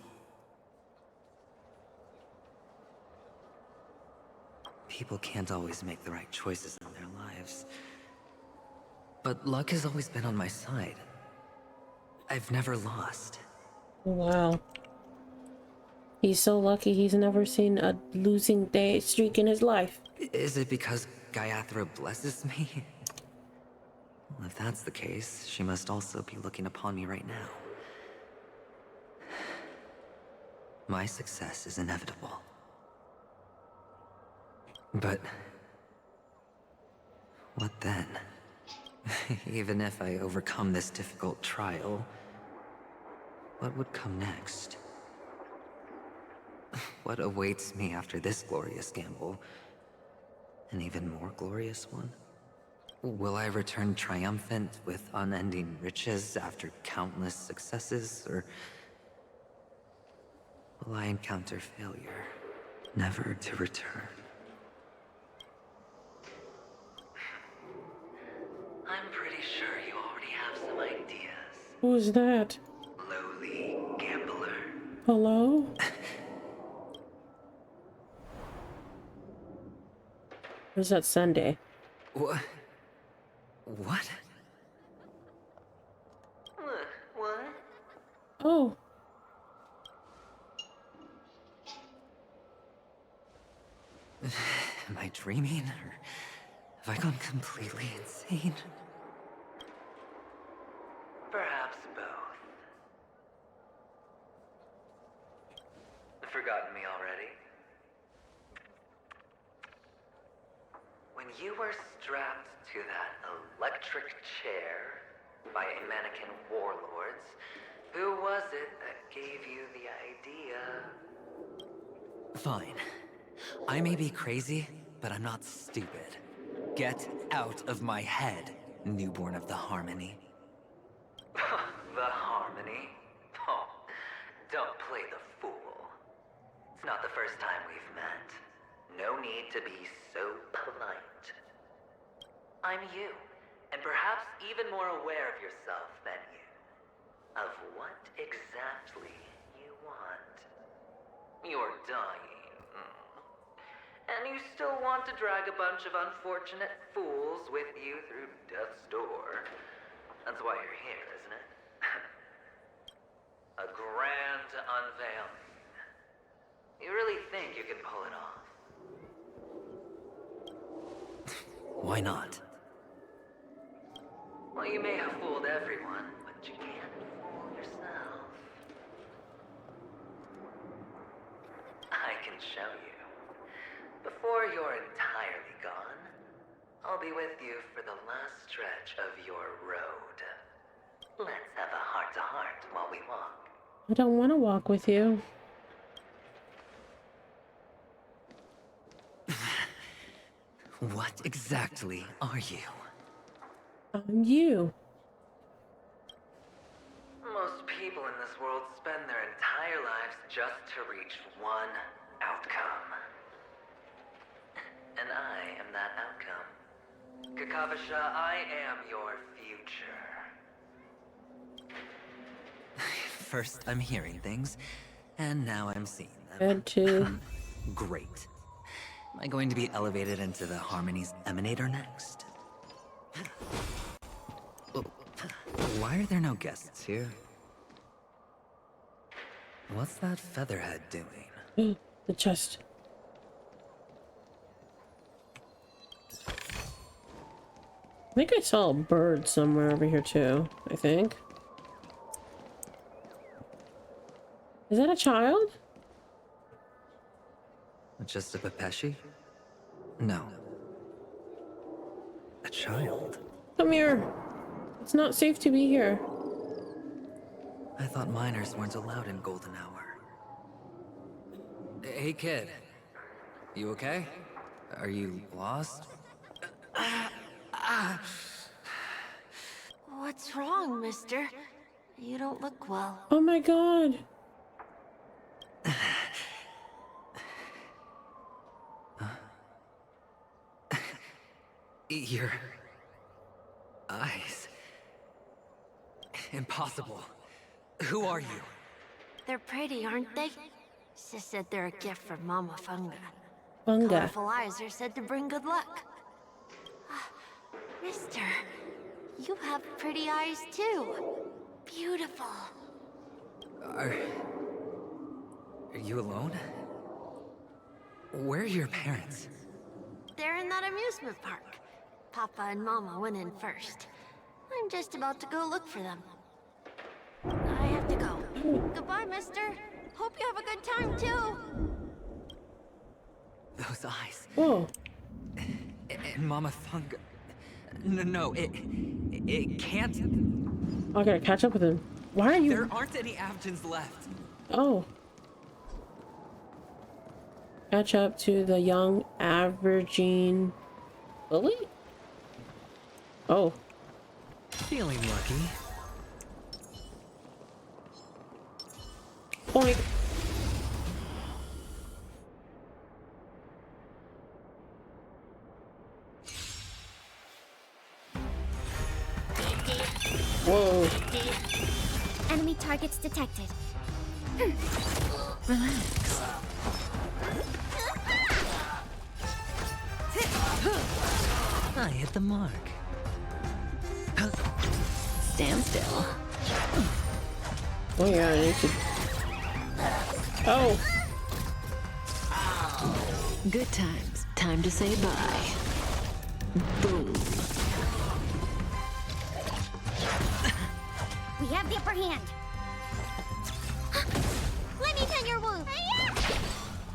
People can't always make the right choices in their lives. But luck has always been on my side. I've never lost. Wow. He's so lucky he's never seen a losing day streak in his life. Is it because Gaiathra blesses me? Well, if that's the case, she must also be looking upon me right now. My success is inevitable. But what then? Even if I overcome this difficult trial, what would come next? What awaits me after this glorious gamble? An even more glorious one? Will I return triumphant with unending riches after countless successes, or will I encounter failure, never to return? I'm pretty sure you already have some ideas. Who's that? Lowly gambler. Hello? Where's that Sunday? What? What? What? Oh. Am I dreaming, or have I gone completely insane? Perhaps both. Forgotten me already? When you were strapped to that electric chair by a mannequin warlords, who was it that gave you the idea? Fine. I may be crazy, but I'm not stupid. Get out of my head, newborn of the Harmony. The Harmony? Oh, don't play the fool. It's not the first time we've met. No need to be so polite. I'm you, and perhaps even more aware of yourself than you. Of what exactly you want. You're dying. And you still want to drag a bunch of unfortunate fools with you through death's door. That's why you're here, isn't it? A grand unveiling. You really think you can pull it off? Why not? Well, you may have fooled everyone, but you can't fool yourself. I can show you. Before you're entirely gone, I'll be with you for the last stretch of your road. Let's have a heart-to-heart while we walk. I don't want to walk with you. What exactly are you? I'm you. Most people in this world spend their entire lives just to reach one outcome. And I am that outcome. Kakavasha, I am your future. First, I'm hearing things, and now I'm seeing them. Had to. Great. Am I going to be elevated into the Harmony's Emanator next? Why are there no guests here? What's that featherhead doing? The chest. I think I saw a bird somewhere over here too, I think. Is that a child? Just a Pepeshi? No. A child? Come here. It's not safe to be here. I thought minors weren't allowed in Golden Hour. Hey kid. You okay? Are you lost? What's wrong, mister? You don't look well. Oh my god. Your eyes. Impossible. Who are you? They're pretty, aren't they? Sis said they're a gift from Mama Funga. Funga. Colorful eyes are said to bring good luck. Mister, you have pretty eyes too. Beautiful. Are you alone? Where are your parents? They're in that amusement park. Papa and Mama went in first. I'm just about to go look for them. I have to go. Goodbye, mister. Hope you have a good time, too. Those eyes. Whoa. And Mama Funga. No, it can't. I gotta catch up with him. Why are you? There aren't any Avgens left. Oh. Catch up to the young Aventurine bully? Oh. Feeling lucky. Boink. Whoa. Enemy targets detected. Relax. I hit the mark. Stand still. Oh yeah, I need to. Oh. Good times. Time to say bye. Boom. We have the upper hand. Let me tend your wound.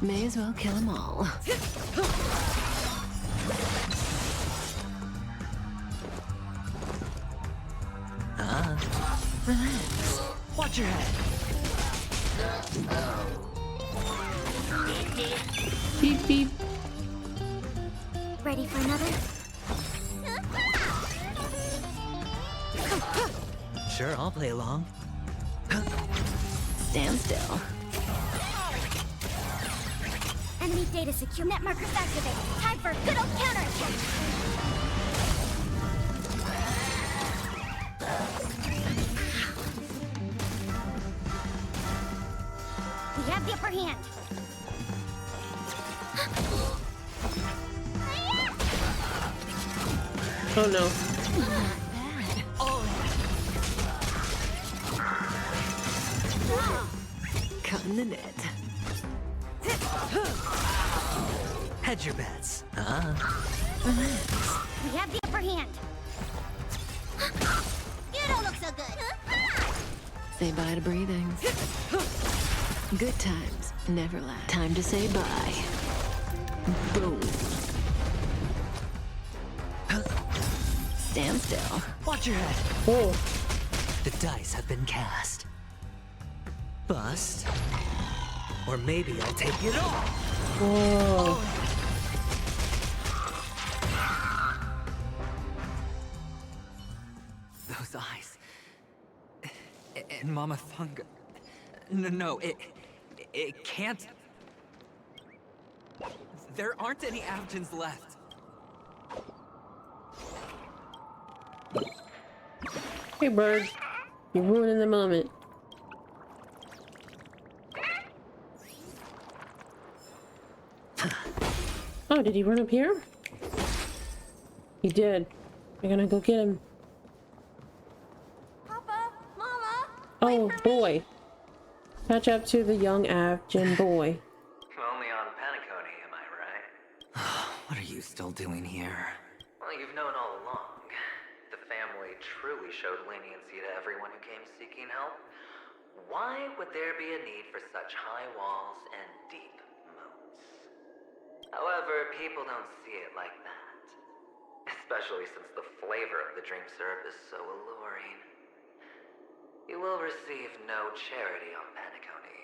May as well kill them all. Relax. Watch your head. Beep beep. Ready for another? Sure, I'll play along. Stand still. Enemy data secure. Net markers activated. Time for a good old counterattack. We have the upper hand. Oh no. Cut in the net. Hedge your bets. Relax. We have the upper hand. You don't look so good. Say bye to breathing. Good times never last. Time to say bye. Boom. Stand still. Watch your head. Whoa. The dice have been cast. Bust. Or maybe I'll take it all. Whoa. Those eyes. And Mama Funga. No, it can't. There aren't any Avgens left. Hey bird. You're ruining the moment. Oh, did he run up here? He did. I'm gonna go get him. Papa, Mama. Oh boy. Catch up to the young Avgen boy. Only on Penacony, am I right? What are you still doing here? Well, you've known all along. truly showed leniency to everyone who came seeking help, why would there be a need for such high walls and deep moats? However, people don't see it like that. Especially since the flavor of the dream syrup is so alluring. You will receive no charity on Pentaconey.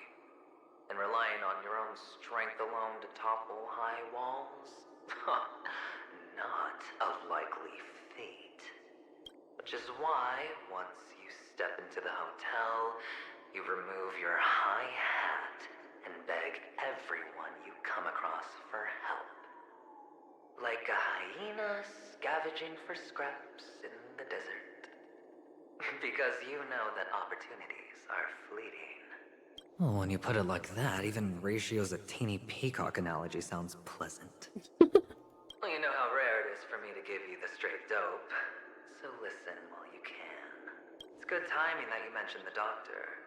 And relying on your own strength alone to topple high walls? Not a likely fate. Which is why, once you step into the hotel, you remove your high hat and beg everyone you come across for help. Like a hyena scavenging for scraps in the desert. Because you know that opportunities are fleeting. Well, when you put it like that, even Ratio's a teeny peacock analogy sounds pleasant. Well, you know how rare it is for me to give you the straight dope, so listen while you can. It's good timing that you mentioned the doctor.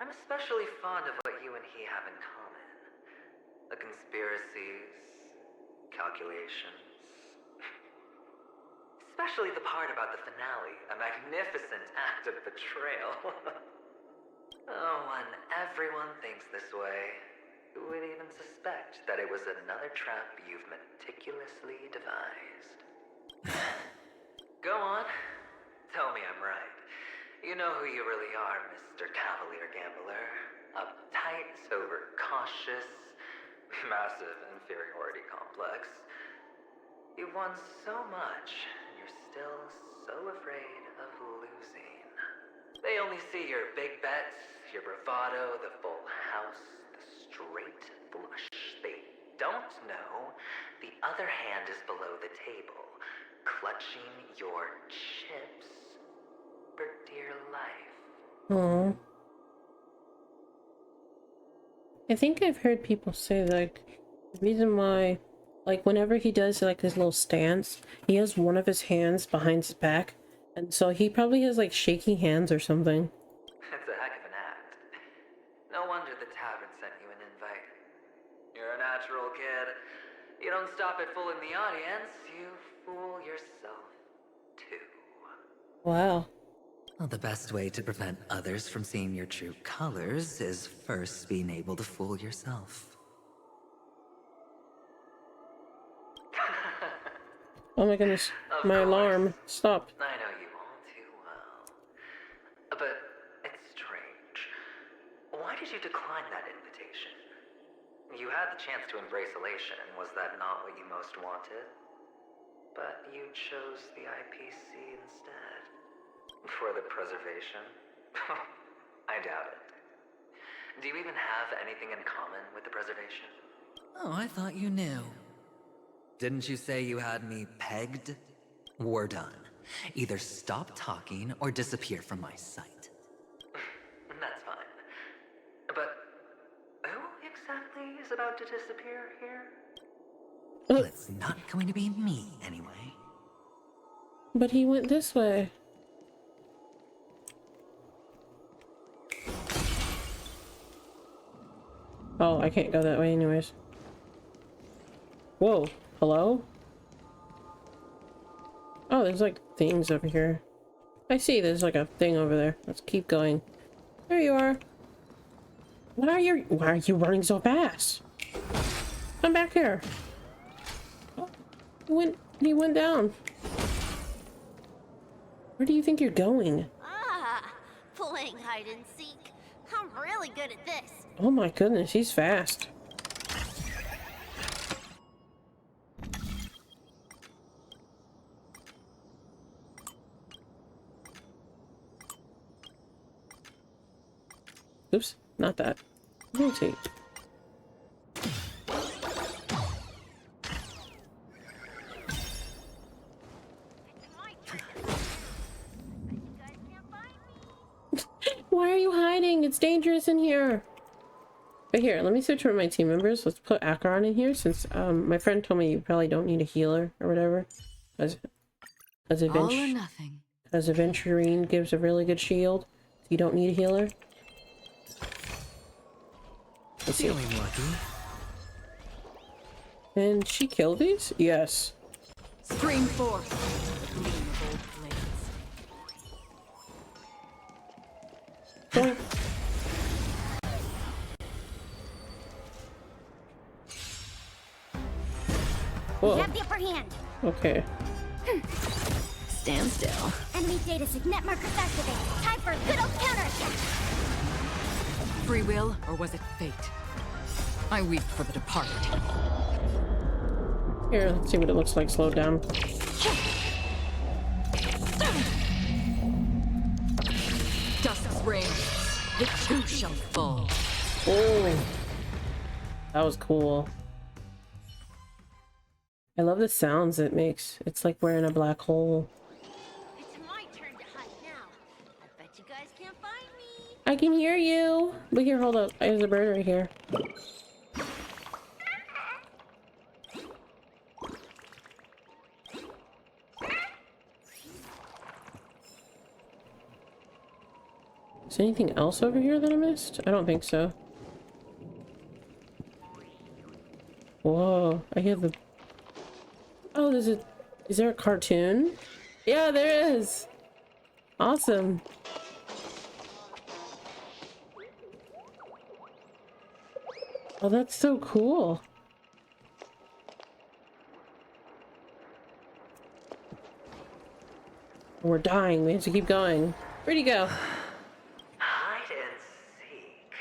I'm especially fond of what you and he have in common. The conspiracies, calculations. Especially the part about the finale, a magnificent act of betrayal. Oh, when everyone thinks this way, who would even suspect that it was another trap you've meticulously devised? Go on. Tell me I'm right. You know who you really are, Mr. Cavalier Gambler. Uptight, overcautious, massive inferiority complex. You've won so much, and you're still so afraid of losing. They only see your big bets, your bravado, the full house, the straight flush. They don't know the other hand is below the table, clutching your chips for dear life. Aww. I think I've heard people say, like, the reason why, like, whenever he does, like, his little stance, he has one of his hands behind his back, and so he probably has, like, shaky hands or something. It's a heck of an act. No wonder the tavern sent you an invite. You're a natural kid. You don't stop at fooling the audience, you fool yourself, too. Wow. Well, the best way to prevent others from seeing your true colors is first being able to fool yourself. Oh my goodness. My alarm. Stop. I know you all too well. But it's strange. Why did you decline that invitation? You had the chance to embrace elation. Was that not what you most wanted? But you chose the IPC instead. For the preservation? I doubt it. Do you even have anything in common with the preservation? Oh, I thought you knew. Didn't you say you had me pegged? We're done. Either stop talking or disappear from my sight. That's fine. But who exactly is about to disappear here? Well, it's not going to be me, anyway. But he went this way. Oh, I can't go that way anyways. Whoa, hello? Oh, there's like things over here. I see there's like a thing over there. Let's keep going. There you are. Why are you running so fast? Come back here. Oh, he went down. Where do you think you're going? Ah, playing hide and seek. I'm really good at this. Oh my goodness, he's fast. Oops, not that. Rotate. Why are you hiding? It's dangerous in here. But here, let me switch over my team members. Let's put Acheron in here since my friend told me you probably don't need a healer or whatever. As All or nothing. Aventurine gives a really good shield. So you don't need a healer. Let's see. Feeling lucky. And she killed these? Yes. Scream forth. Whoa. We have the upper hand. Okay. Stand still. Enemy data signet markers activated. Time for a good old counterattack. Free will, or was it fate? I weep for the departed. Here, let's see what it looks like. Slow down. Dusk's reign. It too shall fall. Oh, that was cool. I love the sounds it makes. It's like we're in a black hole. It's my turn to hide now. I bet you guys can't find me. I can hear you. But here, hold up. There's a bird right here. Is there anything else over here that I missed? I don't think so. Whoa, I hear the... Oh, there's a... Is there a cartoon? Yeah, there is! Awesome. Oh, that's so cool. We're dying. We have to keep going. Where'd he go? Hide and seek.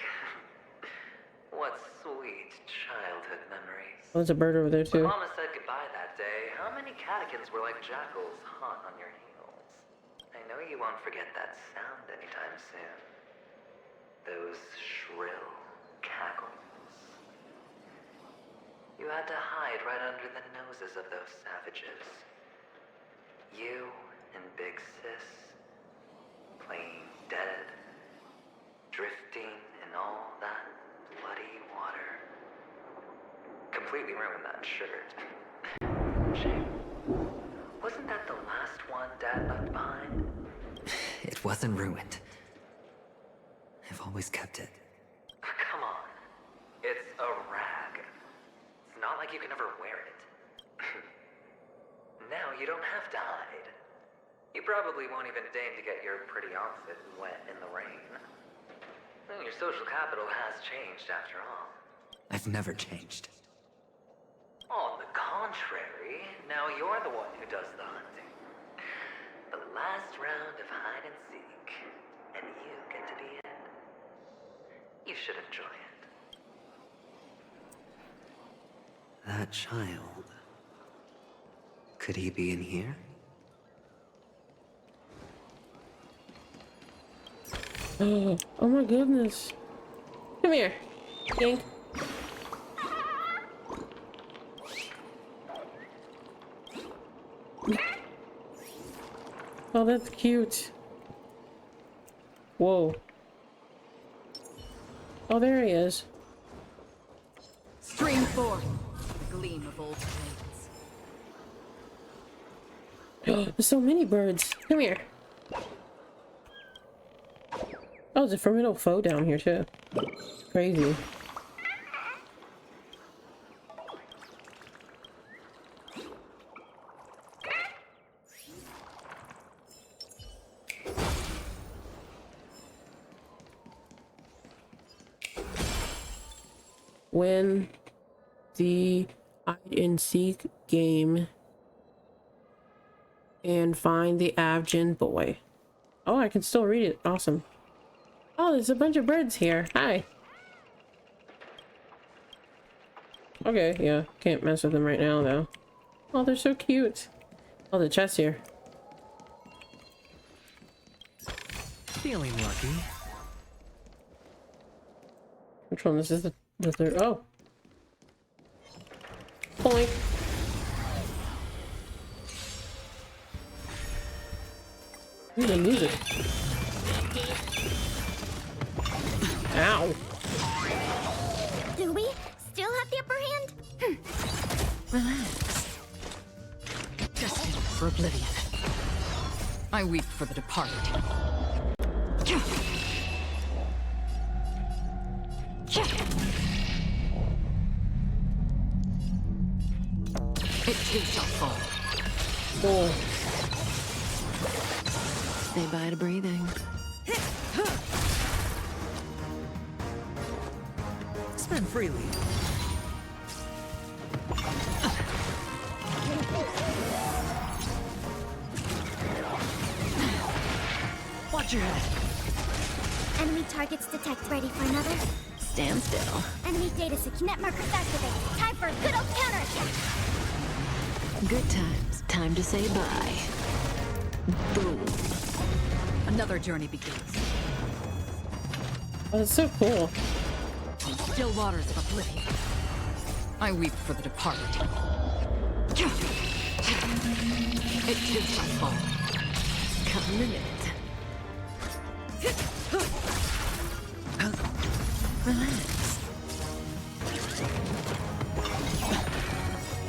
What sweet childhood memories. Oh, there's a bird over there too. When Mama said goodbye that day, how many catechins were like jackals hot on your heels? I know you won't forget that sound anytime soon. Those shrill cackles. You had to hide right under the noses of those savages. You and Big Sis, playing dead, drifting in all that bloody water. Completely ruined that shirt. Shame. Wasn't that the last one Dad left behind? It wasn't ruined. I've always kept it. Come on. It's a rag. It's not like you can ever wear it. Now you don't have to hide. You probably won't even deign to get your pretty outfit wet in the rain. Your social capital has changed after all. I've never changed. On the contrary, now you're the one who does the hunting. The last round of hide and seek, and you get to be it. You should enjoy it. That child. Could he be in here? Oh my goodness. Come here. Yank. Oh, that's cute. Whoa. Oh, there he is. Stream forth, the gleam of old blades. There's so many birds. Come here. Oh, there's a formidable foe down here too. It's crazy. Win the hide and seek game and find the Avgin boy. Oh, I can still read it. Awesome. Oh, there's a bunch of birds here. Hi. Okay, yeah. Can't mess with them right now, though. Oh, they're so cute. Oh, the chest here. Feeling lucky. Which one? This is the third. Oh. Boink. I'm gonna lose it. Ow. Do we still have the upper hand? Relax. Destined for oblivion. I weep for the departed. It too shall fall. Oh. Say bye to breathing. Spend freely. Watch your head. Enemy targets detect. Ready for another? Stand still. Enemy data sync. Net markers activated. Time for a good old counterattack. Good times. Time to say bye. Boom. Another journey begins. Oh, that's so cool. In still waters of oblivion, I weep for the departed. It is my fault. Come in it. Relax.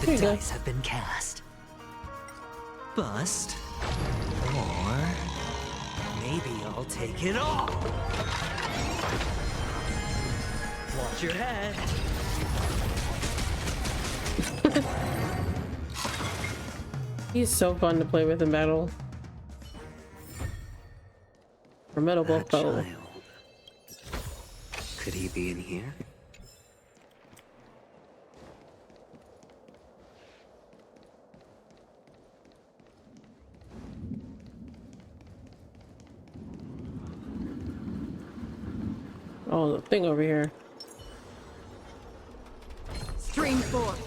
The dice have been cast. Bust. Or maybe I'll take it all. Watch your head. He's so fun to play with in battle. Formidable foe. Could he be in here? Oh, the thing over here. Stream forth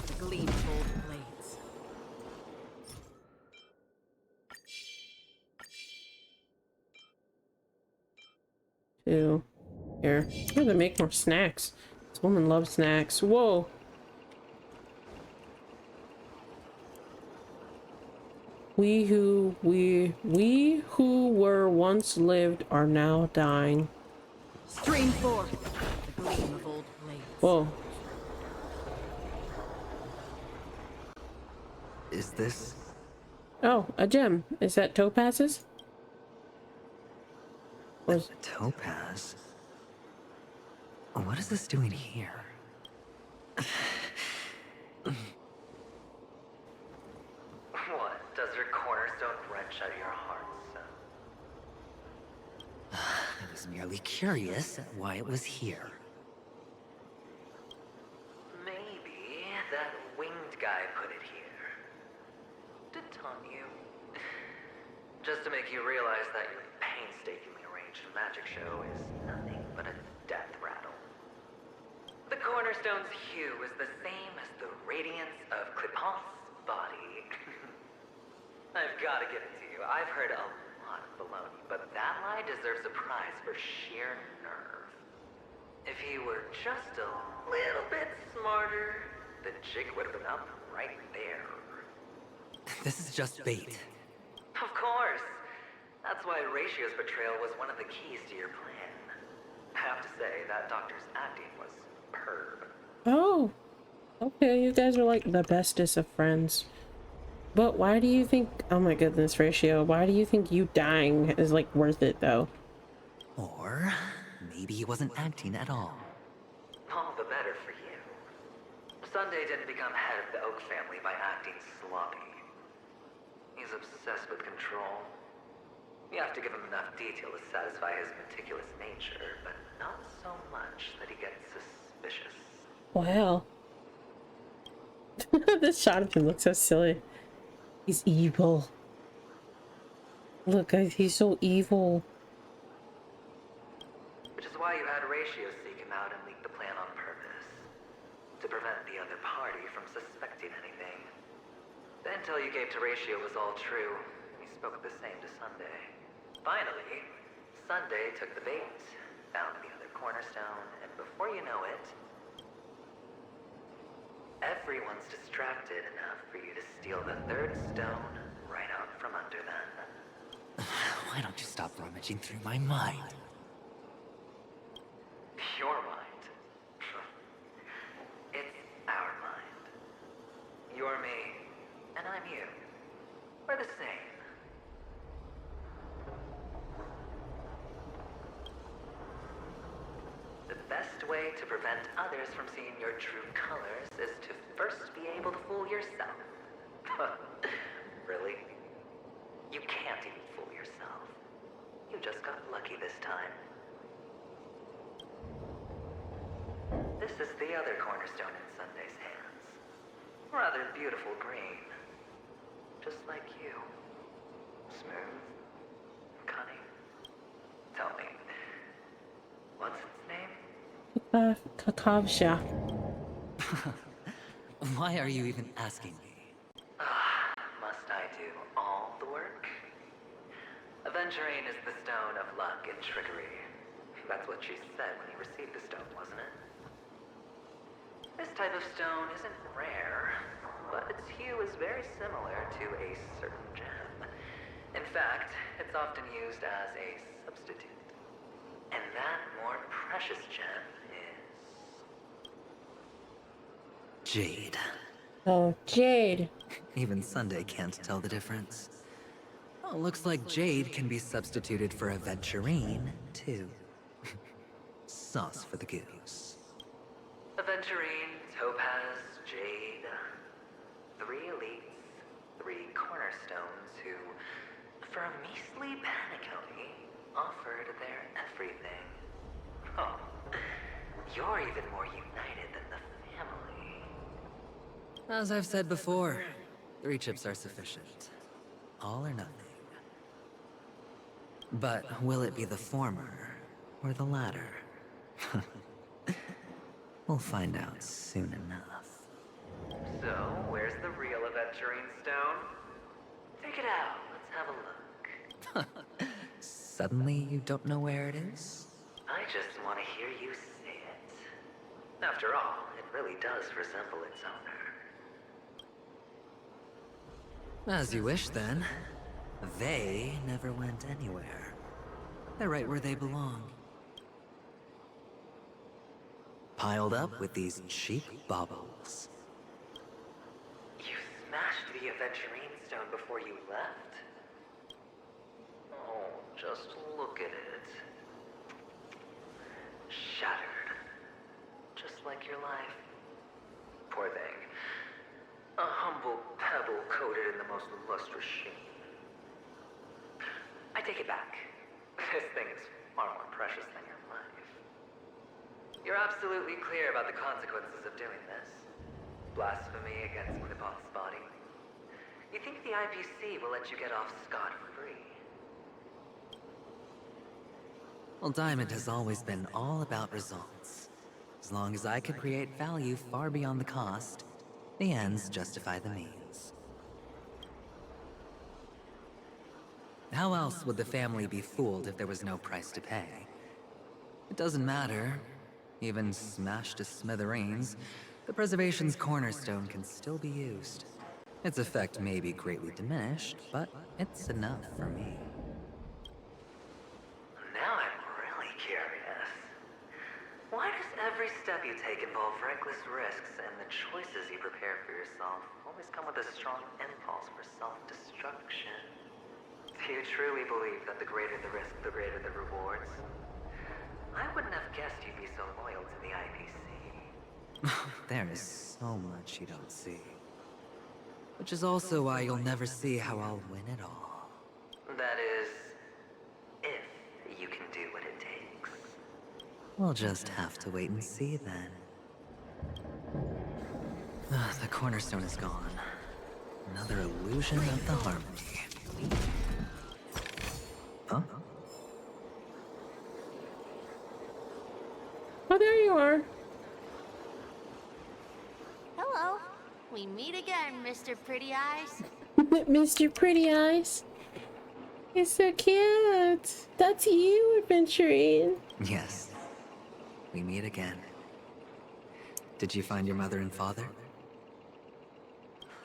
the gleam of old blades. Two. Here. Here, they make more snacks. This woman loves snacks. Whoa. We who were once lived are now dying. Stream forth the gleam of old blades. Whoa. Is this? Oh, a gem. Is that topazes? A topaz? What is this doing here? What? Does your cornerstone wrench at your heart, son? I was merely curious at why it was here. Maybe that winged guy put it here. To taunt you. Just to make you realize that your painstakingly arranged magic show is nothing but a death rattle. The cornerstone's hue is the same as the radiance of Clipant's body. I've got to give it to you. I've heard a lot of baloney, but that lie deserves a prize for sheer nerve. If he were just a little bit smarter, the jig would have been up right there. This is just bait. Of course. That's why Ratio's betrayal was one of the keys to your plan. I have to say, that doctor's acting was superb. Oh. Okay, you guys are like the bestest of friends. But why do you think, oh my goodness, Ratio, why do you think you dying is like worth it though? Or maybe he wasn't acting at all. All the better for you. Sunday didn't become head of the Oak family by acting sloppy. He's obsessed with control. You have to give him enough detail to satisfy his meticulous nature, but not so much that he gets suspicious. Wow. This shot of him looks so silly. He's evil. Look, guys, he's so evil. Which is why you had Ratio seek him out and leak the plan on purpose. To prevent the other party from suspecting anything. The intel you gave to Ratio was all true. He spoke the same to Sunday. Finally, Sunday took the bait, found the other cornerstone, and before you know it, everyone's distracted enough for you to steal the third stone right out from under them. Why don't you stop rummaging through my mind? Your mind. It's our mind. You're me, and I'm you. We're the same. The best way to prevent others from seeing your true colors is to first be able to fool yourself. Really? You can't even fool yourself. You just got lucky this time. This is the other cornerstone in Sunday's hands. Rather beautiful green. Just like you. Smooth. Cunning. Tell me, what's its name? Kakavsha. Why are you even asking me? Must I do all the work? Aventurine is the stone of luck and trickery. That's what she said when you received the stone, wasn't it? This type of stone isn't rare, but its hue is very similar to a certain gem. In fact, it's often used as a substitute. And that more precious gem is... Jade. Oh, Jade. Even Sunday can't tell the difference. Oh, looks like Jade can be substituted for Aventurine, too. Sauce for the goose. Aventurine, Topaz, Jade. 3 elites, 3 cornerstones who, for a measly penny, offered their everything. Oh, you're even more united than the family. As I've said before, 3 chips are sufficient. All or nothing. But will it be the former or the latter? We'll find out soon enough. So, where's the real Aventurine stone? Take it out, let's have a look. Suddenly you don't know where it is? I just want to hear you say it. After all, it really does resemble its owner. As you wish, then. They never went anywhere. They're right where they belong. Piled up with these cheap baubles. You smashed the Aventurine stone before you left? Oh, just look at it. Shattered. Just like your life. Poor thing. A humble pebble coated in the most lustrous sheen. I take it back. This thing is far more precious than your life. You're absolutely clear about the consequences of doing this. Blasphemy against Qlipoth's body. You think the IPC will let you get off scot-free? Well, Diamond has always been all about results. As long as I could create value far beyond the cost, the ends justify the means. How else would the family be fooled if there was no price to pay? It doesn't matter. Even smashed to smithereens, the preservation's cornerstone can still be used. Its effect may be greatly diminished, but it's enough for me. Now I'm really curious. Why does every step you take involve reckless risks, and the choices you prepare for yourself always come with a strong impulse for self-destruction? Do you truly believe that the greater the risk, the greater the rewards? I wouldn't have guessed you'd be so loyal to the IPC. There is so much you don't see. Which is also why you'll never see how I'll win it all. That is, if you can do what it takes. We'll just have to wait and see then. The cornerstone is gone. Another illusion of the harmony. Huh? Oh, there you are. Hello. We meet again, Mr. Pretty Eyes. Mr. Pretty Eyes. You're so cute. That's you, Aventurine. Yes. We meet again. Did you find your mother and father?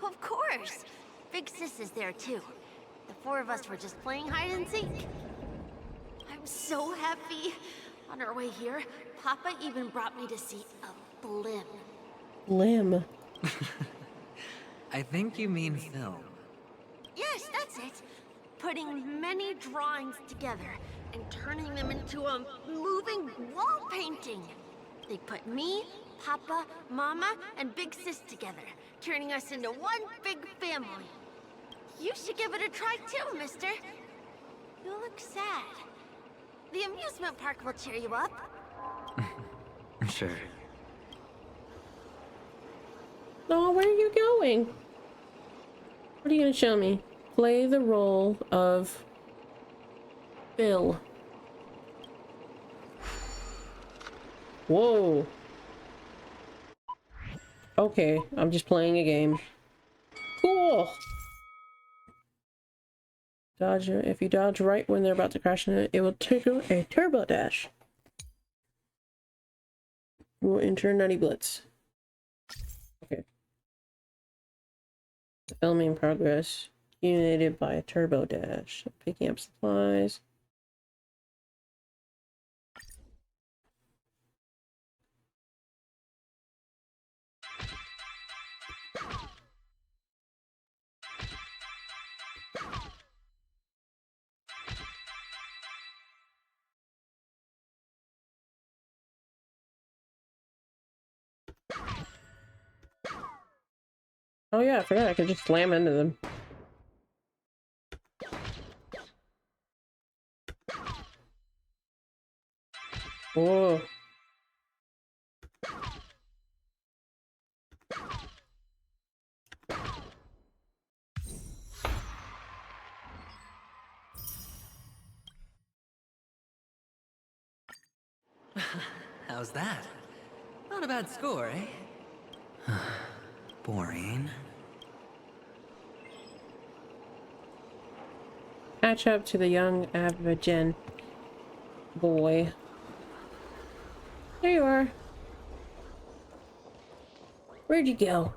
Of course. Big Sis is there too. The 4 of us were just playing hide and seek. I'm so happy. On our way here, Papa even brought me to see a blimp. Blim. I think you mean film. Yes, that's it. Putting many drawings together and turning them into a moving wall painting. They put me, Papa, Mama, and Big Sis together, turning us into one big family. You should give it a try too, mister. You look sad. The amusement park will cheer you up. Sure. Oh, where are you going? What are you gonna show me? Play the role of Bill. Whoa. Okay, I'm just playing a game. Cool. Dodge. If you dodge right when they're about to crash in it will trigger a turbo dash. You will enter Nutty Blitz. Okay. Filming progress. Accumulated by a turbo dash. Picking up supplies. Oh yeah, I forgot I could just slam into them. Whoa. How's that? Not a bad score, eh? Boring. Catch up to the young Aventurine boy. There you are. Where'd you go?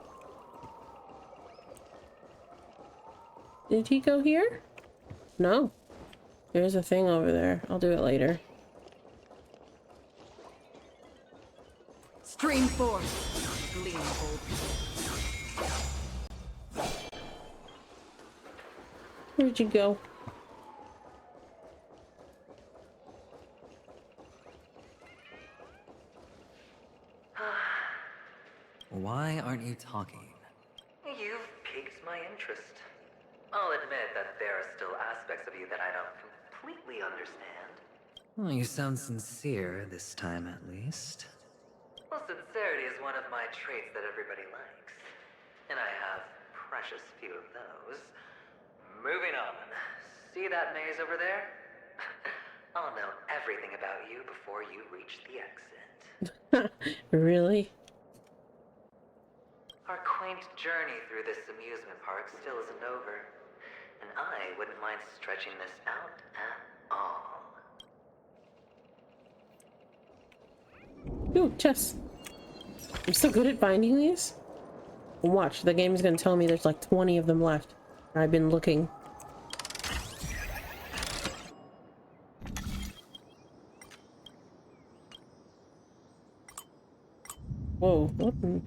Did he go here? No. There's a thing over there. I'll do it later. Stream force. Gleam bold. Where'd you go? Why aren't you talking? You've piqued my interest. I'll admit that there are still aspects of you that I don't completely understand. Well, you sound sincere this time, at least. Well, sincerity is one of my traits that everybody likes. And I have precious few of those. Moving on. See that maze over there? I'll know everything about you before you reach the exit. Really? Our quaint journey through this amusement park still isn't over. And I wouldn't mind stretching this out at all. Ooh, chess. I'm so good at finding these. Watch, the game's gonna tell me there's like 20 of them left. I've been looking. Whoa, what? There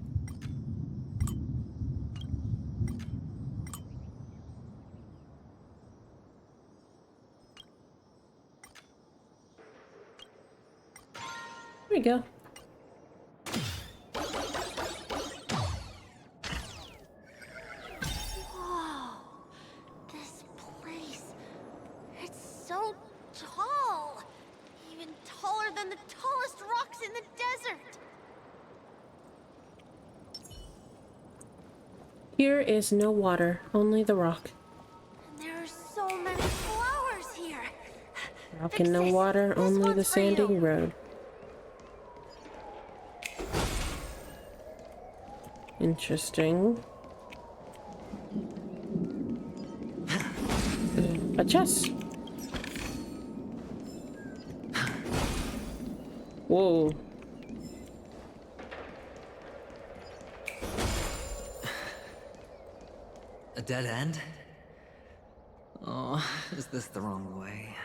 we go. Whoa. This place. It's so tall. Even taller than the tallest rocks in the desert. Here is no water, only the rock. And there are so many flowers here. Rock and no water, only the sanding road. Interesting. A chest. Whoa. A dead end? Oh, is this the wrong way?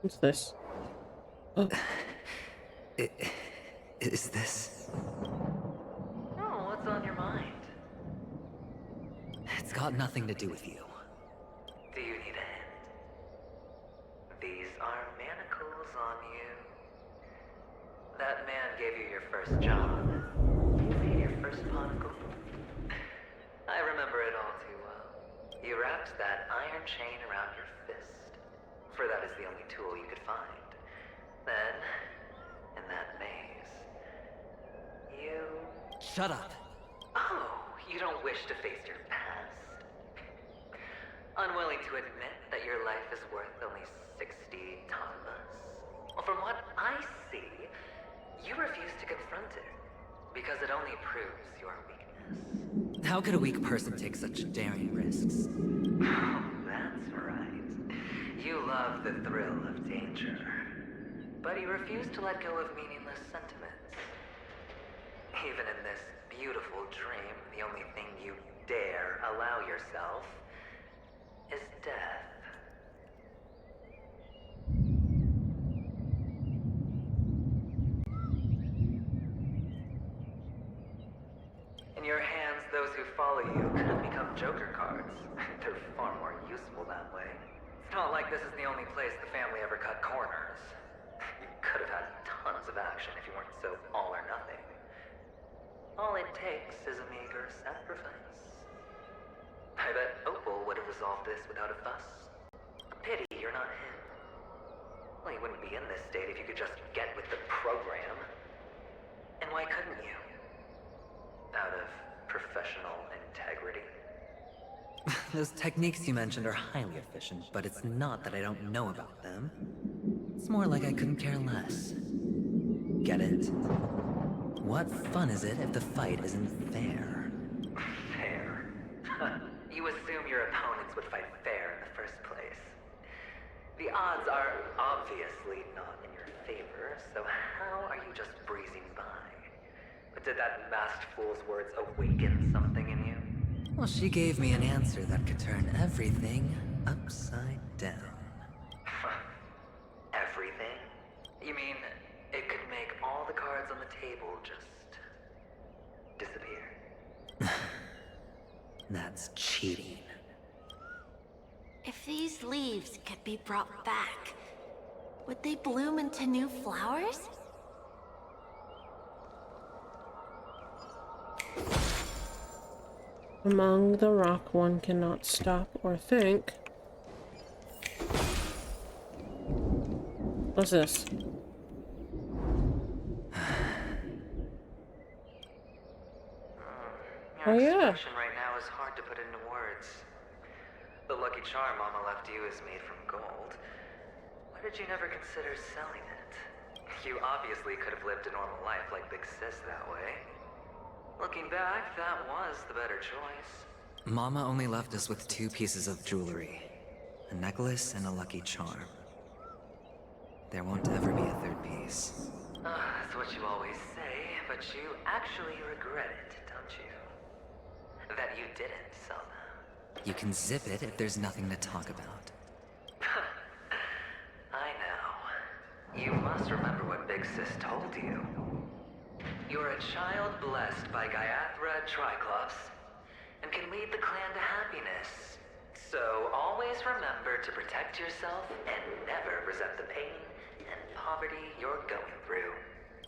What's this? Oh. Is this? Oh, what's on your mind? It's got nothing to do with you. Do you need a hint? These are manacles on you. That man gave you your first job. You made your first monocle. I remember it all too well. You wrapped that iron chain around your fist, for that is the only tool you could find. Then, in that maze, you... Shut up! Oh, you don't wish to face your past? Unwilling to admit that your life is worth only 60 tonbas? Well, from what I see, you refuse to confront it, because it only proves your weakness. How could a weak person take such daring risks? Oh, that's right. You love the thrill of danger. But you refuse to let go of meaningless sentiments. Even in this beautiful dream, the only thing you dare allow yourself is death. In your hands, those who follow you could have become Joker cards. They're far more useful that way. It's not like this is the only place the family ever cut corners. You could have had tons of action if you weren't so all or nothing. All it takes is a meager sacrifice. I bet Opal would have resolved this without a fuss. A pity you're not him. Well, you wouldn't be in this state if you could just get with the program. And why couldn't you? Out of professional integrity. Those techniques you mentioned are highly efficient, but it's not that I don't know about them. It's more like I couldn't care less. Get it? What fun is it if the fight isn't fair? Fair? You assume your opponents would fight fair in the first place. The odds are obviously not in your favor, so how are you just breezing by? But did that masked fool's words awaken something in you? Well, she gave me an answer that could turn everything upside down. Everything? You mean it could make all the cards on the table just disappear? That's cheating. If these leaves could be brought back, would they bloom into new flowers? Among the rock, one cannot stop or think. What's this? Your Oh, yeah. expression right now is hard to put into words. The lucky charm Mama left you is made from gold. Why did you never consider selling it? You obviously could have lived a normal life like Big Sis that way. Looking back, that was the better choice. Mama only left us with 2 pieces of jewelry. A necklace and a lucky charm. There won't ever be a 3rd piece. That's what you always say, but you actually regret it, don't you? That you didn't sell them. You can zip it if there's nothing to talk about. I know. You must remember what Big Sis told you. You're a child blessed by Gaiathra Triclops, and can lead the clan to happiness. So always remember to protect yourself and never resent the pain and poverty you're going through.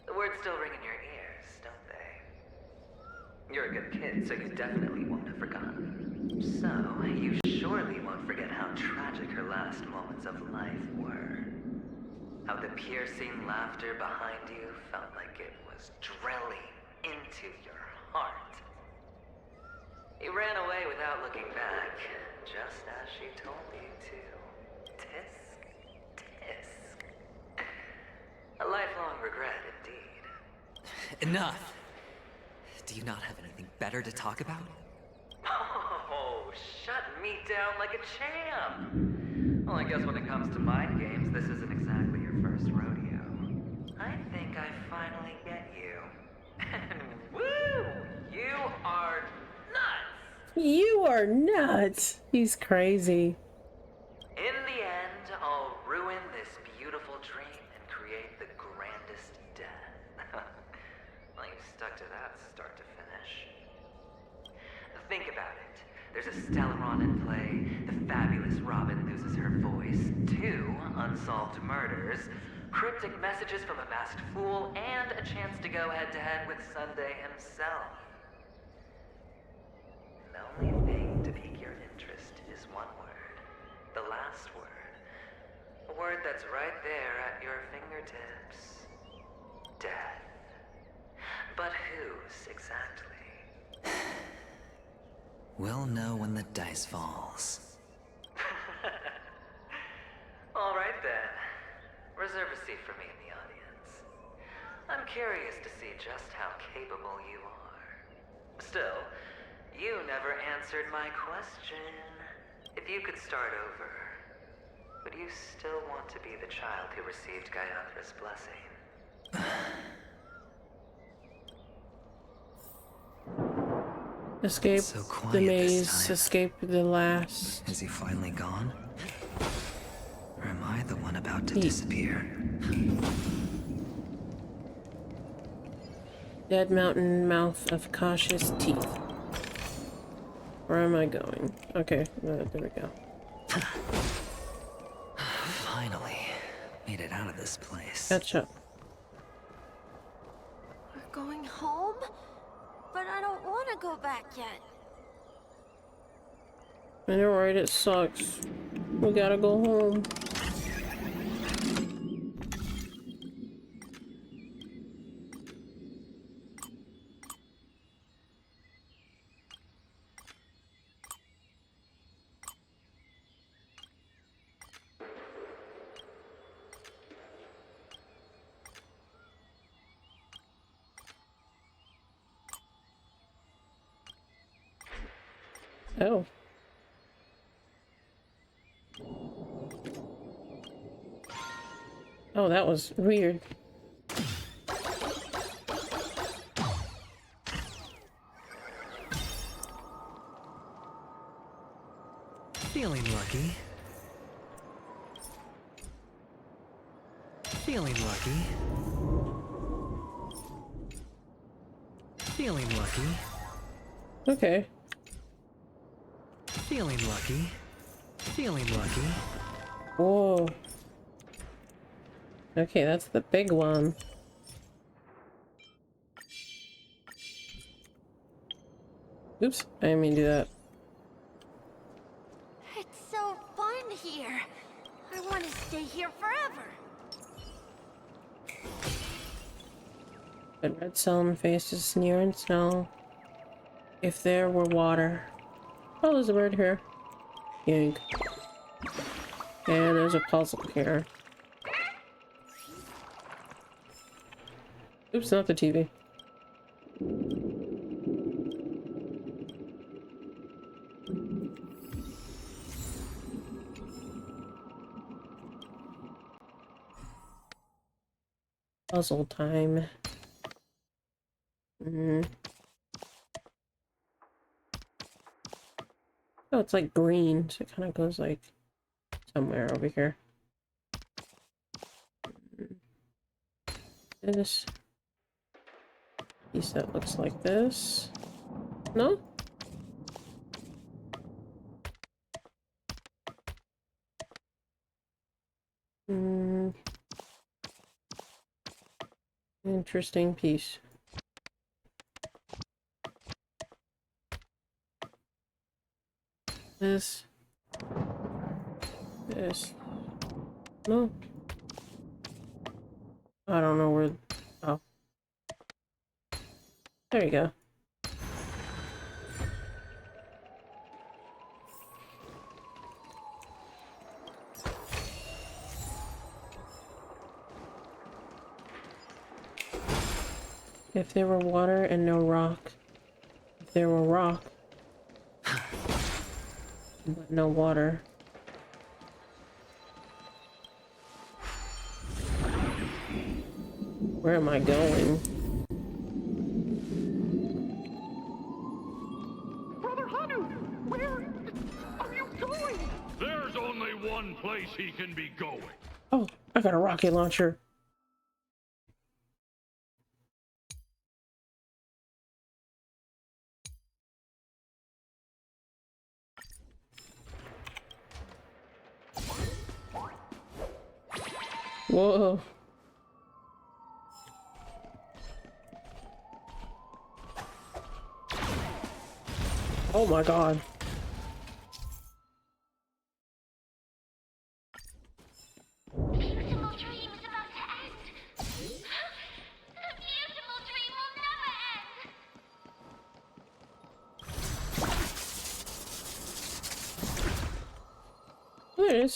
The words still ring in your ears, don't they? You're a good kid, so you definitely won't have forgotten. So, you surely won't forget how tragic her last moments of life were. How the piercing laughter behind you felt like it was drilling into your heart. You ran away without looking back, just as she told you to. Tisk, tisk. A lifelong regret, indeed. Enough! Do you not have anything better to talk about? Oh, shut me down like a champ! Well, I guess when it comes to mind games, this isn't exactly your first rodeo. I think I finally get you. And woo! You are nuts! You are nuts! He's crazy. In the end, I'll ruin this beautiful dream and create the grandest death. Well, you stuck to that start to finish. Think about it. There's a Stellaron in play, the fabulous Robin loses her voice, 2 unsolved murders, cryptic messages from a masked fool, and a chance to go head-to-head with Sunday himself. The only thing to pique your interest is one word. The last word. A word that's right there at your fingertips. Death. But whose exactly? We'll know when the dice falls. All right then. Reserve a seat for me curious to see just how capable you are. Still, you never answered my question. If you could start over, would you still want to be the child who received Gayathra's blessing? Escape So the quiet this maze, time. escape the last. Is he finally gone? Or am I the one about to disappear? Dead mountain, mouth of cautious teeth. Where am I going? Okay, there we go. Finally, made it out of this place. Catch up. We're going home? But I don't want to go back yet. I know, right? It sucks. We gotta go home. Oh. Oh, that was weird. Feeling lucky. Feeling lucky. Feeling lucky. Okay. Feeling lucky. Feeling lucky. Whoa. Okay, that's the big one. Oops, I didn't mean to do that. It's so fun here. I want to stay here forever. The red Solomon faces sneer and snarl. If there were water. Oh, there's a bird here. Yank. And there's a puzzle here. Oops, not the TV. Puzzle time. Oh, it's like green, so it kind of goes like somewhere over here. This piece that looks like this. No? Interesting piece. This. No. I don't know where. Oh. There you go. If there were water and no rock. If there were rock. But no water. Where am I going? Brother Hanu, where are you going? There's only one place he can be going. Oh, I got a rocket launcher. Whoa. Oh my god. Beautiful dream is about to end. The beautiful dream will never end. There it is.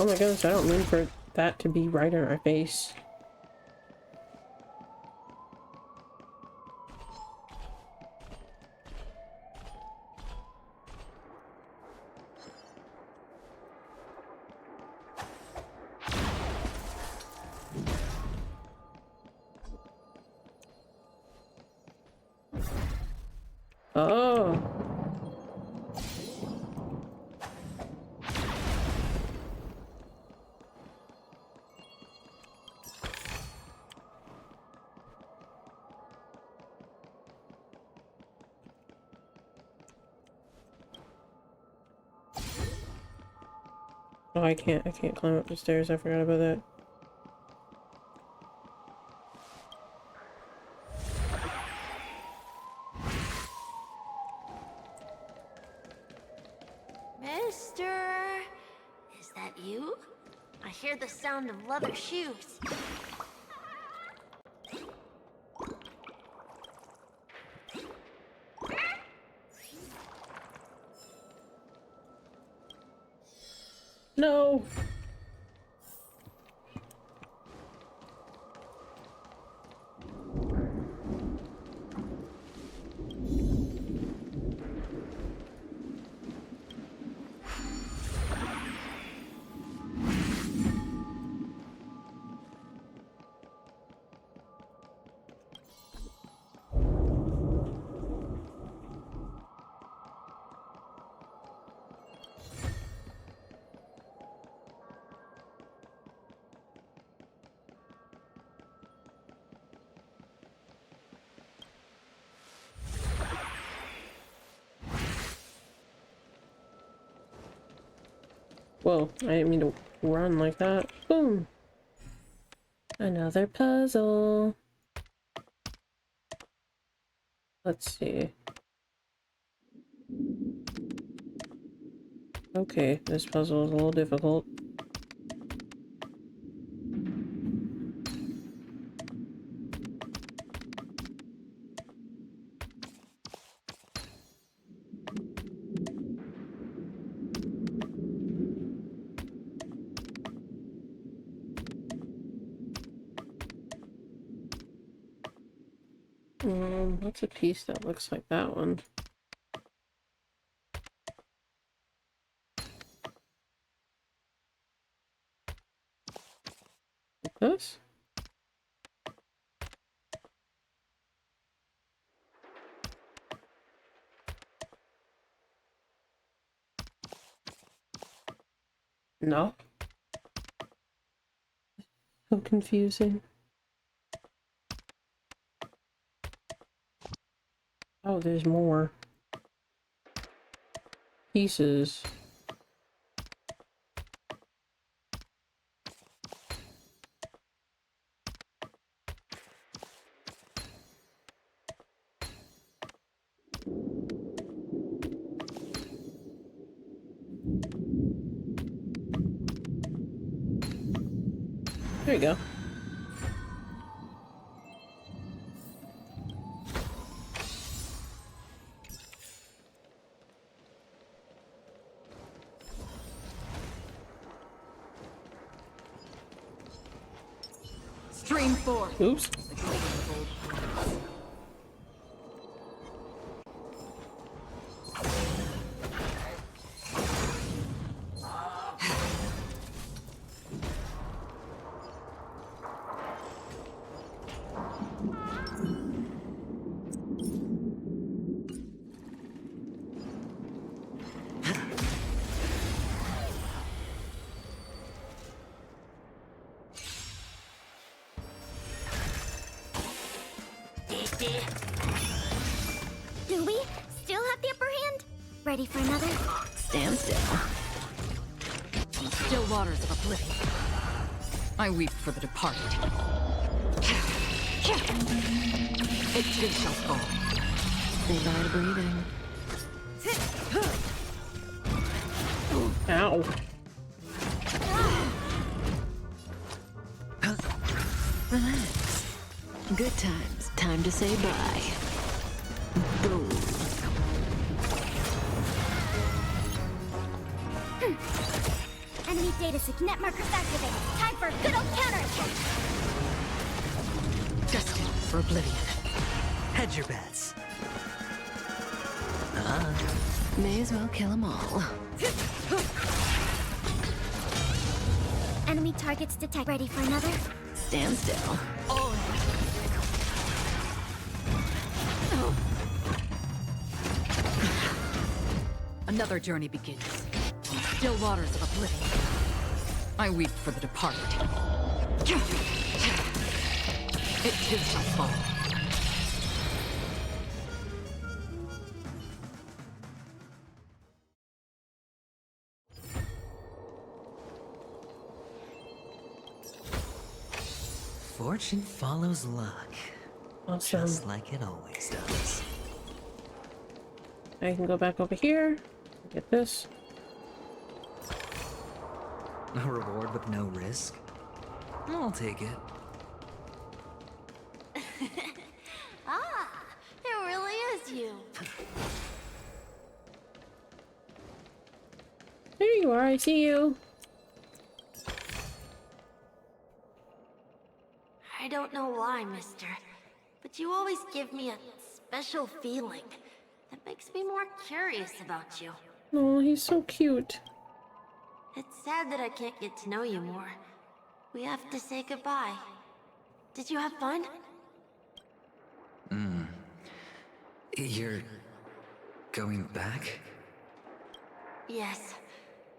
Oh my goodness, I don't mean for that to be right in our face. Oh. Oh, I can't climb up the stairs. I forgot about that. Mister, is that you? I hear the sound of leather shoes. No. Whoa, I didn't mean to run like that. Boom! Another puzzle. Let's see. Okay, this puzzle is a little difficult. What's a piece that looks like that one? Like this? No. So confusing. Oh, there's more pieces. There you go. Stream 4. Oops. Do we still have the upper hand? Ready for another? Stand still. Still waters of oblivion. I weep for the departed. It too shall fall. Say bye to breathing. Ow. Relax. Good times. Time to say bye. Boom. Enemy data Data signet markers activated. Time for a good old counterattack. Destined for oblivion. Hedge your bets. May as well kill them all. Enemy targets detect. Ready for another? Stand still. Another journey begins. Still waters of oblivion. I weep for the departed. It too shall fall. Fortune follows luck. Awesome. Just like it always does. I can go back over here. Get this. A reward with no risk? I'll take it. Ah, it really is you. There you are, I see you. I don't know why, mister, but you always give me a special feeling that makes me more curious about you. Oh, he's so cute. It's sad that I can't get to know you more. We have to say goodbye. Did you have fun? You're going back? Yes.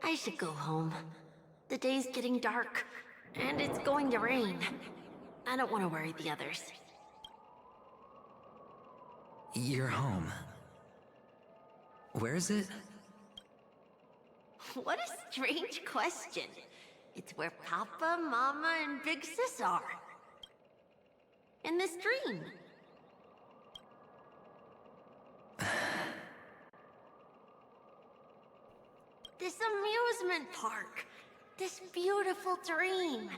I should go home. The day's getting dark, and it's going to rain. I don't want to worry the others. You're home. Where is it? What a strange question. It's where Papa, Mama, and Big Sis are. In this dream. This amusement park. This beautiful dream.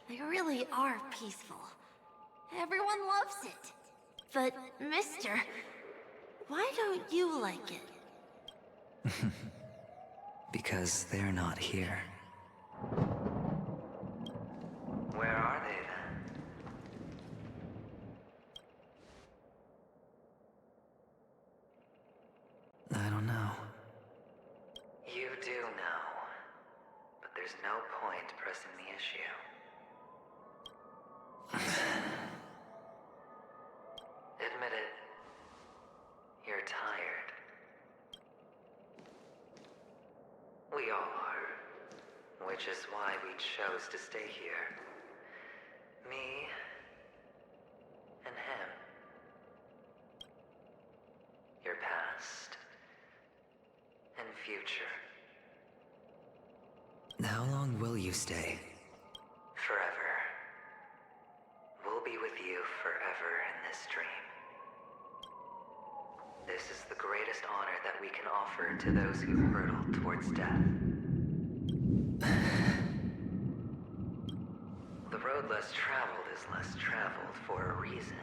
They really are peaceful. Everyone loves it. But, mister, why don't you like it? Because they're not here. Where are they then? I don't know. You do know. But there's no point pressing the issue. Admit it. You're tired. We all are. Which is why we chose to stay here. Me and him. Your past and future. How long will you stay? Forever. We'll be with you forever in this dream. This is the greatest honor that we can offer to those who hurtle towards death. The road less traveled is less traveled for a reason.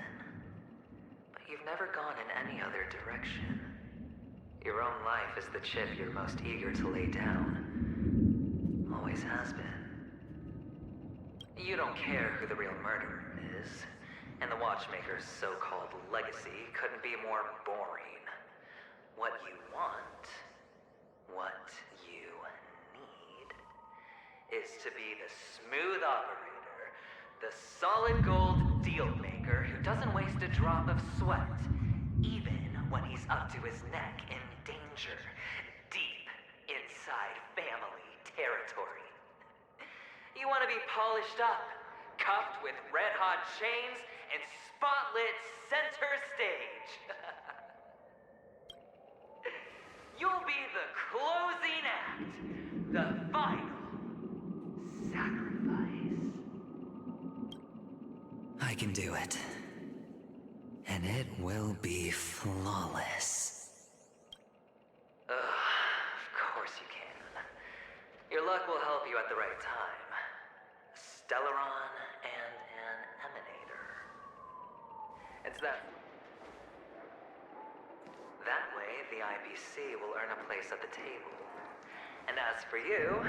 But you've never gone in any other direction. Your own life is the chip you're most eager to lay down. Always has been. You don't care who the real murderer is, and the Watchmaker's so-called legacy couldn't be more boring. What you want, what you need, is to be the smooth operator, the solid gold deal maker who doesn't waste a drop of sweat, even when he's up to his neck in danger, deep inside family territory. You want to be polished up, cuffed with red-hot chains, and spotlit center stage. You'll be the closing act, the final sacrifice. I can do it. And it will be flawless. Of course you can. Your luck will help you at the right time. A Stellaron and an Emanator. It's that way, the IBC will earn a place at the table. And as for you,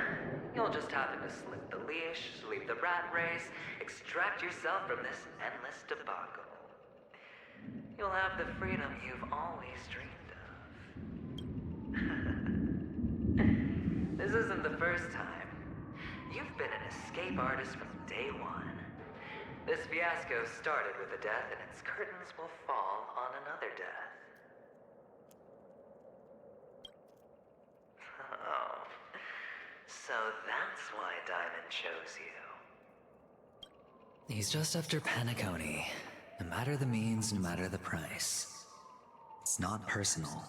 You'll just happen to slip the leash, leave the rat race, extract yourself from this endless debacle. You'll have the freedom you've always dreamed of. This isn't the first time. You've been an escape artist from day one. This fiasco started with a death, and its curtains will fall on another death. Oh, so that's why Diamond chose you. He's just after Penacony. No matter the means, no matter the price. It's not personal.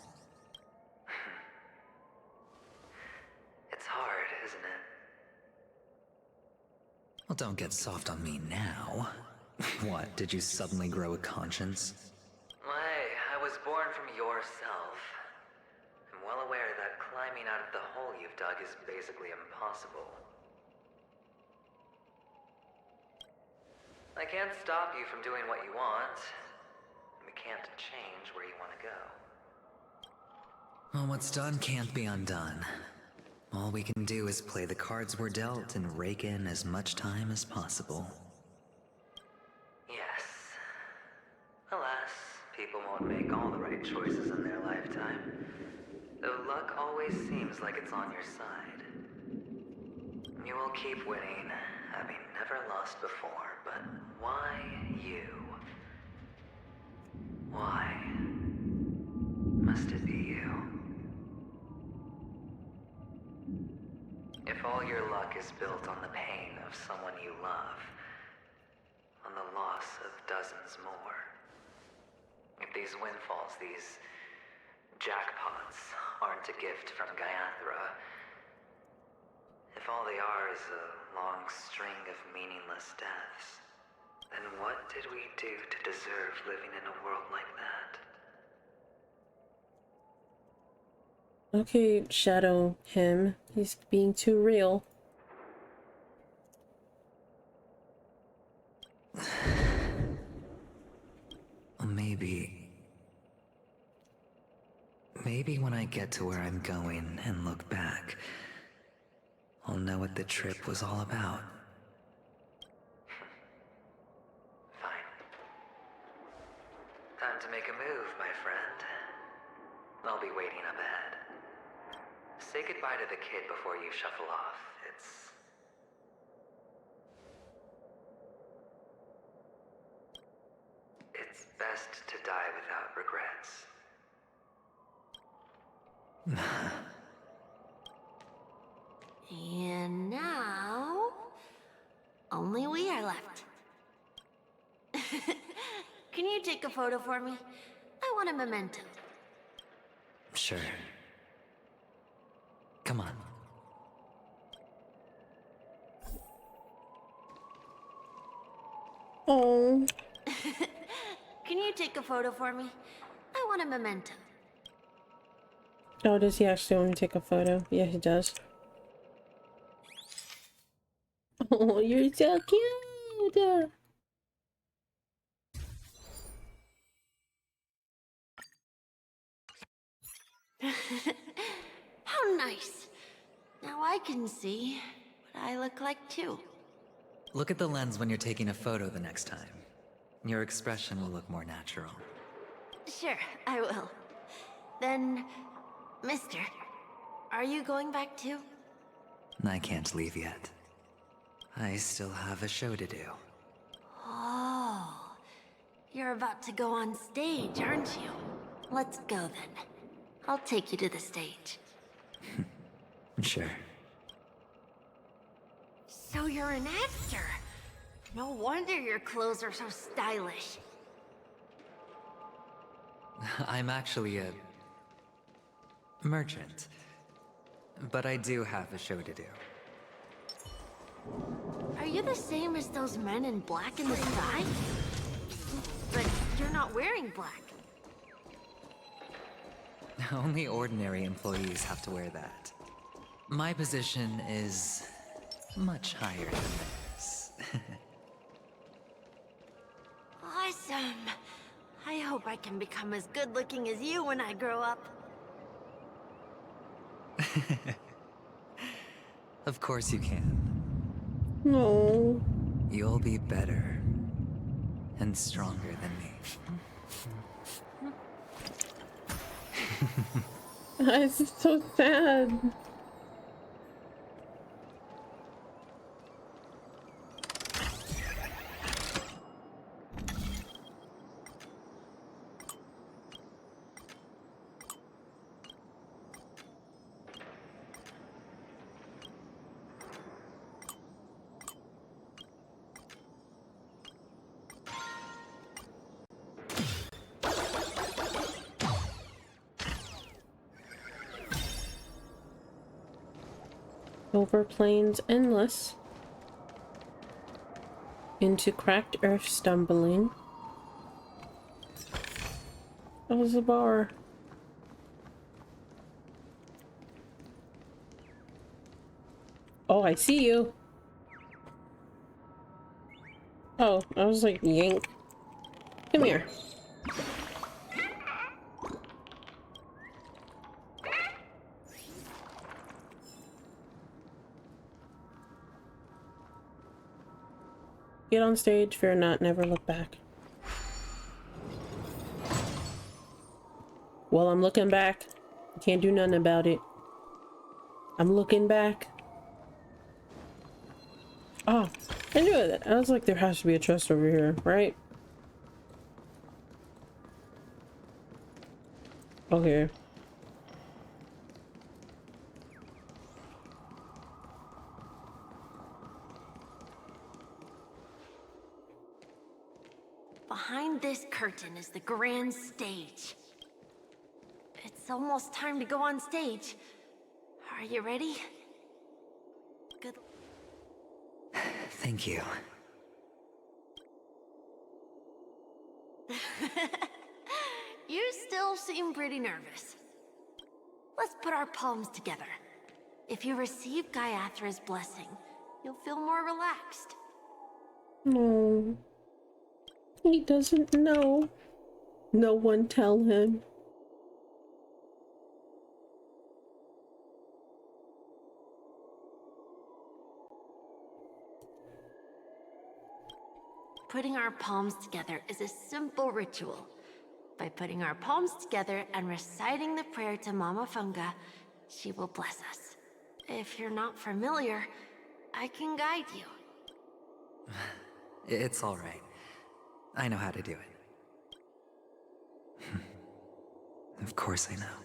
It's hard, isn't it? Well, don't get soft on me now. What, did you suddenly grow a conscience? Hey, I was born from yourself. I'm well aware that climbing out of the hole you've dug is basically impossible. I can't stop you from doing what you want. We can't change where you want to go. Well, what's done can't be undone. All we can do is play the cards we're dealt and rake in as much time as possible. Yes. Alas, people won't make all the right choices in their lifetime. Though luck always seems like it's on your side. You will keep winning, having never lost before, but why you? Why must it be you? If all your luck is built on the pain of someone you love, on the loss of dozens more, if these windfalls, these jackpots, aren't a gift from Gaiathra, if all they are is a long string of meaningless deaths, then what did we do to deserve living in a world like that? Okay, shadow him. He's being too real. Maybe when I get to where I'm going and look back, I'll know what the trip was all about. Fine. Time to make a move, my friend. I'll be waiting up ahead. Say goodbye to the kid before you shuffle off. It's best to die without regrets. And now, only we are left. Can you take a photo for me? I want a memento. Sure. Come on. Oh. Can you take a photo for me? I want a memento. Oh, does he actually want to take a photo? Yeah, he does. Oh, you're so cute! How nice. Now I can see what I look like too. Look at the lens when you're taking a photo the next time. Your expression will look more natural. Sure, I will. Then, mister, are you going back too? I can't leave yet. I still have a show to do. Oh, you're about to go on stage, aren't you? Let's go then. I'll take you to the stage. Sure. So you're an actor? No wonder your clothes are so stylish. I'm actually a merchant. But I do have a show to do. Are you the same as those men in black in the sky? But you're not wearing black. Only ordinary employees have to wear that. My position is much higher than theirs. Awesome. I hope I can become as good looking as you when I grow up. Of course you can. No. You'll be better and stronger than me. This is so sad. Over plains endless, into cracked earth stumbling. That was a bar. Oh, I see you. Oh, I was like, yank. Come here. Get on stage, fear not, never look back. Well, I'm looking back. I can't do nothing about it. I'm looking back. Oh, I knew it. I was like, there has to be a chest over here, right? Okay. Behind this curtain is the grand stage. It's almost time to go on stage. Are you ready? Good. Thank you. You still seem pretty nervous. Let's put our palms together. If you receive Gaiathra's blessing, you'll feel more relaxed. No. He doesn't know. No one tell him. Putting our palms together is a simple ritual. By putting our palms together and reciting the prayer to Mama Funga, she will bless us. If you're not familiar, I can guide you. It's all right. I know how to do it. Of course I know.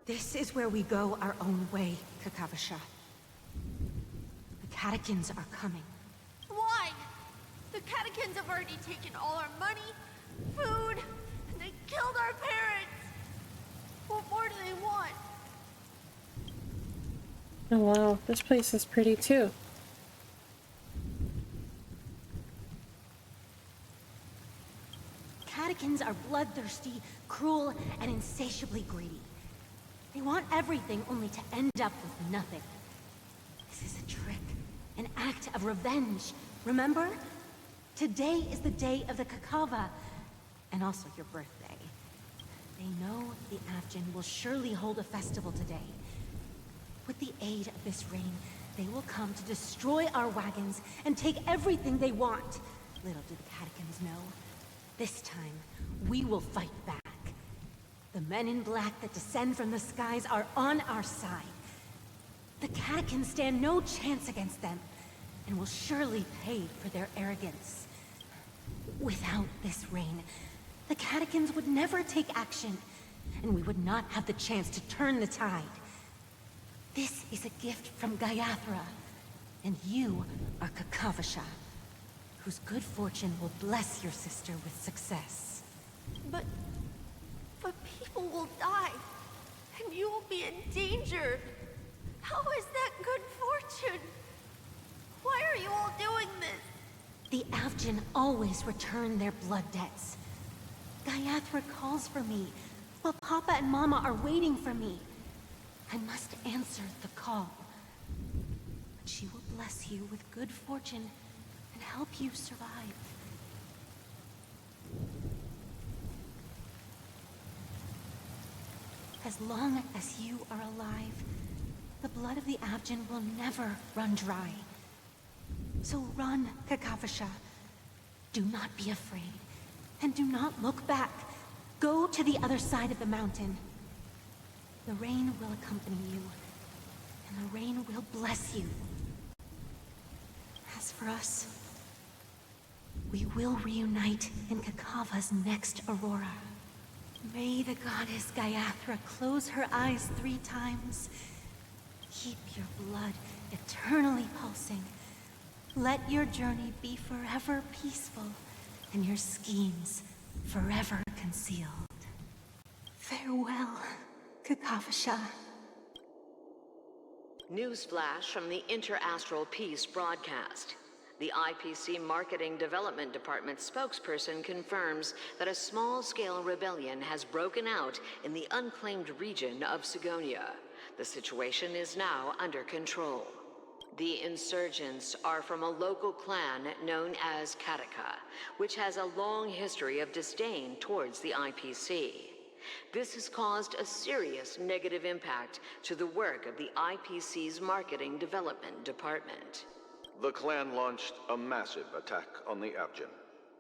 This is where we go our own way, Kakavasha. The catechins are coming. Why? The catechins have already taken all our money, food, and they killed our parents. What more do they want? Oh wow, this place is pretty too. Catechins are bloodthirsty, cruel, and insatiably greedy. They want everything only to end up with nothing. This is a trick, an act of revenge. Remember? Today is the day of the Kakava, and also your birthday. They know the Avgin will surely hold a festival today. With the aid of this rain, they will come to destroy our wagons and take everything they want. Little do the catechins know. This time, we will fight back. The men in black that descend from the skies are on our side. The catechins stand no chance against them, and will surely pay for their arrogance. Without this rain, the catechins would never take action, and we would not have the chance to turn the tide. This is a gift from Gaiathra, and you are Kakavasha, whose good fortune will bless your sister with success. But people will die, and you will be in danger. How is that good fortune? Why are you all doing this? The Avgin always return their blood debts. Gaiathra calls for me, while Papa and Mama are waiting for me. I must answer the call. But she will bless you with good fortune and help you survive. As long as you are alive, the blood of the Abjin will never run dry. So run, Kakavasha. Do not be afraid, and do not look back. Go to the other side of the mountain. The rain will accompany you, and the rain will bless you. As for us, we will reunite in Kakava's next aurora. May the goddess Gayathra close her eyes 3 times. Keep your blood eternally pulsing. Let your journey be forever peaceful, and your schemes forever concealed. Farewell, Kakavasha. Newsflash from the Inter-Astral Peace broadcast. The IPC Marketing Development Department spokesperson confirms that a small-scale rebellion has broken out in the unclaimed region of Sigonia. The situation is now under control. The insurgents are from a local clan known as Kataka, which has a long history of disdain towards the IPC. This has caused a serious negative impact to the work of the IPC's Marketing Development Department. The clan launched a massive attack on the Abjin,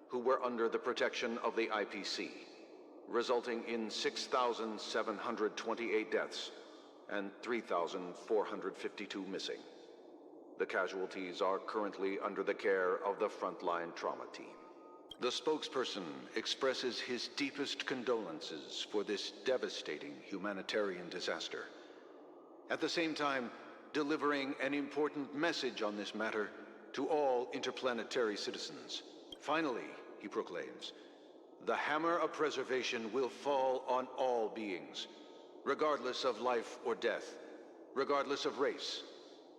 who were under the protection of the IPC, resulting in 6,728 deaths and 3,452 missing. The casualties are currently under the care of the frontline trauma team. The spokesperson expresses his deepest condolences for this devastating humanitarian disaster. At the same time, delivering an important message on this matter to all interplanetary citizens. Finally, he proclaims, the hammer of preservation will fall on all beings, regardless of life or death, regardless of race,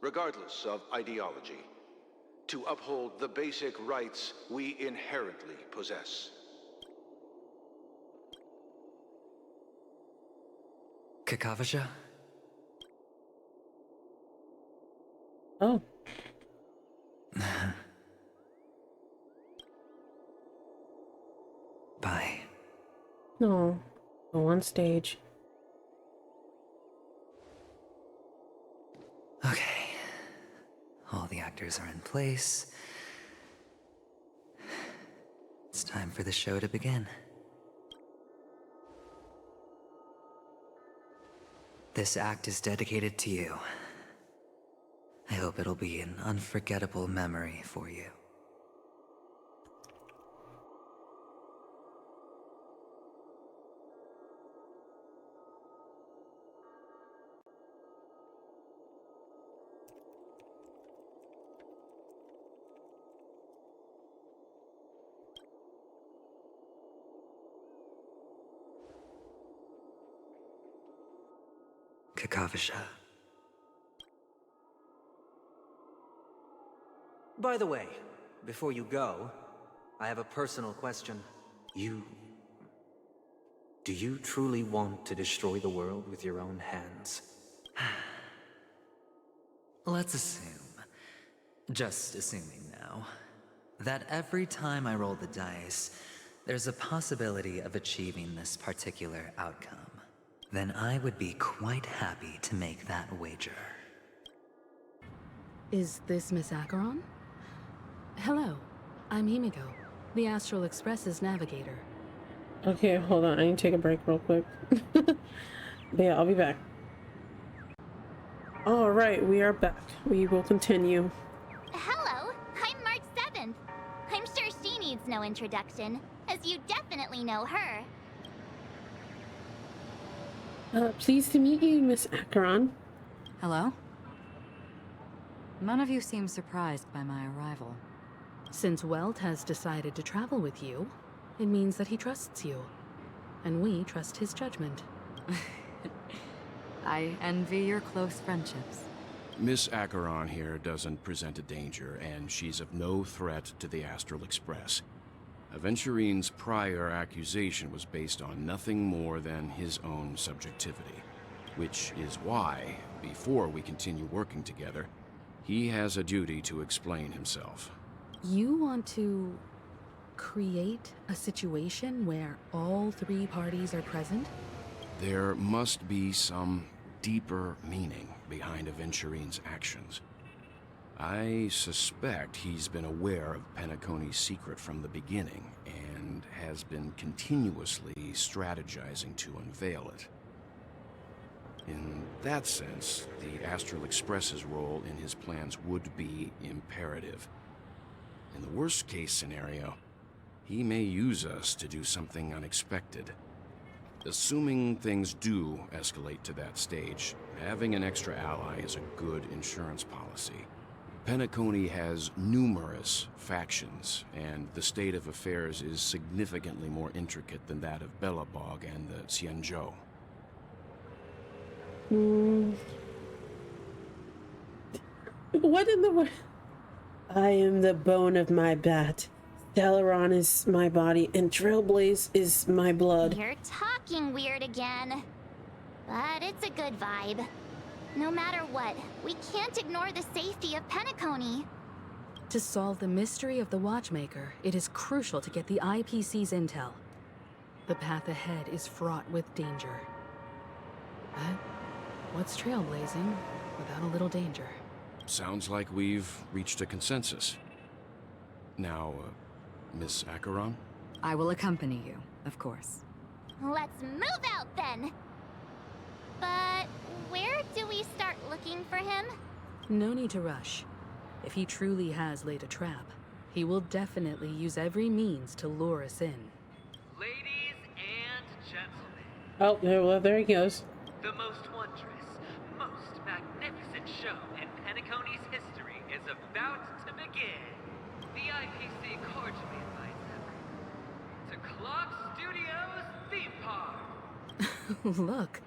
regardless of ideology, to uphold the basic rights we inherently possess. Kakavasha? Oh. Bye. No. Go on stage. Okay. All the actors are in place. It's time for the show to begin. This act is dedicated to you. I hope it'll be an unforgettable memory for you. Kakavasha. By the way, before you go, I have a personal question. Do you truly want to destroy the world with your own hands? Let's assume, just assuming now, that every time I roll the dice, there's a possibility of achieving this particular outcome. Then I would be quite happy to make that wager. Is this Miss Acheron? Hello, I'm Himiko, the Astral Express's navigator. Okay, hold on. I need to take a break real quick. But yeah, I'll be back. Alright, we are back. We will continue. Hello, I'm March 7th. I'm sure she needs no introduction, as you definitely know her. Pleased to meet you, Miss Acheron. Hello? None of you seem surprised by my arrival. Since Welt has decided to travel with you, it means that he trusts you. And we trust his judgment. I envy your close friendships. Miss Acheron here doesn't present a danger, and she's of no threat to the Astral Express. Aventurine's prior accusation was based on nothing more than his own subjectivity. Which is why, before we continue working together, he has a duty to explain himself. You want to create a situation where all 3 parties are present? There must be some deeper meaning behind Aventurine's actions. I suspect he's been aware of Penacony's secret from the beginning and has been continuously strategizing to unveil it. In that sense, the Astral Express's role in his plans would be imperative. In the worst-case scenario, he may use us to do something unexpected. Assuming things do escalate to that stage, having an extra ally is a good insurance policy. Penacony has numerous factions, and the state of affairs is significantly more intricate than that of Belobog and the Xianzhou. What in the world? I am the bone of my bat. Dalaran is my body, and Trailblaze is my blood. You're talking weird again. But it's a good vibe. No matter what, we can't ignore the safety of Penacony. To solve the mystery of the Watchmaker, it is crucial to get the IPC's intel. The path ahead is fraught with danger. But what's trailblazing without a little danger? Sounds like we've reached a consensus. Now, Miss Acheron? I will accompany you, of course. Let's move out then! But where do we start looking for him? No need to rush. If he truly has laid a trap, he will definitely use every means to lure us in. Ladies and gentlemen. Oh, well, there he goes. The most wondrous, most magnificent show in Penacony's history is about to begin. The IPC cordially invites everyone to Clock Studios theme park. Look.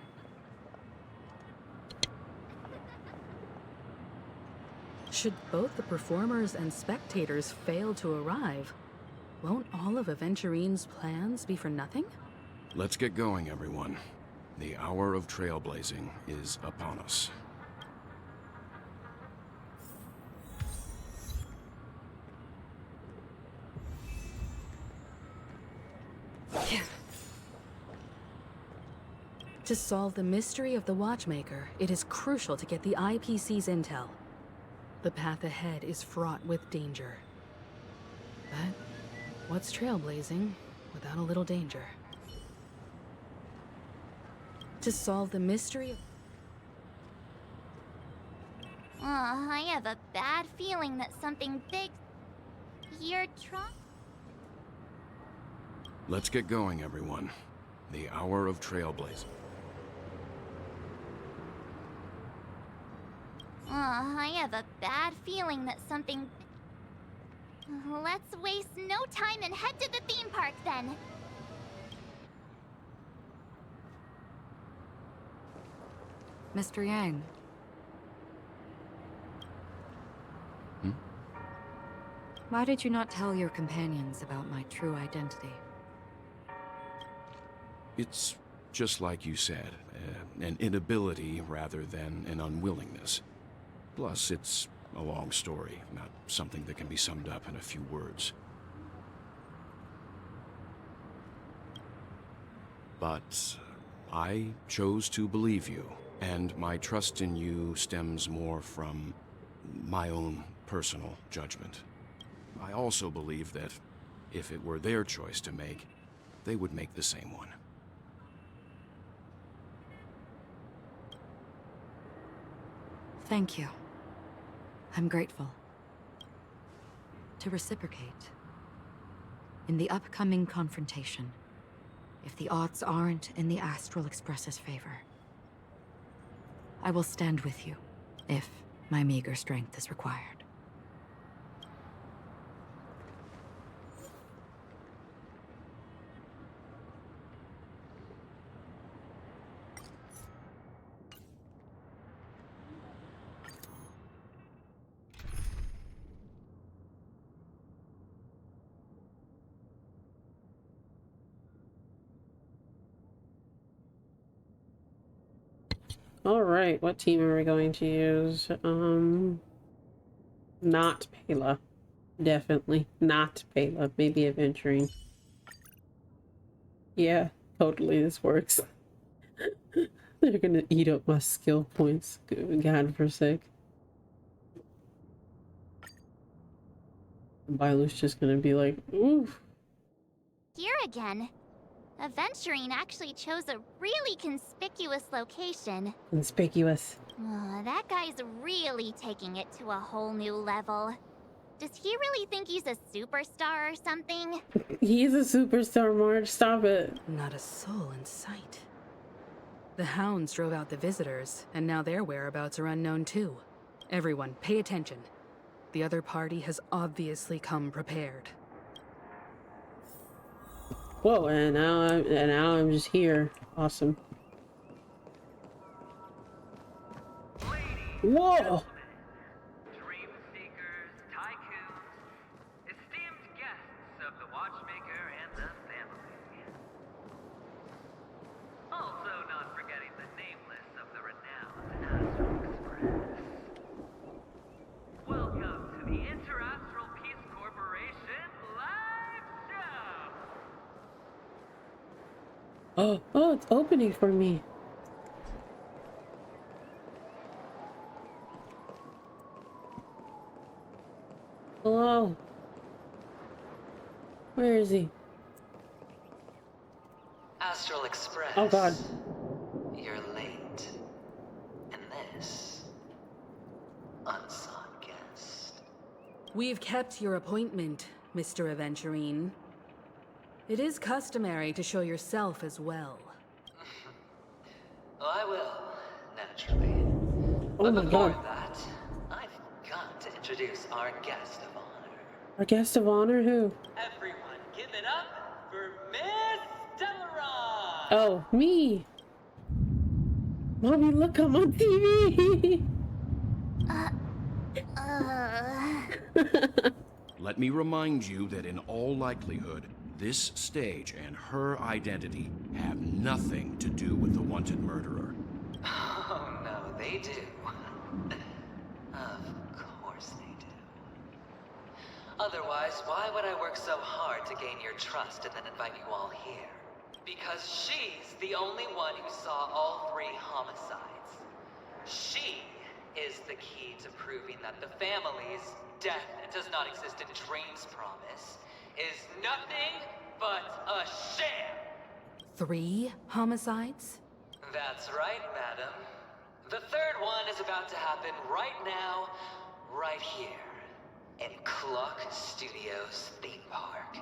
Should both the performers and spectators fail to arrive, won't all of Aventurine's plans be for nothing? Let's get going, everyone. The hour of trailblazing is upon us. To solve the mystery of the Watchmaker, it is crucial to get the IPC's intel. The path ahead is fraught with danger. But what's trailblazing without a little danger? To solve the mystery of... I have a bad feeling that something big... You're trying... Let's get going, everyone. The hour of trailblazing. I have a bad feeling that something... Let's waste no time and head to the theme park then. Mr. Yang. Why did you not tell your companions about my true identity? It's just like you said, an inability rather than an unwillingness. Plus, it's a long story, not something that can be summed up in a few words. But I chose to believe you, and my trust in you stems more from my own personal judgment. I also believe that if it were their choice to make, they would make the same one. Thank you. I'm grateful. To reciprocate, in the upcoming confrontation, if the odds aren't in the Astral Express's favor, I will stand with you, if my meager strength is required. All right, what team are we going to use? Not Pela. Definitely not Pela. Maybe Aventurine. Yeah, totally this works. They're gonna eat up my skill points. God forsake. Bailu's just gonna be like, oof. Here again. Aventurine actually chose a really conspicuous location. Conspicuous. Oh, that guy's really taking it to a whole new level. Does he really think he's a superstar or something? He's a superstar, Marge. Stop it. Not a soul in sight. The hounds drove out the visitors, and now their whereabouts are unknown too. Everyone, pay attention. The other party has obviously come prepared. Whoa, and now I'm just here. Awesome. Whoa! Dream seekers, tycoons, esteemed guests of the Watchmaker and the family. Also not forgetting the nameless of the renowned Astral Express. Welcome to the Interastral Peace Corporation live show! Oh, it's opening for me. Hello. Where is he? Astral Express. Oh God. You're late. And this unsought guest. We've kept your appointment, Mr. Aventurine. It is customary to show yourself as well. Oh, I will, naturally. Oh But my before God. that, I've got to introduce our guest of honor. Our guest of honor? Who? Everyone, give it up for Miss Delaron! Oh, me. Mommy, look, I'm on TV. Let me remind you that in all likelihood, this stage and her identity have nothing to do with the wanted murderer. Oh, no, they do. Of course they do. Otherwise, why would I work so hard to gain your trust and then invite you all here? Because she's the only one who saw all 3 homicides. She is the key to proving that the family's death does not exist in Dream's promise is nothing but a sham! 3 homicides? That's right, madam. The 3rd one is about to happen right now, right here, in Clock Studios theme park.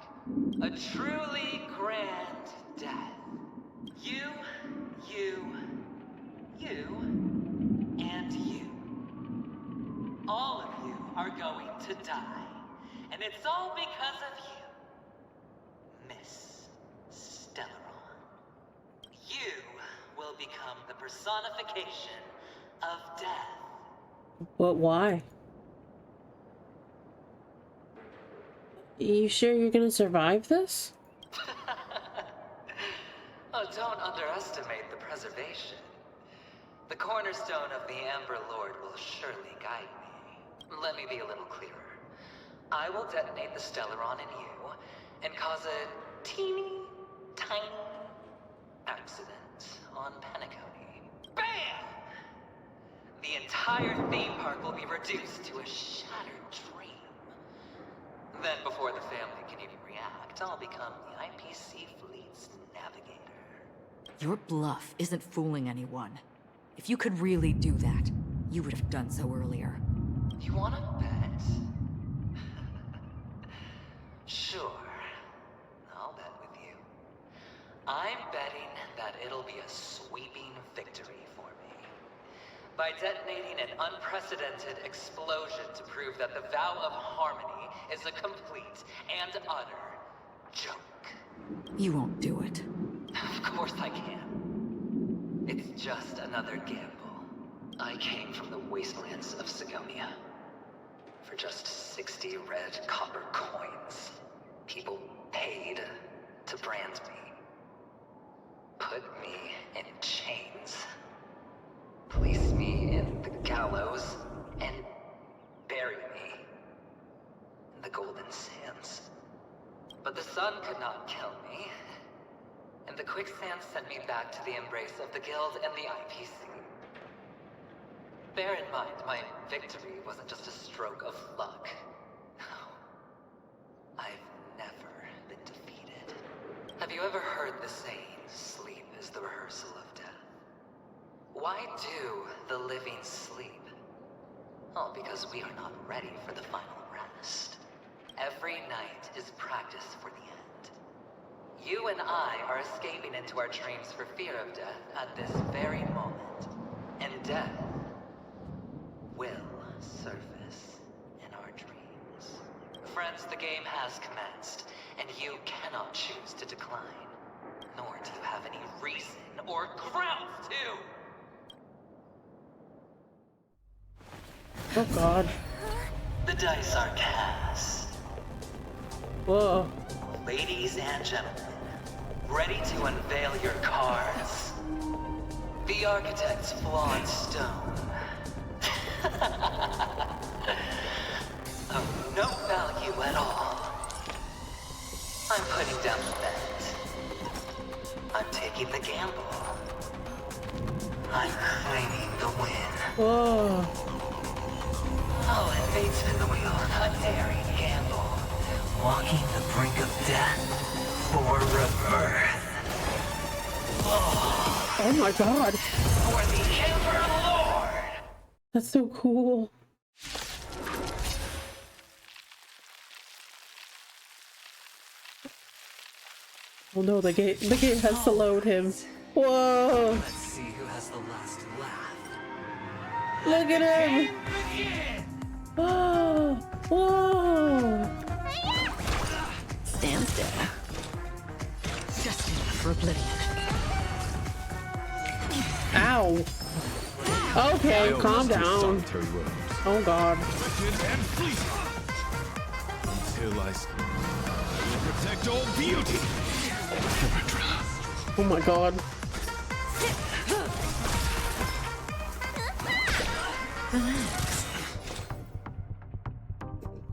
A truly grand death. You, and you. All of you are going to die. And it's all because of you, Miss Stellaron. You will become the personification of death. But why? You sure you're gonna survive this? Oh, don't underestimate the preservation. The cornerstone of the Amber Lord will surely guide me. Let me be a little clearer. I will detonate the Stellaron in you and cause a teeny, tiny accident on Penacony. BAM! The entire theme park will be reduced to a shattered dream. Then, before the family can even react, I'll become the IPC fleet's navigator. Your bluff isn't fooling anyone. If you could really do that, you would have done so earlier. You wanna bet? Sure. I'll bet with you. I'm betting that it'll be a sweeping victory for me. By detonating an unprecedented explosion to prove that the vow of harmony is a complete and utter joke. You won't do it. Of course I can. It's just another gamble. I came from the wastelands of Sigonia. For just 60 red copper coins, people paid to brand me. Put me in chains. Place me in the gallows and bury me in the golden sands. But the sun could not kill me. and the quicksand sent me back to the embrace of the Guild and the IPC. Bear in mind, my victory wasn't just a stroke of luck. No. I've never been defeated. Have you ever heard the saying, sleep is the rehearsal of death? Why do the living sleep? Oh, because we are not ready for the final rest. Every night is practice for the end. You and I are escaping into our dreams for fear of death at this very moment. And death will surface in our dreams. Friends, the game has commenced, and you cannot choose to decline. Nor do you have any reason or grounds to! Oh god. The dice are cast. Whoa. Ladies and gentlemen, ready to unveil your cards? The architect's flawed stone. Of no value at all. I'm putting down the bet. I'm taking the gamble. I'm claiming the win. Whoa. Oh, and fate spin the wheel, a daring gamble. Walking the brink of death for rebirth. Oh my god. For the Emperor Lord. That's so cool. Oh no, the gate has to load him. Whoa. Let's see who has the last laugh. Look at him. Oh, whoa. Stand still. Destined for oblivion. Ow. Okay, calm down. Oh god. Until I will protect all beauty. Oh my god.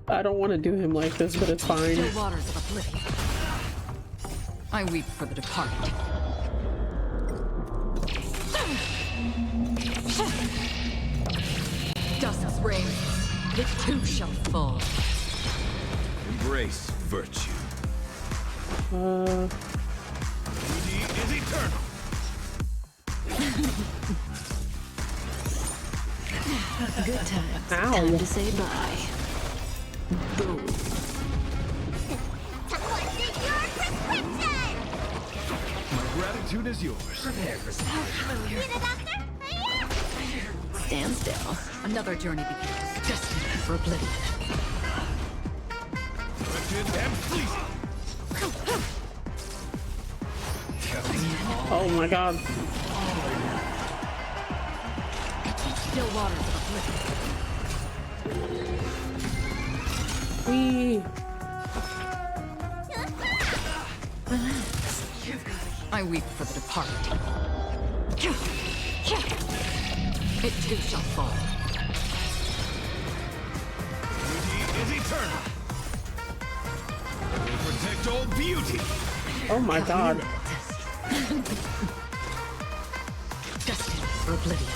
I don't want to do him like this, but it's fine. Still waters of oblivion. I weep for the departed. Dusk's reign, it too shall fall. Embrace virtue. Beauty is eternal. Good times. Ow. Time to say bye. Boom. My gratitude is yours. Prepare for something. Need a doctor? Stand still. Another journey begins. Destined for oblivion. Wretched and fleeting. Oh my god. Still waters of oblivion. Wee. I weep for the departed. It too shall fall. Beauty is eternal. I will protect all beauty. Oh my god. Destined for oblivion.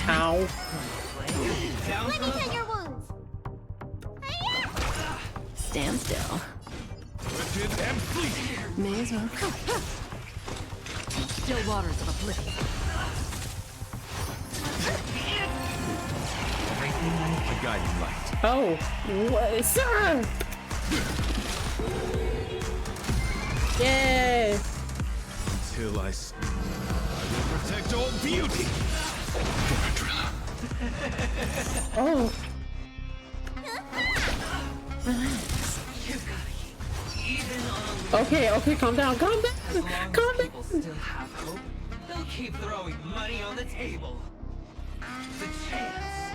Ow. Let me tend your wounds. Stand still. Wretched and fleeting. May as well. Still waters of oblivion. A guiding light. Oh, what, sir? Yay! Until I will protect all beauty. Oh. Okay, okay, calm down, calm down, calm down. People still have hope. They'll keep throwing money on the table. The chance,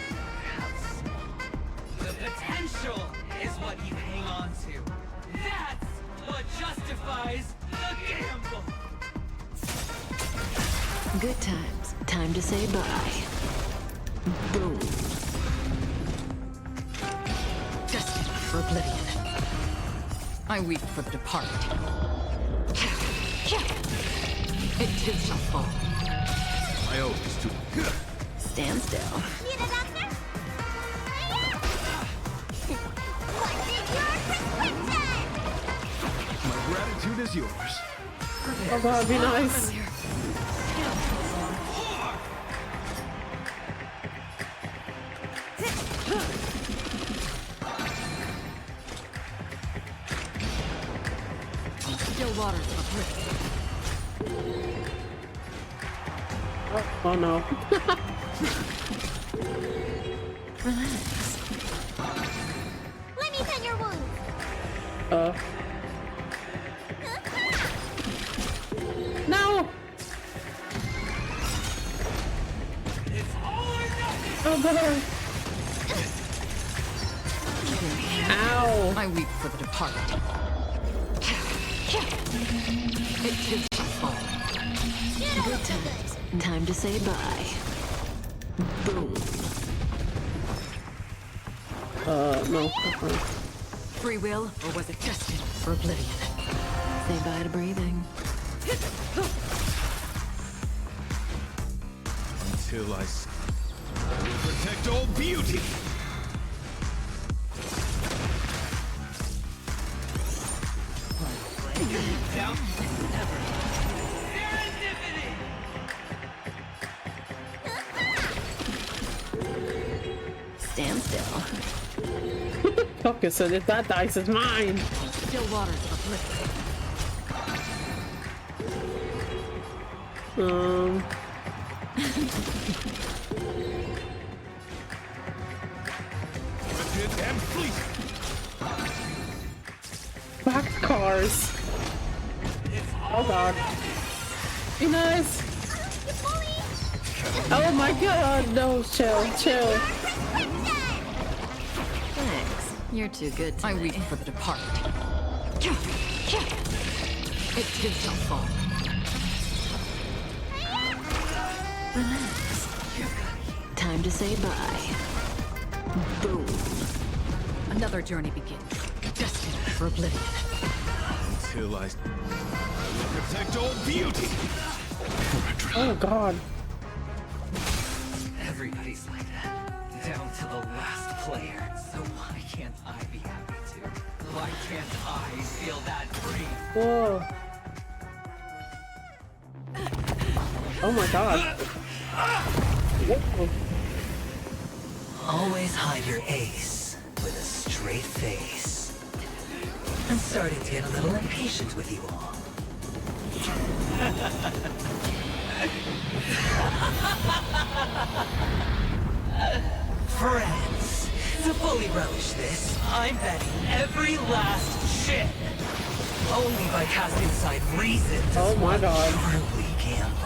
perhaps small. The potential is what you hang on to. That's what justifies the gamble. Good times. Time to say bye. Boom. Destined for oblivion. I weep for the departed. It too shall fall. I owe this to... Stand still. Need a doctor? What's in your prescription? My gratitude is yours. Oh god, be nice. Still waters of Oh no. Relax. Let me pen your wound. No! Oh god. Ow. I weep for the departed. It too shall fall. Good times. Time to say bye. Boom. No. Free will, or was it destined for oblivion? Say bye to breathing. Until I will protect all beauty. Down ever. Stand still. Okay, so if that dice is mine. Still waters of And fleet. Back cars. Oh god. Be nice. Oh my god, no, chill. Thanks. You're too good to I me. weep for the departed. It too shall fall. Relax. Time to say bye. Boom. Another journey begins. Destined for oblivion. Until I will protect all beauty. Oh god. Everybody's like that, down to the last player. So why can't I be happy too? Why can't I feel that free? Whoa. Oh my god. Whoa. Always hide your ace with a straight face. I'm starting to get a little impatient with you all. Friends, to fully relish this, I'm betting every last shit. Only by casting aside reason does one truly gamble.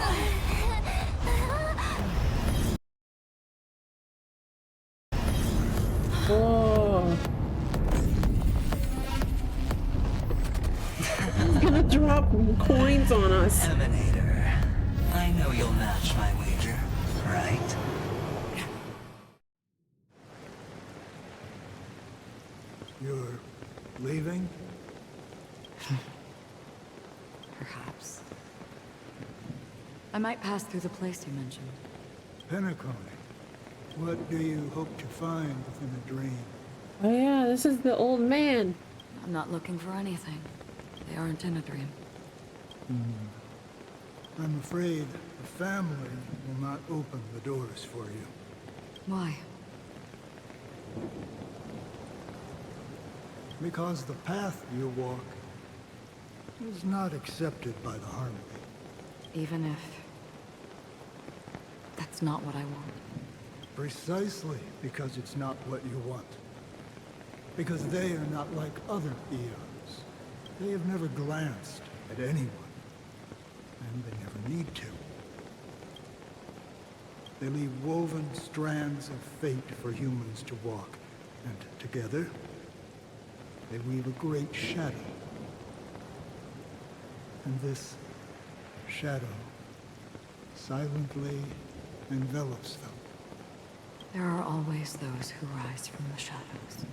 Whoa. He's gonna drop coins on us. Emanator, I know you'll match my wager, right? You're leaving? Perhaps. I might pass through the place you mentioned. Penacony. What do you hope to find within a dream? Oh yeah, this is the old man. I'm not looking for anything. They aren't in a dream. I'm afraid the family will not open the doors for you. Why? Because the path you walk is not accepted by the Harmony. Even if... that's not what I want. Precisely because it's not what you want. Because they are not like other eons. They have never glanced at anyone. And they never need to. They leave woven strands of fate for humans to walk. And together, they weave a great shadow. And this shadow silently envelops them. There are always those who rise from the shadows.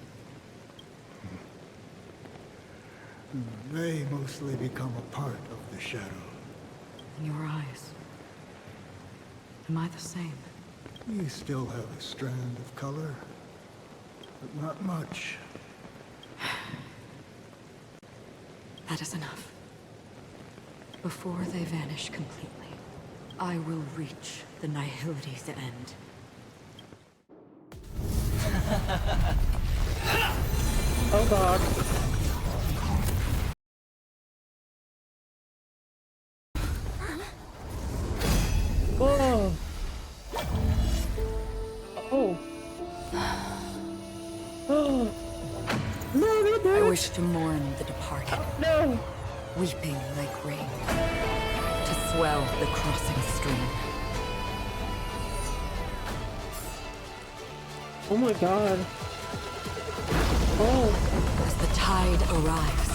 They mostly become a part of the shadow. In your eyes. Am I the same? You still have a strand of color, but not much. That is enough. Before they vanish completely, I will reach the Nihility's end. Oh god. Whoa. Oh. Oh. No. I wish to mourn the departed. No. Weeping like rain. To swell the crossing stream. Oh my god. Oh. As the tide arrives,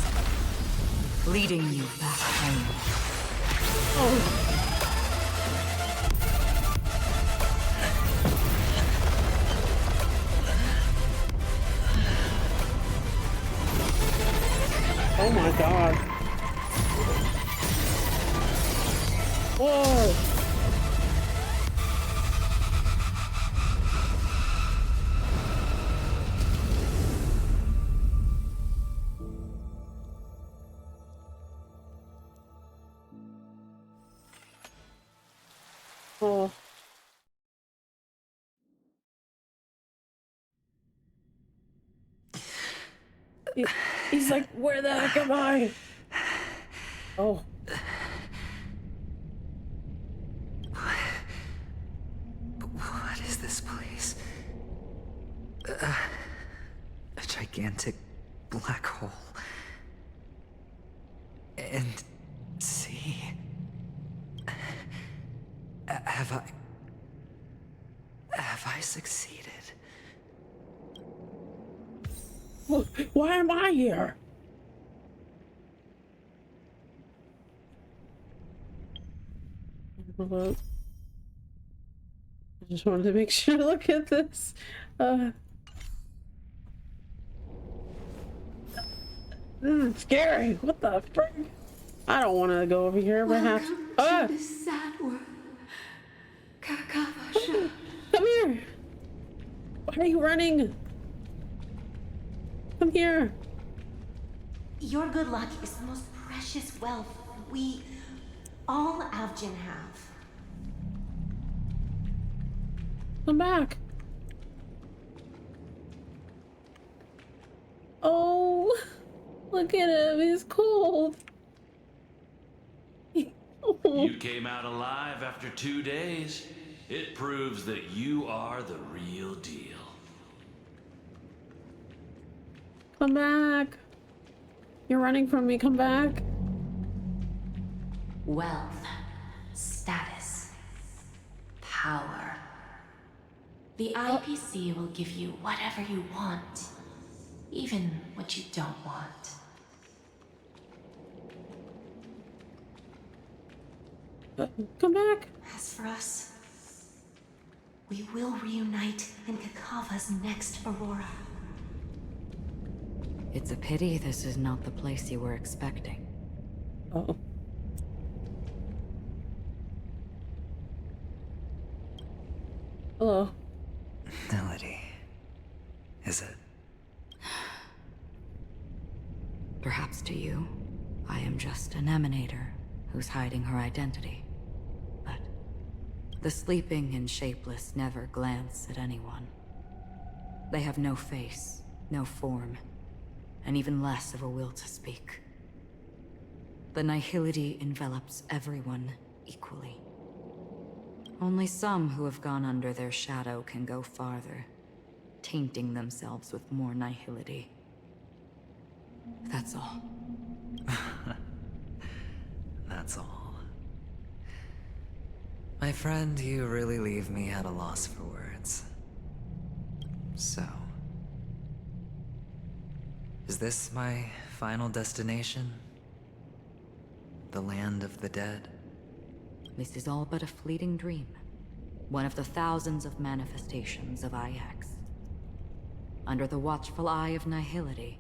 leading you back home. Oh. Oh my god. Whoa. Oh. He's like, where the heck am I? Oh. What is this place? A gigantic black hole. And see. Have I succeeded? Why am I here? I just wanted to make sure to look at this. This is scary. What the frick? I don't want to go over here, but I have to. Welcome to the sad world. Kakavasha. Come here. Why are you running? Come here. Your good luck is the most precious wealth we, all Avgin, have. Come back. Oh, look at him. He's cold. You came out alive after 2 days. It proves that you are the real deal. Come back. You're running from me. Come back. Wealth, status, power. The IPC will give you whatever you want, even what you don't want. Come back. As for us, we will reunite in Kakava's next Aurora. It's a pity this is not the place you were expecting. Oh. Hello. Melody. Is it? Perhaps to you, I am just an emanator who's hiding her identity. But the sleeping and shapeless never glance at anyone. They have no face, no form, and even less of a will to speak. The nihility envelops everyone equally. Only some who have gone under their shadow can go farther, tainting themselves with more nihility. That's all. That's all. My friend, you really leave me at a loss for words. So, is this my final destination? The land of the dead? This is all but a fleeting dream. One of the thousands of manifestations of IX. Under the watchful eye of nihility,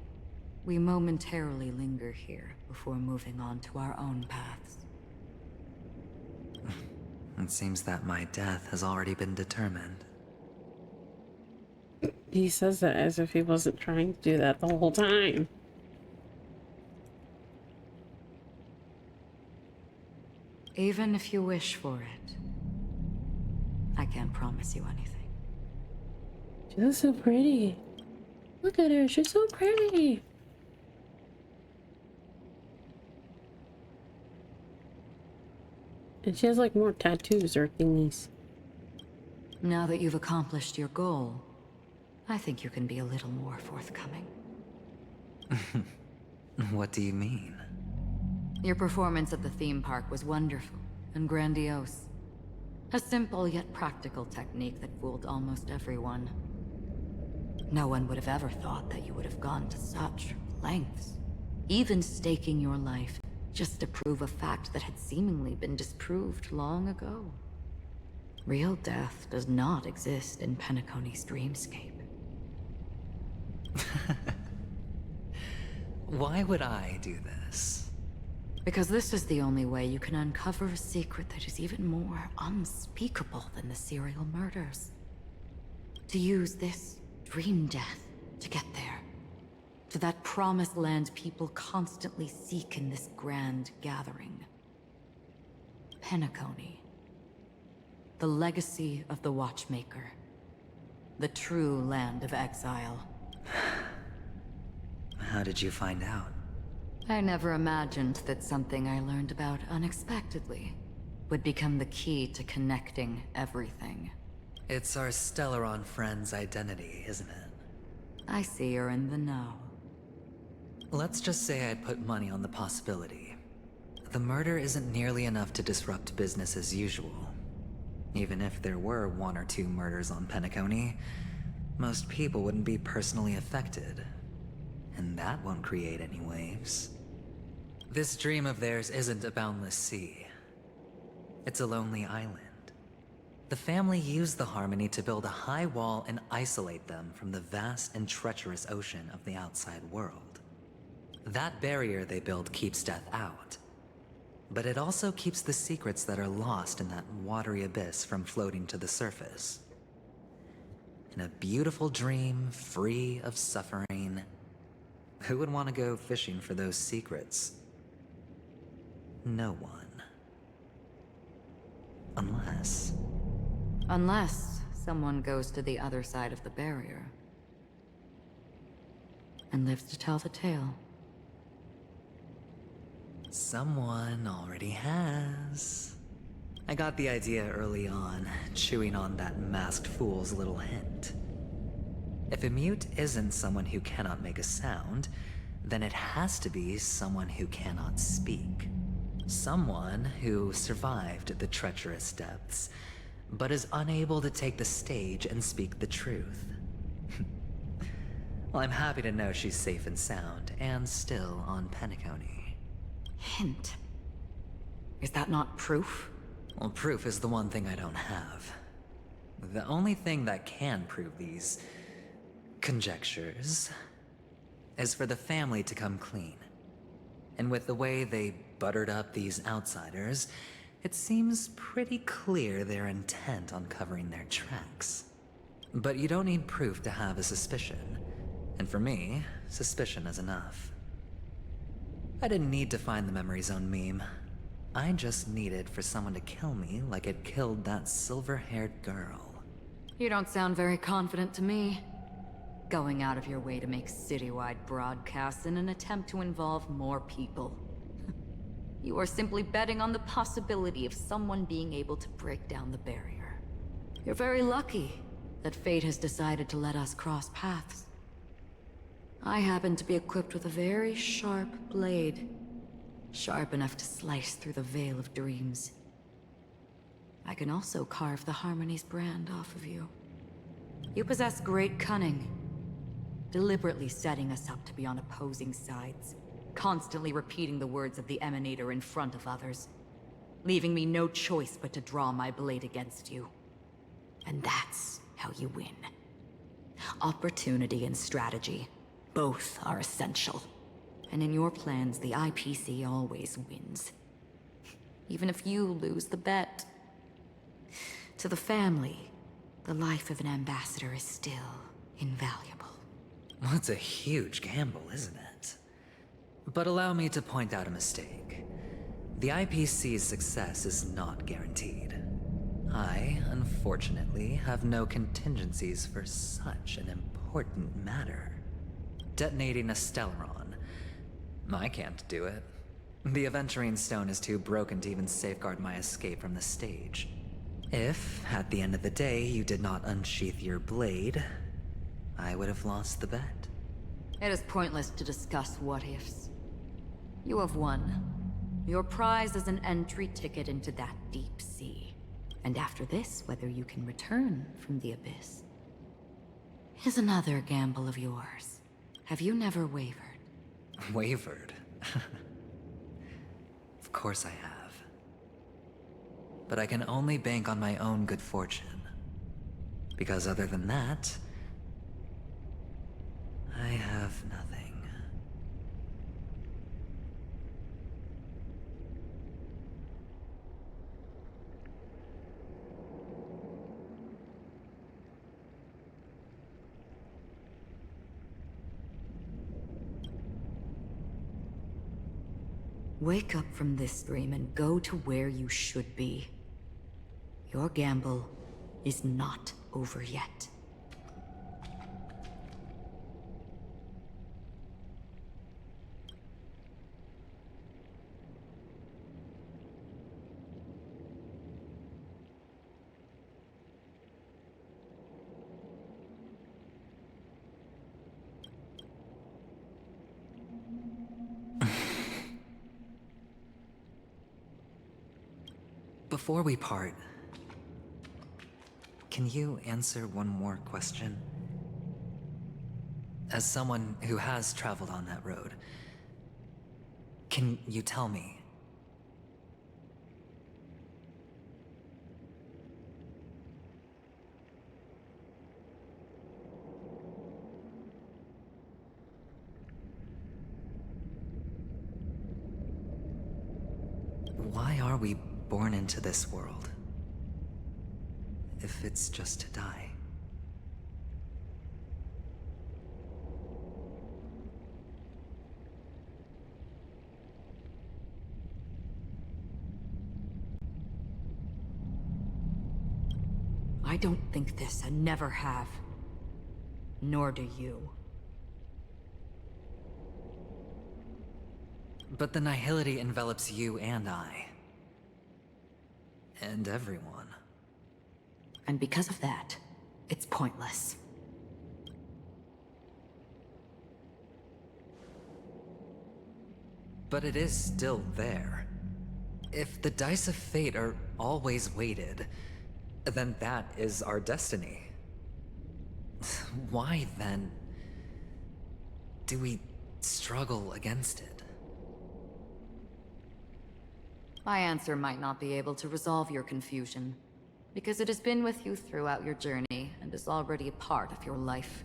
We momentarily linger here before moving on to our own paths. It seems that my death has already been determined. He says that as if he wasn't trying to do that the whole time. Even if you wish for it, I can't promise you anything. She looks so pretty. Look at her, she's so pretty. And she has like more tattoos or thingies. Now that you've accomplished your goal, I think you can be a little more forthcoming. What do you mean? Your performance at the theme park was wonderful and grandiose. A simple yet practical technique that fooled almost everyone. No one would have ever thought that you would have gone to such lengths, even staking your life just to prove a fact that had seemingly been disproved long ago. Real death does not exist in Penacony's dreamscape. Why would I do this? Because this is the only way you can uncover a secret that is even more unspeakable than the serial murders. To use this dream death to get there. To that promised land people constantly seek in this grand gathering. Penacony. The legacy of the Watchmaker. The true land of exile. How did you find out? I never imagined that something I learned about unexpectedly would become the key to connecting everything. It's our Stellaron friend's identity, isn't it? I see you're in the know. Let's just say I'd put money on the possibility. The murder isn't nearly enough to disrupt business as usual. Even if there were 1 or 2 murders on Penacony, most people wouldn't be personally affected. And that won't create any waves. This dream of theirs isn't a boundless sea. It's a lonely island. The family used the Harmony to build a high wall and isolate them from the vast and treacherous ocean of the outside world. That barrier they built keeps death out. But it also keeps the secrets that are lost in that watery abyss from floating to the surface. In a beautiful dream, free of suffering, who would want to go fishing for those secrets? No one. Unless someone goes to the other side of the barrier and lives to tell the tale. Someone already has. I got the idea early on, chewing on that masked fool's little hint. If a mute isn't someone who cannot make a sound, then it has to be someone who cannot speak. Someone who survived the treacherous depths, but is unable to take the stage and speak the truth. Well, I'm happy to know she's safe and sound, and still on Penacony. Hint? Is that not proof? Well, proof is the one thing I don't have. The only thing that can prove these conjectures is for the family to come clean. And with the way they buttered up these outsiders, it seems pretty clear their intent on covering their tracks. But you don't need proof to have a suspicion. And for me, suspicion is enough. I didn't need to find the memory zone meme. I just needed for someone to kill me like it killed that silver-haired girl. You don't sound very confident to me. Going out of your way to make citywide broadcasts in an attempt to involve more people. You are simply betting on the possibility of someone being able to break down the barrier. You're very lucky that fate has decided to let us cross paths. I happen to be equipped with a very sharp blade. Sharp enough to slice through the veil of dreams. I can also carve the Harmony's brand off of you. You possess great cunning. Deliberately setting us up to be on opposing sides. Constantly repeating the words of the Emanator in front of others. Leaving me no choice but to draw my blade against you. And that's how you win. Opportunity and strategy. Both are essential. And in your plans, the IPC always wins. Even if you lose the bet. To the family, the life of an ambassador is still invaluable. Well, it's a huge gamble, isn't it? But allow me to point out a mistake. The IPC's success is not guaranteed. I, unfortunately, have no contingencies for such an important matter. Detonating a Stellaron. I can't do it. The Aventurine stone is too broken to even safeguard my escape from the stage. If, at the end of the day, you did not unsheath your blade, I would have lost the bet. It is pointless to discuss what-ifs. You have won. Your prize is an entry ticket into that deep sea. And after this, whether you can return from the abyss is another gamble of yours. Have you never wavered? Wavered? Of course I have. But I can only bank on my own good fortune. Because other than that, I have nothing. Wake up from this dream and go to where you should be. Your gamble is not over yet. Before we part, can you answer one more question? As someone who has traveled on that road, can you tell me? Why are we born into this world, if it's just to die? I don't think this and never have. Nor do you. But the nihility envelops you and I. And everyone. And because of that, it's pointless. But it is still there. If the dice of fate are always weighted, then that is our destiny. Why, then, do we struggle against it? My answer might not be able to resolve your confusion, because it has been with you throughout your journey and is already a part of your life.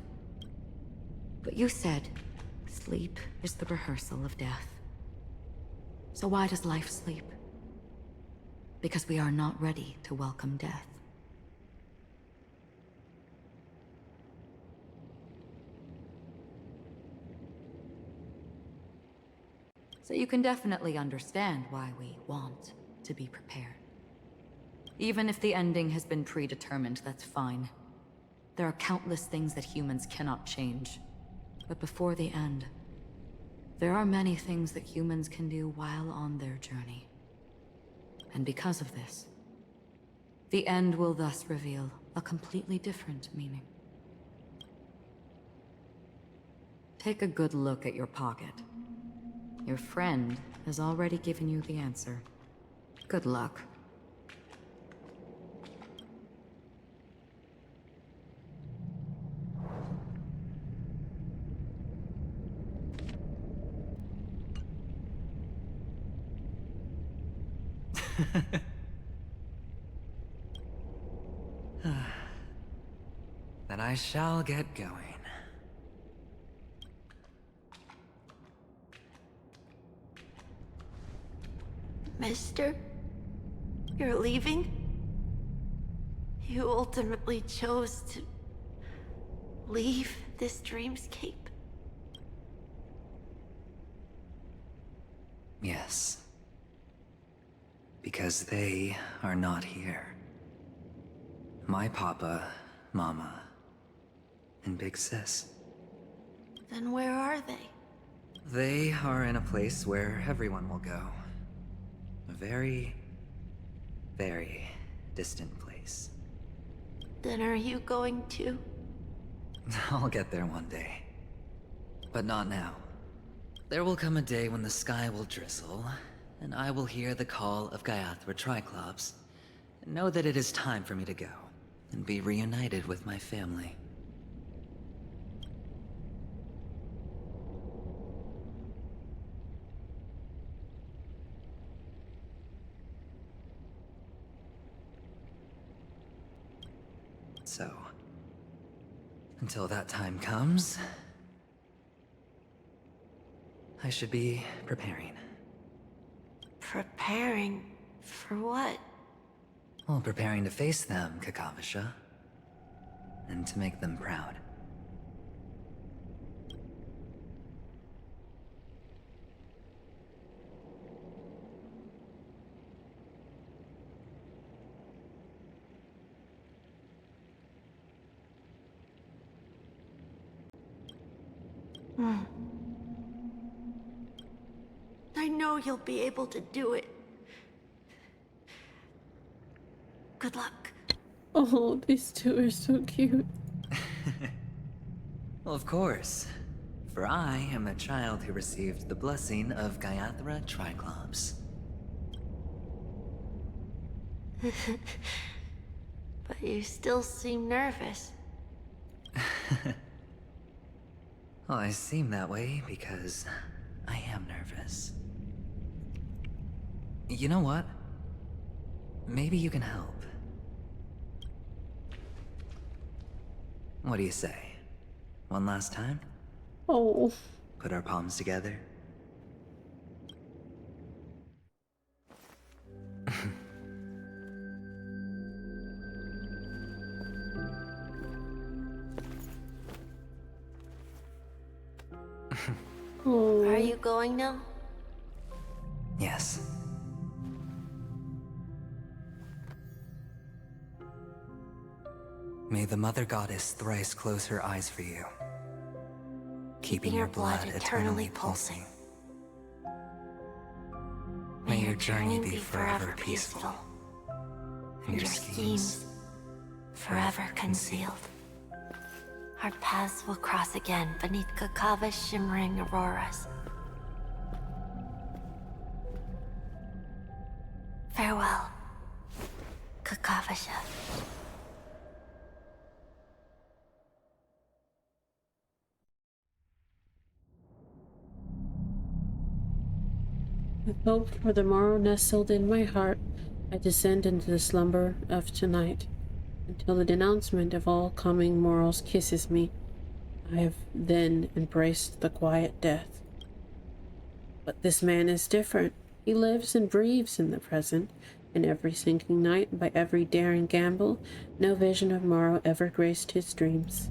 But you said, sleep is the rehearsal of death. So why does life sleep? Because we are not ready to welcome death. So you can definitely understand why we want to be prepared. Even if the ending has been predetermined, that's fine. There are countless things that humans cannot change. But before the end, there are many things that humans can do while on their journey. And because of this, the end will thus reveal a completely different meaning. Take a good look at your pocket. Your friend has already given you the answer. Good luck. Then I shall get going. Mister? You're leaving? You ultimately chose to leave this dreamscape? Yes. Because they are not here. My papa, mama, and big sis. Then where are they? They are in a place where everyone will go. A very, very distant place. Then are you going to? I'll get there one day. But not now. There will come a day when the sky will drizzle, and I will hear the call of Gaiathra Triclops, and know that it is time for me to go, and be reunited with my family. So, until that time comes, I should be preparing. Preparing for what? Well, preparing to face them, Kakavasha. And to make them proud. I know you'll be able to do it. Good luck. Oh, these two are so cute. Well, of course. For I am a child who received the blessing of Gaiathra Triclops. But you still seem nervous. Well, I seem that way because I am nervous. You know what? Maybe you can help. What do you say? One last time? Oh. Put our palms together? Oh. Are you going now? Yes. May the Mother Goddess thrice close her eyes for you, keeping your blood eternally pulsing. May your journey be forever peaceful, and your schemes forever concealed. Our paths will cross again beneath Kakava's shimmering auroras. Farewell, Kakavasha. With hope for the morrow nestled in my heart, I descend into the slumber of tonight, until the denouncement of all coming morals kisses me. I have then embraced the quiet death. But this man is different. He lives and breathes in the present. In every sinking night, by every daring gamble, no vision of morrow ever graced his dreams.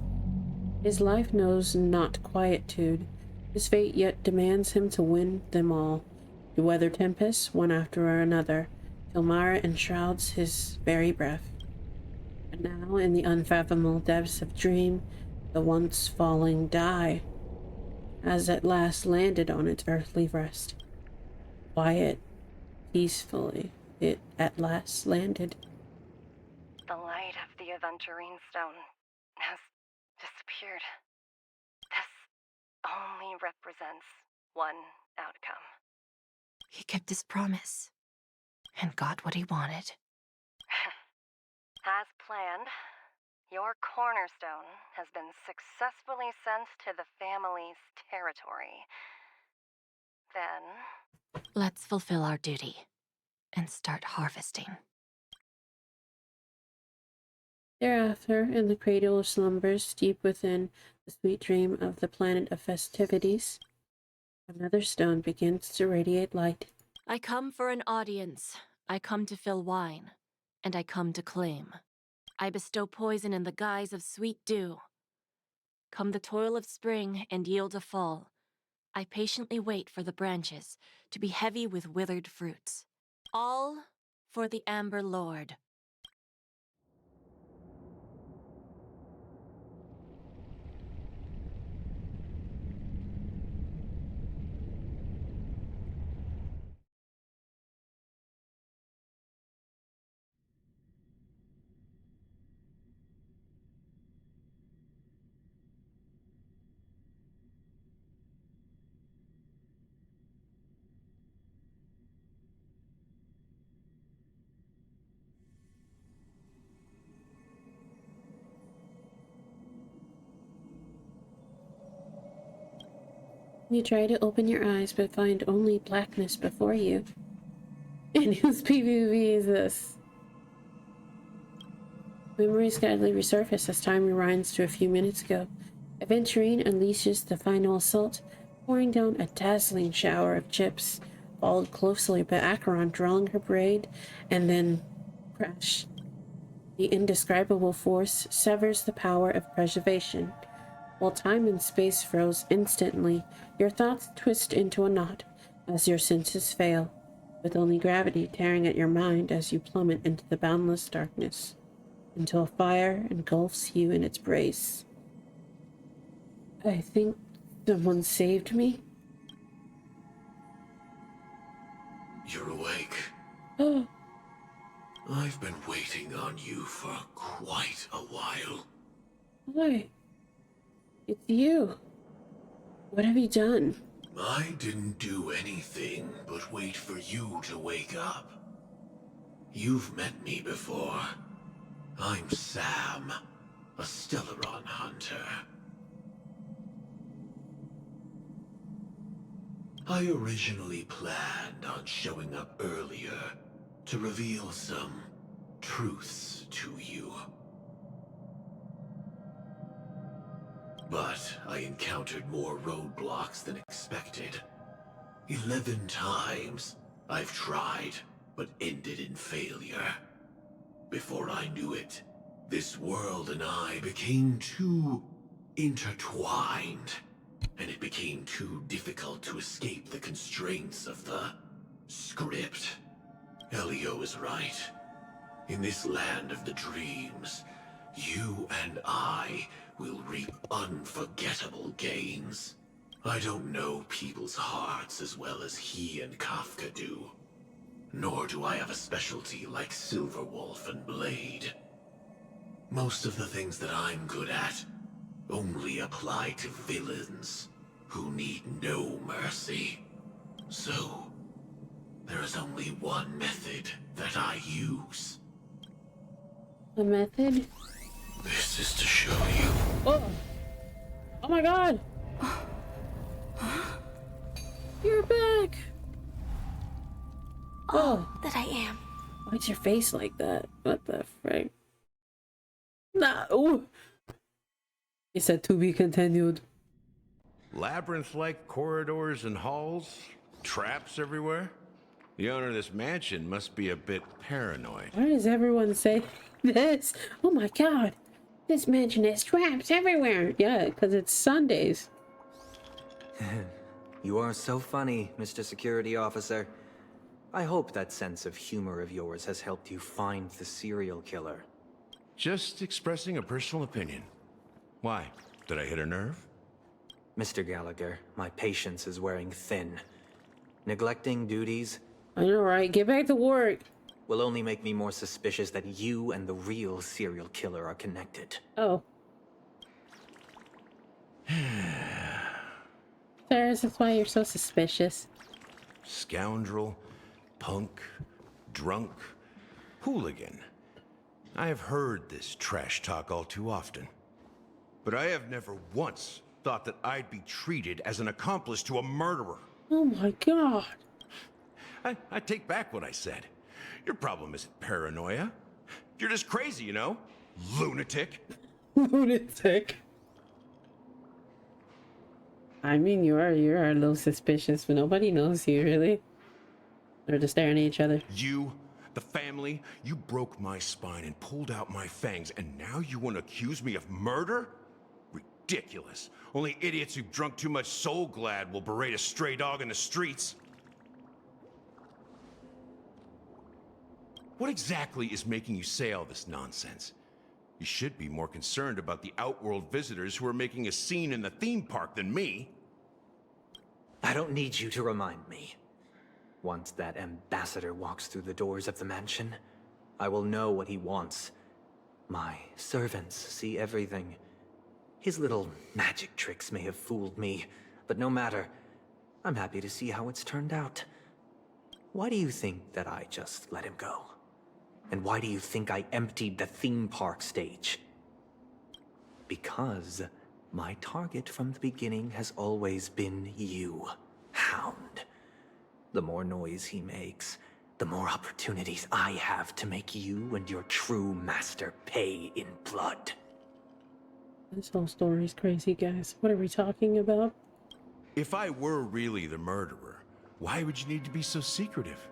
His life knows not quietude. His fate yet demands him to win them all, to weather tempests one after another, till Mara enshrouds his very breath. And now, in the unfathomable depths of dream, the once falling die, has at last landed on its earthly rest. Quiet, peacefully, it at last landed. The light of the Aventurine stone has disappeared. This only represents one outcome. He kept his promise and got what he wanted. As planned, your cornerstone has been successfully sent to the family's territory. Then... Let's fulfill our duty and start harvesting. Thereafter, in the cradle of slumbers, deep within the sweet dream of the planet of festivities, another stone begins to radiate light. I come for an audience. I come to fill wine. And I come to claim. I bestow poison in the guise of sweet dew. Come the toil of spring and yield a fall. I patiently wait for the branches to be heavy with withered fruits. All for the Amber Lord. You try to open your eyes, but find only blackness before you. And whose PvP is this? Memories gradually resurface as time rewinds to a few minutes ago. Aventurine unleashes the final assault, pouring down a dazzling shower of chips, followed closely by Acheron drawing her braid, and then crash. The indescribable force severs the power of preservation. While time and space froze instantly, your thoughts twist into a knot as your senses fail, with only gravity tearing at your mind as you plummet into the boundless darkness, until fire engulfs you in its brace. I think someone saved me. You're awake. Oh. I've been waiting on you for quite a while. Why? It's you. What have you done? I didn't do anything but wait for you to wake up. You've met me before. I'm Sam, a Stellaron hunter. I originally planned on showing up earlier to reveal some truths to you. But I encountered more roadblocks than expected. 11 times I've tried, but ended in failure. Before I knew it, this world and I became too intertwined, and it became too difficult to escape the constraints of the script. Elio is right. In this land of the dreams, you and I will reap unforgettable gains. I don't know people's hearts as well as he and Kafka do. Nor do I have a specialty like Silverwolf and Blade. Most of the things that I'm good at only apply to villains who need no mercy. So, there is only one method that I use. A method? This is to show you. Oh! Oh my god! You're back! Oh, that I am. Why's your face like that? What the frick? Nah, ooh! It said to be continued. Labyrinth-like corridors and halls? Traps everywhere? The owner of this mansion must be a bit paranoid. Why does everyone say this? Oh my god! This mansion has traps everywhere! Yeah, because it's Sundays. You are so funny, Mr. Security Officer. I hope that sense of humor of yours has helped you find the serial killer. Just expressing a personal opinion. Why? Did I hit a nerve? Mr. Gallagher, my patience is wearing thin. Neglecting duties... I know, right? Get back to work! ...will only make me more suspicious that you and the real serial killer are connected. Oh. Ferris, that's why you're so suspicious. Scoundrel, punk, drunk, hooligan. I have heard this trash talk all too often. But I have never once thought that I'd be treated as an accomplice to a murderer. Oh my god. I take back what I said. Your problem isn't paranoia. You're just crazy, you know? Lunatic. Lunatic. I mean, you are a little suspicious, but nobody knows you, really. They're just staring at each other. You, the family, you broke my spine and pulled out my fangs, and now you want to accuse me of murder? Ridiculous. Only idiots who've drunk too much Soul Glad will berate a stray dog in the streets. What exactly is making you say all this nonsense? You should be more concerned about the Outworld visitors who are making a scene in the theme park than me. I don't need you to remind me. Once that ambassador walks through the doors of the mansion, I will know what he wants. My servants see everything. His little magic tricks may have fooled me, but no matter. I'm happy to see how it's turned out. Why do you think that I just let him go? And why do you think I emptied the theme park stage? Because my target from the beginning has always been you, Hound. The more noise he makes, the more opportunities I have to make you and your true master pay in blood. This whole story is crazy, guys. What are we talking about? If I were really the murderer, why would you need to be so secretive?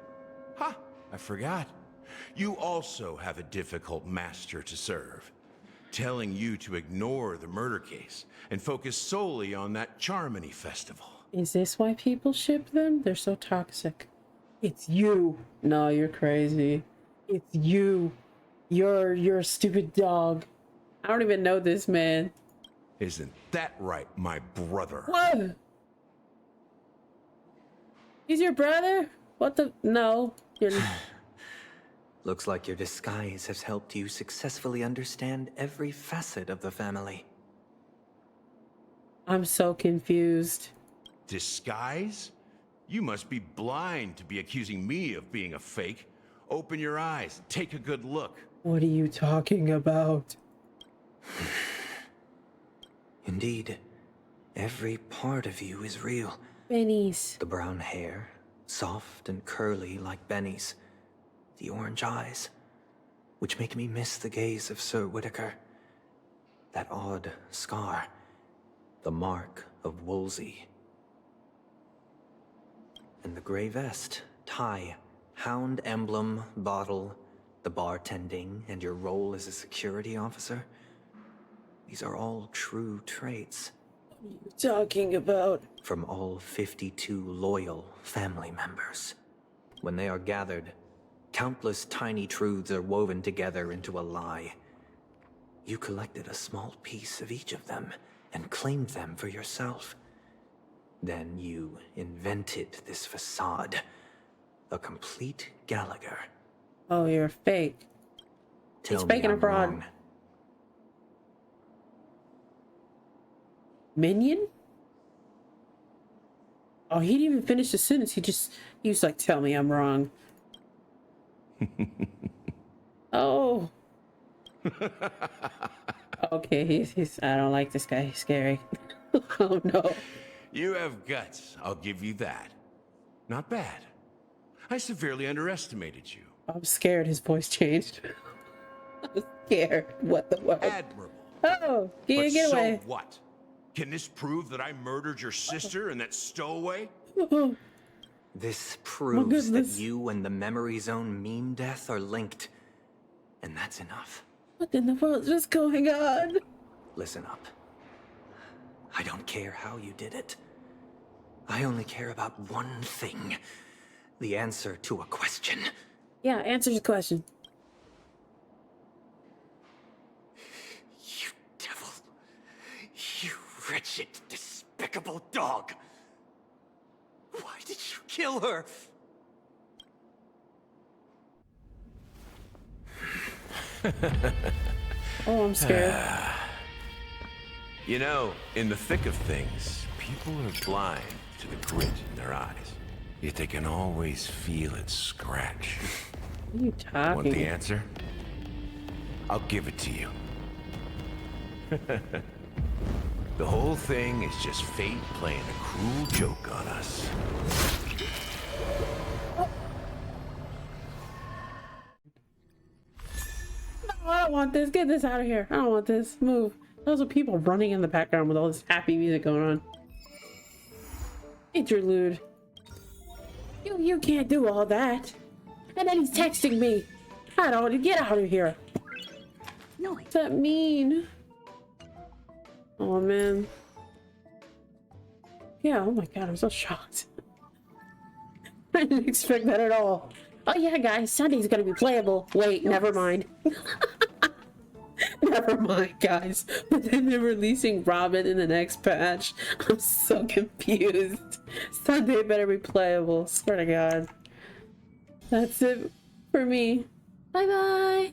Ha! I forgot. You also have a difficult master to serve, telling you to ignore the murder case and focus solely on that Charmony festival. Is this why people ship them? They're so toxic. It's you. No, you're crazy. It's you. You're a stupid dog. I don't even know this man. Isn't that right, my brother? What? He's your brother? What the? No. You're... Looks like your disguise has helped you successfully understand every facet of the family. I'm so confused. Disguise? You must be blind to be accusing me of being a fake. Open your eyes, take a good look. What are you talking about? Indeed, every part of you is real. Benny's. The brown hair, soft and curly like Benny's. The orange eyes, which make me miss the gaze of Sir Whitaker. That odd scar, the mark of Wolsey. And the gray vest, tie, hound emblem, bottle, the bartending, and your role as a security officer. These are all true traits. What are you talking about? From all 52 loyal family members. When they are gathered, countless tiny truths are woven together into a lie. You collected a small piece of each of them and claimed them for yourself. Then you invented this facade. A complete Gallagher. Oh, you're fake. He's faking a fraud. Wrong. Minion? Oh, he didn't even finish the sentence. He was like, tell me I'm wrong. Oh. Okay, he's I don't like this guy. He's scary. Oh no. You have guts, I'll give you that. Not bad. I severely underestimated you. I'm scared his voice changed. I'm scared. What the world? Admirable. Oh, get so away. What? Can this prove that I murdered your sister and that stowaway? This proves that you and the Memory Zone meme death are linked. And that's enough. What in the world is going on? Listen up. I don't care how you did it. I only care about one thing. The answer to a question. Yeah, answer your question. You devil. You wretched, despicable dog. Why did you kill her? Oh, I'm scared. You know, in the thick of things, people are blind to the grit in their eyes. Yet they can always feel it scratch. What are you talking? Want the answer? I'll give it to you. The whole thing is just fate playing a cruel joke on us. No, I don't want this. Get this out of here. I don't want this. Move. Those are people running in the background with all this happy music going on. Interlude. You can't do all that. And then he's texting me. I don't want to get out of here. No. What's that mean? Oh man. Yeah, oh my god, I'm so shocked. I didn't expect that at all. Oh yeah, guys, Sunday's gonna be playable. Wait, never mind. Never mind, guys. But then they're releasing Robin in the next patch. I'm so confused. Sunday better be playable. Swear to God. That's it for me. Bye-bye.